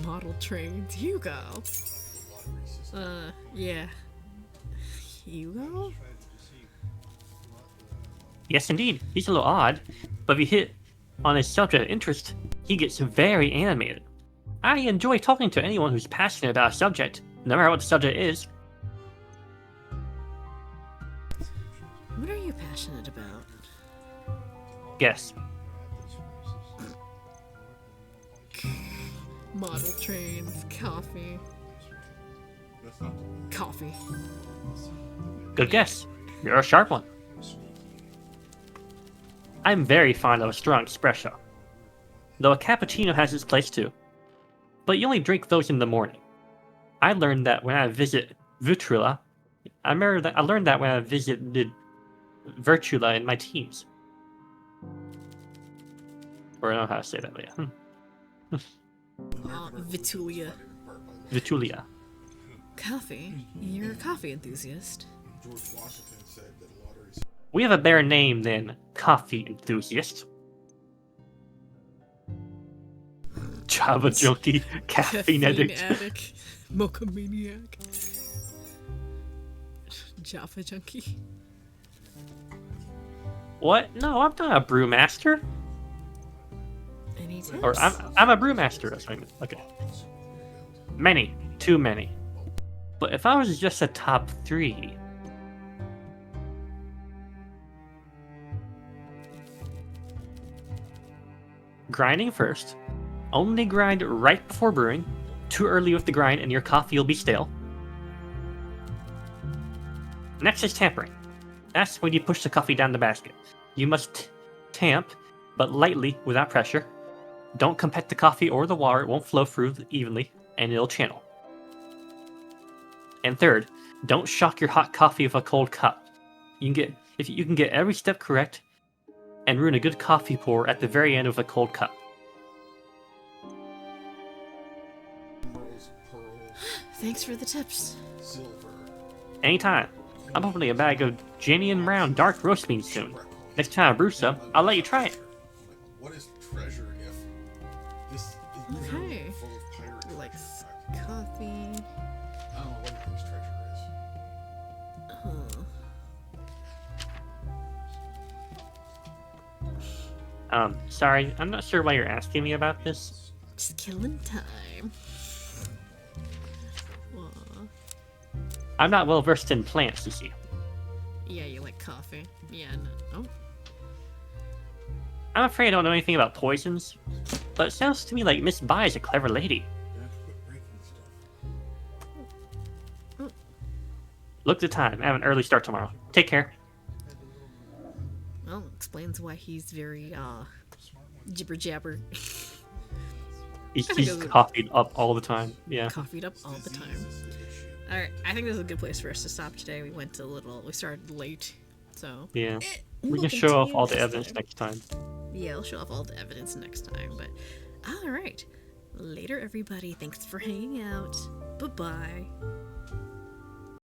A: Model trains, Hugo. Yeah. Hugo?
B: Yes, indeed. He's a little odd, but if you hit on his subject of interest, he gets very animated. I enjoy talking to anyone who's passionate about a subject, no matter what the subject is.
A: What are you passionate about?
B: Guess.
A: Model trains, coffee. Coffee.
B: Good guess. You're a sharp one. I'm very fond of a strong espresso, though a cappuccino has its place too. But you only drink those in the morning. I learned that when I visit Vitrula. I learned that when I visited Virtula in my teens. Or I don't know how to say that, but yeah.
A: Vitulia.
B: Vitulia.
A: Coffee? You're a coffee enthusiast.
B: We have a better name than coffee enthusiast. Java junkie, caffeine addict.
A: Addict. Mocha maniac. Java junkie.
B: What? No, I'm not a brewmaster.
A: Any tips?
B: Or I'm a brewmaster. That's what I mean. Okay. Many, too many. But if I was just a top 3, grinding first. Only grind right before brewing. Too early with the grind and your coffee will be stale. Next is tampering. That's when you push the coffee down the basket. You must tamp, but lightly without pressure. Don't compact the coffee or the water, it won't flow through evenly, and it'll channel. And third, don't shock your hot coffee with a cold cup. You can get every step correct and ruin a good coffee pour at the very end with a cold cup.
A: Thanks for the tips.
B: Anytime. I'm opening a bag of Jenny and Brown dark roast beans soon. Next time I brew some, I'll let you try it.
F: What is treasure if this is
A: Okay.
F: full of pirates?
A: He likes coffee.
F: I don't know what he thinks treasure is.
B: Sorry, I'm not sure why you're asking me about this.
A: Just killing time. Aw.
B: I'm not well versed in plants, you see.
A: Yeah, you like coffee. Yeah, no. Oh.
B: I'm afraid I don't know anything about poisons, but it sounds to me like Miss Bai is a clever lady.
F: You have to quit breaking stuff.
B: Look at the time. I have an early start tomorrow. Take care.
A: Well, explains why he's very, jibber jabber.
B: He's
A: those are-
B: coffeed up all the time. Yeah.
A: Coffeed up all the time. Alright, I think this is a good place for us to stop today. We started late, so.
B: Yeah. We
A: We'll
B: can show off
A: continue
B: all the
A: next
B: evidence
A: time.
B: next time.
A: Yeah, I'll show off all the evidence next time, but alright. Later, everybody. Thanks for hanging out. Bye-bye.